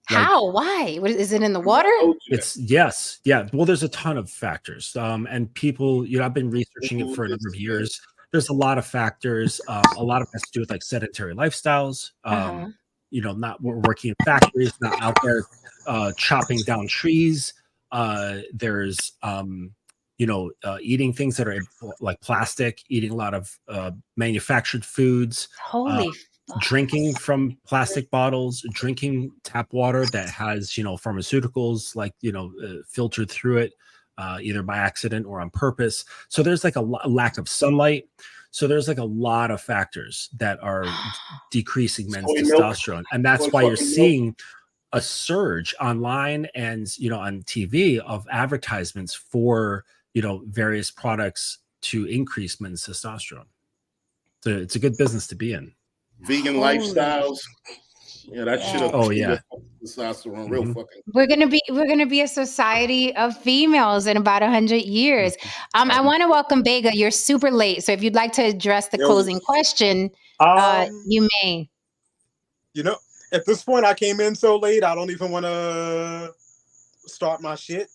How? Why? What, is it in the water? It's yes. Yeah. Well, there's a ton of factors. And people, I've been researching it for a number of years. There's a lot of factors. A lot of it has to do with like sedentary lifestyles. Not working in factories, not out there chopping down trees. There's eating things that are like plastic, eating a lot of manufactured foods, drinking from plastic bottles, drinking tap water that has pharmaceuticals filtered through it, either by accident or on purpose. So there's like a lack of sunlight. So there's like a lot of factors that are decreasing men's testosterone, and that's why you're seeing a surge online and on TV of advertisements for various products to increase men's testosterone. So it's a good business to be in. Vegan lifestyles. Yeah, that shit. Testosterone, real fucking. We're gonna be a society of females in about 100 years. I want to welcome Vega. You're super late, so if you'd like to address the closing question, you may. At this point, I came in so late, I don't even want to start my shit.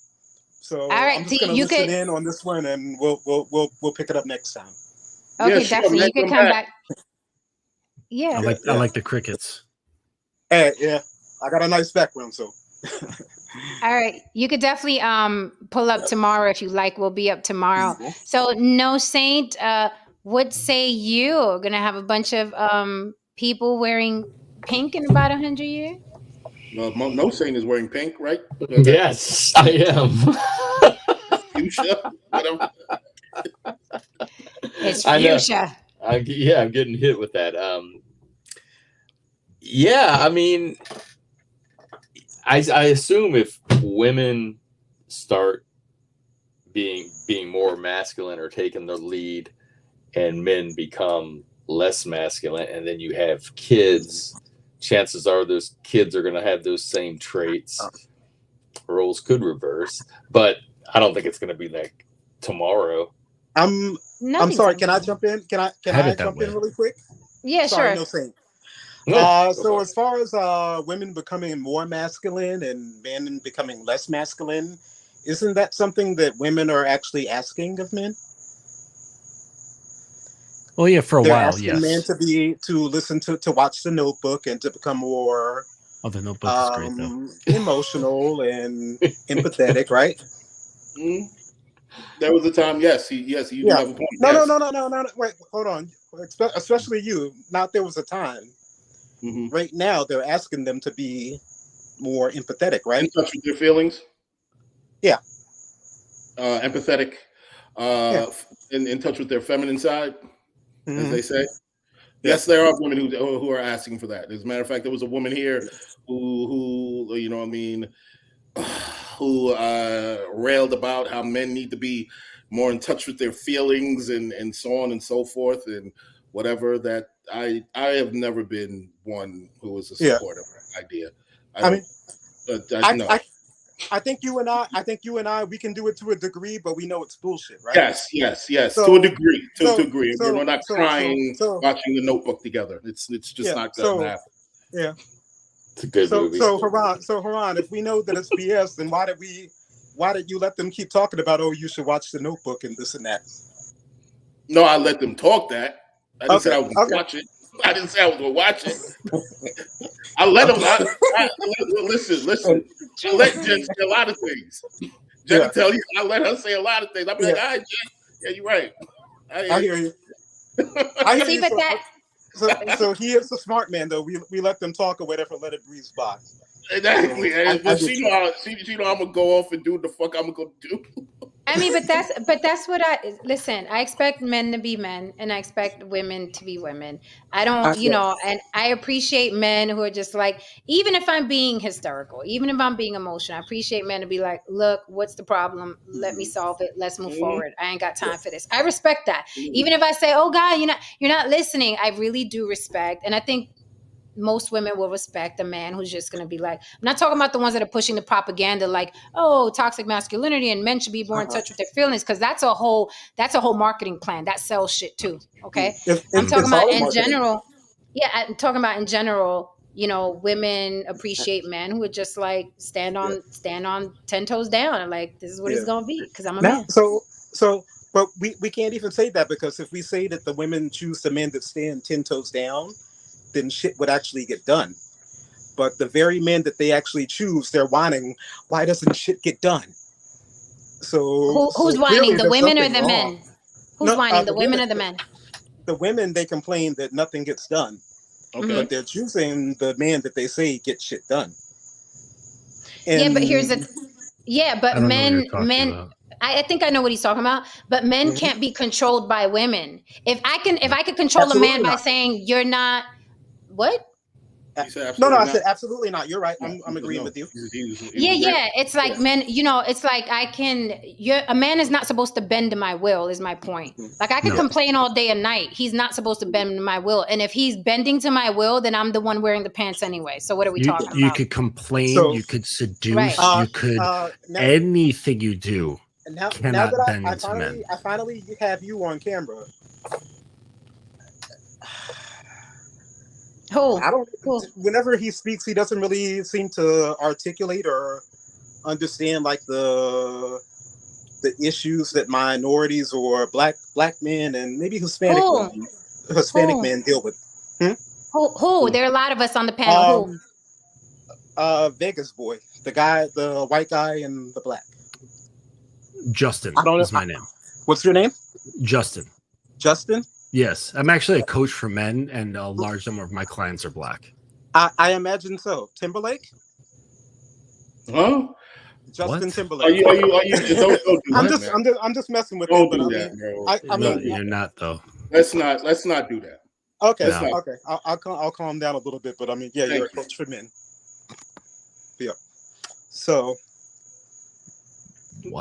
So I'm just gonna listen in on this one, and we'll pick it up next time. Okay, definitely. You can come back. Yeah, I like the crickets. Hey, yeah, I got a nice background, so. All right, you could definitely pull up tomorrow if you like. We'll be up tomorrow. So, No Saint, what say you? We're gonna have a bunch of people wearing pink in about 100 years? No Saint is wearing pink, right? Yes, I am. Fuchsia, whatever. It's fuchsia. I'm getting hit with that. I mean, I assume if women start being more masculine or taking the lead, and men become less masculine, and then you have kids, chances are those kids are going to have those same traits. Roles could reverse, but I don't think it's going to be like tomorrow. I'm sorry. Can I jump in? Can I jump in really quick? Yeah, sorry, sure. No Saint. So as far as women becoming more masculine and men becoming less masculine, isn't that something that women are actually asking of men? Well, yeah, for a They're while, asking men yes. to listen to watch The Notebook and to become more Oh, the Notebook is great, though. emotional and empathetic, right? Mm. There was a time, yes, you do Yeah. have a point. No, Yes. no. Wait, hold on. Especially you. Not there was a time. Mm-hmm. Right now, they're asking them to be more empathetic, right? In touch with their feelings. Yeah. Empathetic. Yeah. In touch with their feminine side, as they say. Yeah. Yes, there are women who are asking for that. As a matter of fact, there was a woman here who you know what I mean, who railed about how men need to be more in touch with their feelings and so on and so forth and whatever. That I have never been one who was a supporter of that idea. I think you and I, we can do it to a degree, but we know it's bullshit, right? Yes. So, to a degree. To a degree. We're not crying watching The Notebook together. It's just not going to happen. Yeah. It's a good movie. So Haran, if we know that it's BS, then why did you let them keep talking about, oh, you should watch The Notebook and this and that? No, I let them talk that. I didn't say I was going to watch it. I didn't say I was going to watch it. I let them. Listen. I let Jen say a lot of things. Jen can tell you. I let her say a lot of things. I'll be like, all right, Jen. Yeah, you're right. I hear you. See, but that. So he is a smart man, though. We let them talk or whatever, let it breeze by. Exactly. She know I'm gonna go off and do what the fuck I'm gonna do. I mean, but that's what listen. I expect men to be men, and I expect women to be women. I don't, and I appreciate men who are just like, even if I'm being hysterical, even if I'm being emotional, I appreciate men to be like, look, what's the problem? Let me solve it. Let's move forward. I ain't got time for this. I respect that. Even if I say, oh God, you're not listening, I really do respect, and I think most women will respect a man who's just going to be like, I'm not talking about the ones that are pushing the propaganda like, oh, toxic masculinity and men should be more in touch with their feelings, because that's a whole marketing plan that sells shit too. Okay. I'm talking about in general. Yeah, I'm talking about in general, women appreciate men who are just like stand on 10 toes down and like, this is what it's going to be because I'm a man. But we can't even say that, because if we say that the women choose the men that stand 10 toes down, then shit would actually get done. But the very men that they actually choose, they're whining, why doesn't shit get done? So who's whining, the women or the men? Who's whining, the women or the men? The women, they complain that nothing gets done. Okay. But they're choosing the man that they say get shit done. And but here's men. I think I know what he's talking about, but men can't be controlled by women. If I could control a man by saying you're not. What? I said absolutely not. You're right. I'm agreeing with you. Yeah. It's like men, it's like a man is not supposed to bend to my will, is my point. Like I could complain all day and night. He's not supposed to bend to my will. And if he's bending to my will, then I'm the one wearing the pants anyway. So what are we talking about? You could complain, you could seduce, you could anything you do. Now that I finally have you on camera. Whenever he speaks, he doesn't really seem to articulate or understand like the issues that minorities or black men and maybe Hispanic men deal with. Who? There are a lot of us on the panel. Vegas boy, the white guy and the black. Justin is my name. What's your name? Justin. Justin? Yes, I'm actually a coach for men, and a large number of my clients are black. I imagine so. Timberlake? Huh? Justin Timberlake. Are you I'm just messing with him. No, you're not though. Let's not do that. Okay. Okay. I'll calm down a little bit, but I mean, yeah, you're a coach for men. Yeah. So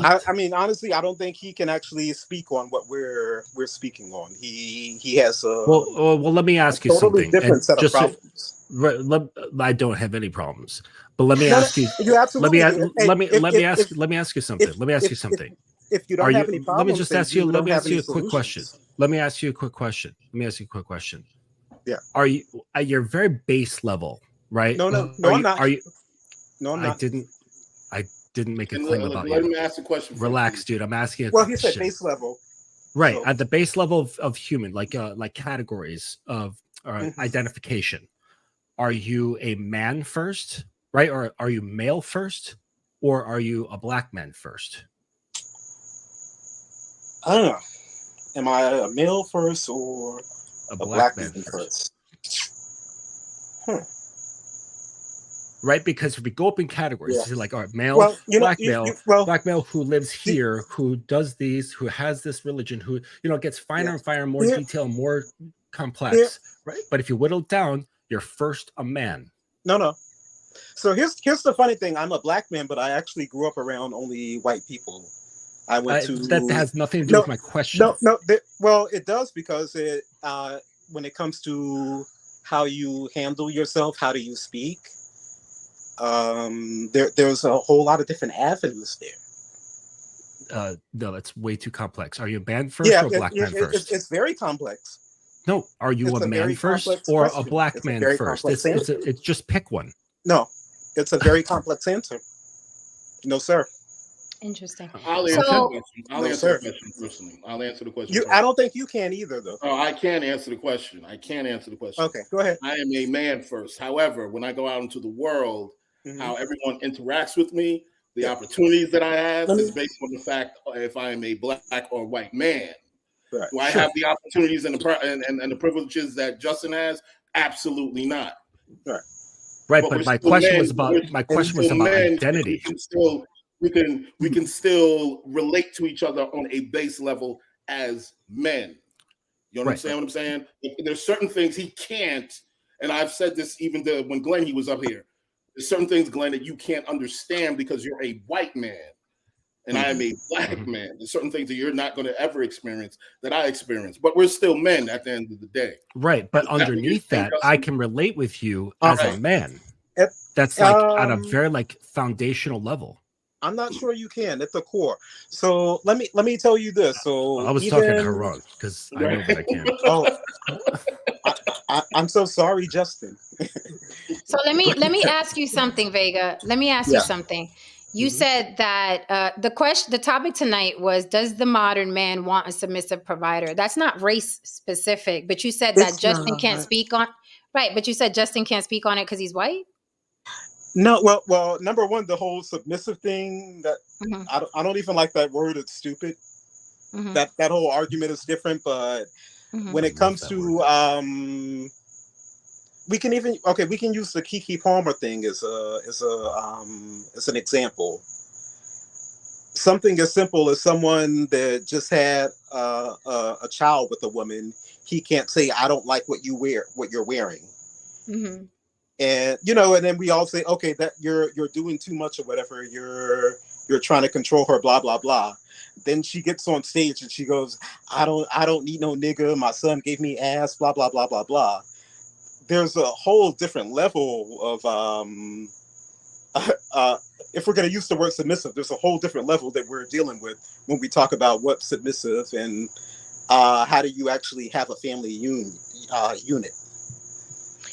I mean, honestly, I don't think he can actually speak on what we're speaking on. He has a well. Let me ask you totally something. Different set of problems. I don't have any problems, but let me ask you. You absolutely. Let me ask you something. Let me ask you something. If you don't have any problems, let me just ask you. Let me ask you a quick question. Let me ask you a quick question. Yeah. Are you at your very base level, right? No, I'm not. Are you? No, I'm not. didn't make a claim about let you. me ask the question. Relax, dude. I'm asking a Well, question. he said base level. Right. So. At the base level of human, like categories of identification. Are you a man first, right? Or are you male first? Or are you a black man first? I don't know. Am I a male first or a black man first? Right, because if we go up in categories, it's like, all right, male, black male who lives here, who does these, who has this religion, who gets finer and finer, more detailed, more complex, right? But if you whittle it down, you're first a man. No. So here's the funny thing. I'm a black man, but I actually grew up around only white people. I went to that has nothing to do with my question. Well, it does, because it when it comes to how you handle yourself, how do you speak, there's a whole lot of different avenues there. No, that's way too complex. Are you a man first or a black man first? It's very complex. No, are you a man first or a black man first? It's just pick one. No, it's a very complex answer. No, sir. Interesting. I'll answer the question personally. I'll answer the question. I don't think you can either, though. Oh, I can't answer the question. Okay, go ahead. I am a man first. However, when I go out into the world, how everyone interacts with me, the opportunities that I have is based on the fact if I am a black or white man. Right. Do I have the opportunities and the privileges that Justin has? Absolutely not. Right, but my question was about identity. We can still relate to each other on a base level as men. You understand what I'm saying? There's certain things he can't, and I've said this even when Glenn he was up here. There's certain things, Glenn, that you can't understand because you're a white man and I am a black man. There's certain things that you're not going to ever experience that I experience, but we're still men at the end of the day. Right, but underneath that, I can relate with you as a man. That's like at a very foundational level. I'm not sure you can at the core. So let me tell you this. So I was talking to her wrong because I know that I can. I'm so sorry, Justin. So let me ask you something, Vega. Let me ask you something. You said that the topic tonight was, does the modern man want a submissive provider? That's not race specific, but you said that Justin can't speak on. Right, but you said Justin can't speak on it because he's white. No, well, number one, the whole submissive thing that I don't even like that word. It's stupid. That whole argument is different, but when it comes to we can use the Keke Palmer thing as an example. Something as simple as someone that just had a child with a woman, he can't say, "I don't like what you're wearing." And and then we all say, okay, that you're doing too much or whatever. You're trying to control her, blah blah blah. Then she gets on stage and she goes, I don't need no nigga. My son gave me ass, blah blah blah blah blah. There's a whole different level of if we're going to use the word submissive, there's a whole different level that we're dealing with when we talk about what's submissive and how do you actually have a family unit.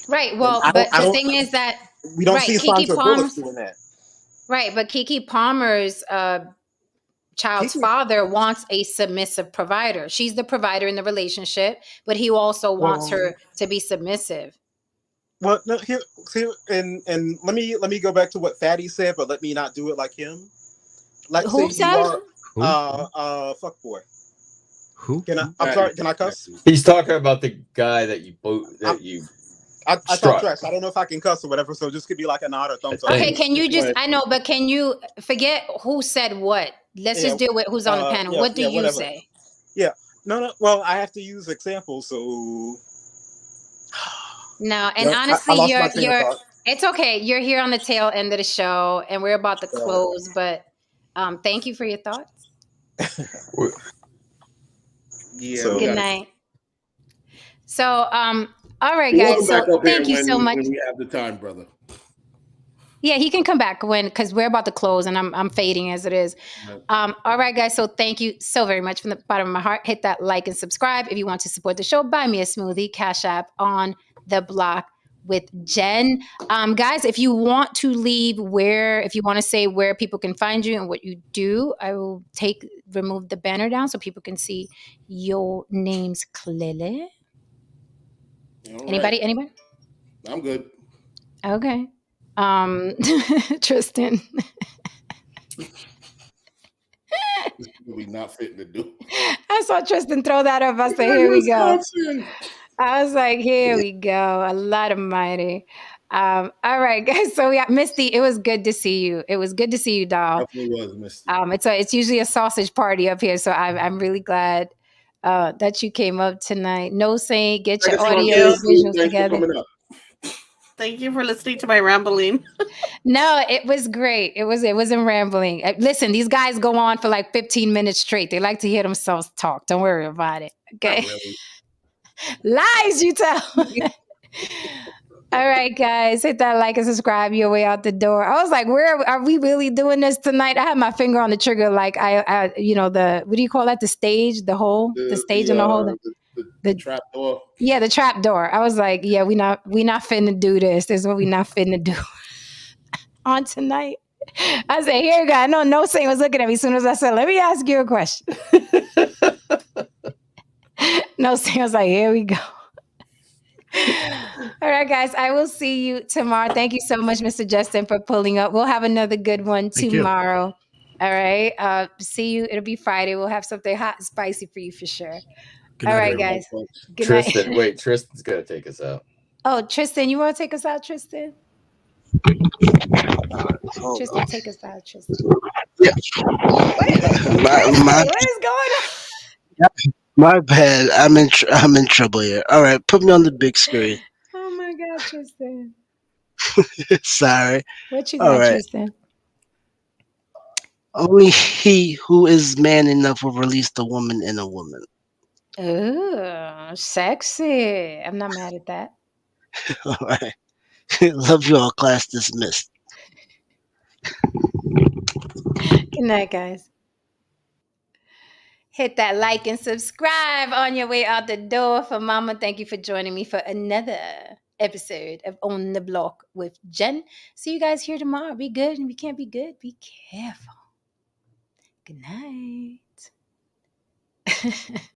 Right. Well, but the thing is that we don't see Sandra Bullock doing that. Right, but Keke Palmer's child's father wants a submissive provider. She's the provider in the relationship, but he also wants her to be submissive. Well, no, here, and let me go back to what Fatty said, but let me not do it like him. Let's Who say said? Fuck boy. Who? I'm sorry. Can I cuss? He's talking about the guy that you I talk trash. I don't know if I can cuss or whatever, so just give me like a nod or thumbs up. Okay, can you just? I know, but can you forget who said what? Let's just deal with who's on the panel. What do you say? Yeah, no. Well, I have to use examples, so. No, and honestly, you're. It's okay. You're here on the tail end of the show, and we're about to close. But thank you for your thoughts. Good night. So, all right, guys. So thank you so much. When we have the time, brother. Yeah, he can come back because we're about to close and I'm fading as it is. All right, guys. So thank you so very much from the bottom of my heart. Hit that like and subscribe if you want to support the show. Buy me a smoothie. Cash App on the block with Jen. Guys, if you want to if you want to say where people can find you and what you do, I will remove the banner down so people can see your names clearly. Anybody? I'm good. Okay. Tristan. We not fitting to do. I saw Tristan throw that up. I said, here we go. I was like, here we go. A lot of mighty. All right, guys. So we got Misty. It was good to see you. It was good to see you, doll. Definitely was, Misty. It's usually a sausage party up here, so I'm really glad that you came up tonight. No Saint, get your audio visuals together. Thank you for listening to my rambling. No, it was great. It wasn't rambling. Listen, these guys go on for like 15 minutes straight. They like to hear themselves talk. Don't worry about it. Okay. Really. Lies you tell. All right, guys, hit that like and subscribe. Your way out the door. I was like, where are we really doing this tonight? I had my finger on the trigger, like I what do you call that? The stage, the hole, the stage and the hole. The trap door. Yeah, the trap door. I was like, yeah, we not finna do this. This is what we not finna do on tonight. I said, here you go. I know No Saint was looking at me as soon as I said, let me ask you a question. No Saint was like, here we go. All right, guys, I will see you tomorrow. Thank you so much, Mr. Justin, for pulling up. We'll have another good one tomorrow. All right. See you. It'll be Friday. We'll have something hot and spicy for you for sure. All right, guys. Good Tristan, night. wait, Tristan's going to take us out. Oh, Tristan, you want to take us out, Tristan? Tristan, take us out, Tristan. Yeah. What is going on? My bad. I'm in trouble here. All right, put me on the big screen. Oh my God, Tristan. Sorry. What you got, Tristan? Only he who is man enough will release the woman in a woman. Ooh, sexy. I'm not mad at that. All right. Love you all. Class dismissed. Good night, guys. Hit that like and subscribe on your way out the door. For Mama, thank you for joining me for another episode of On the Block with Jen. See you guys here tomorrow. Be good, and if you can't be good, be careful. Good night.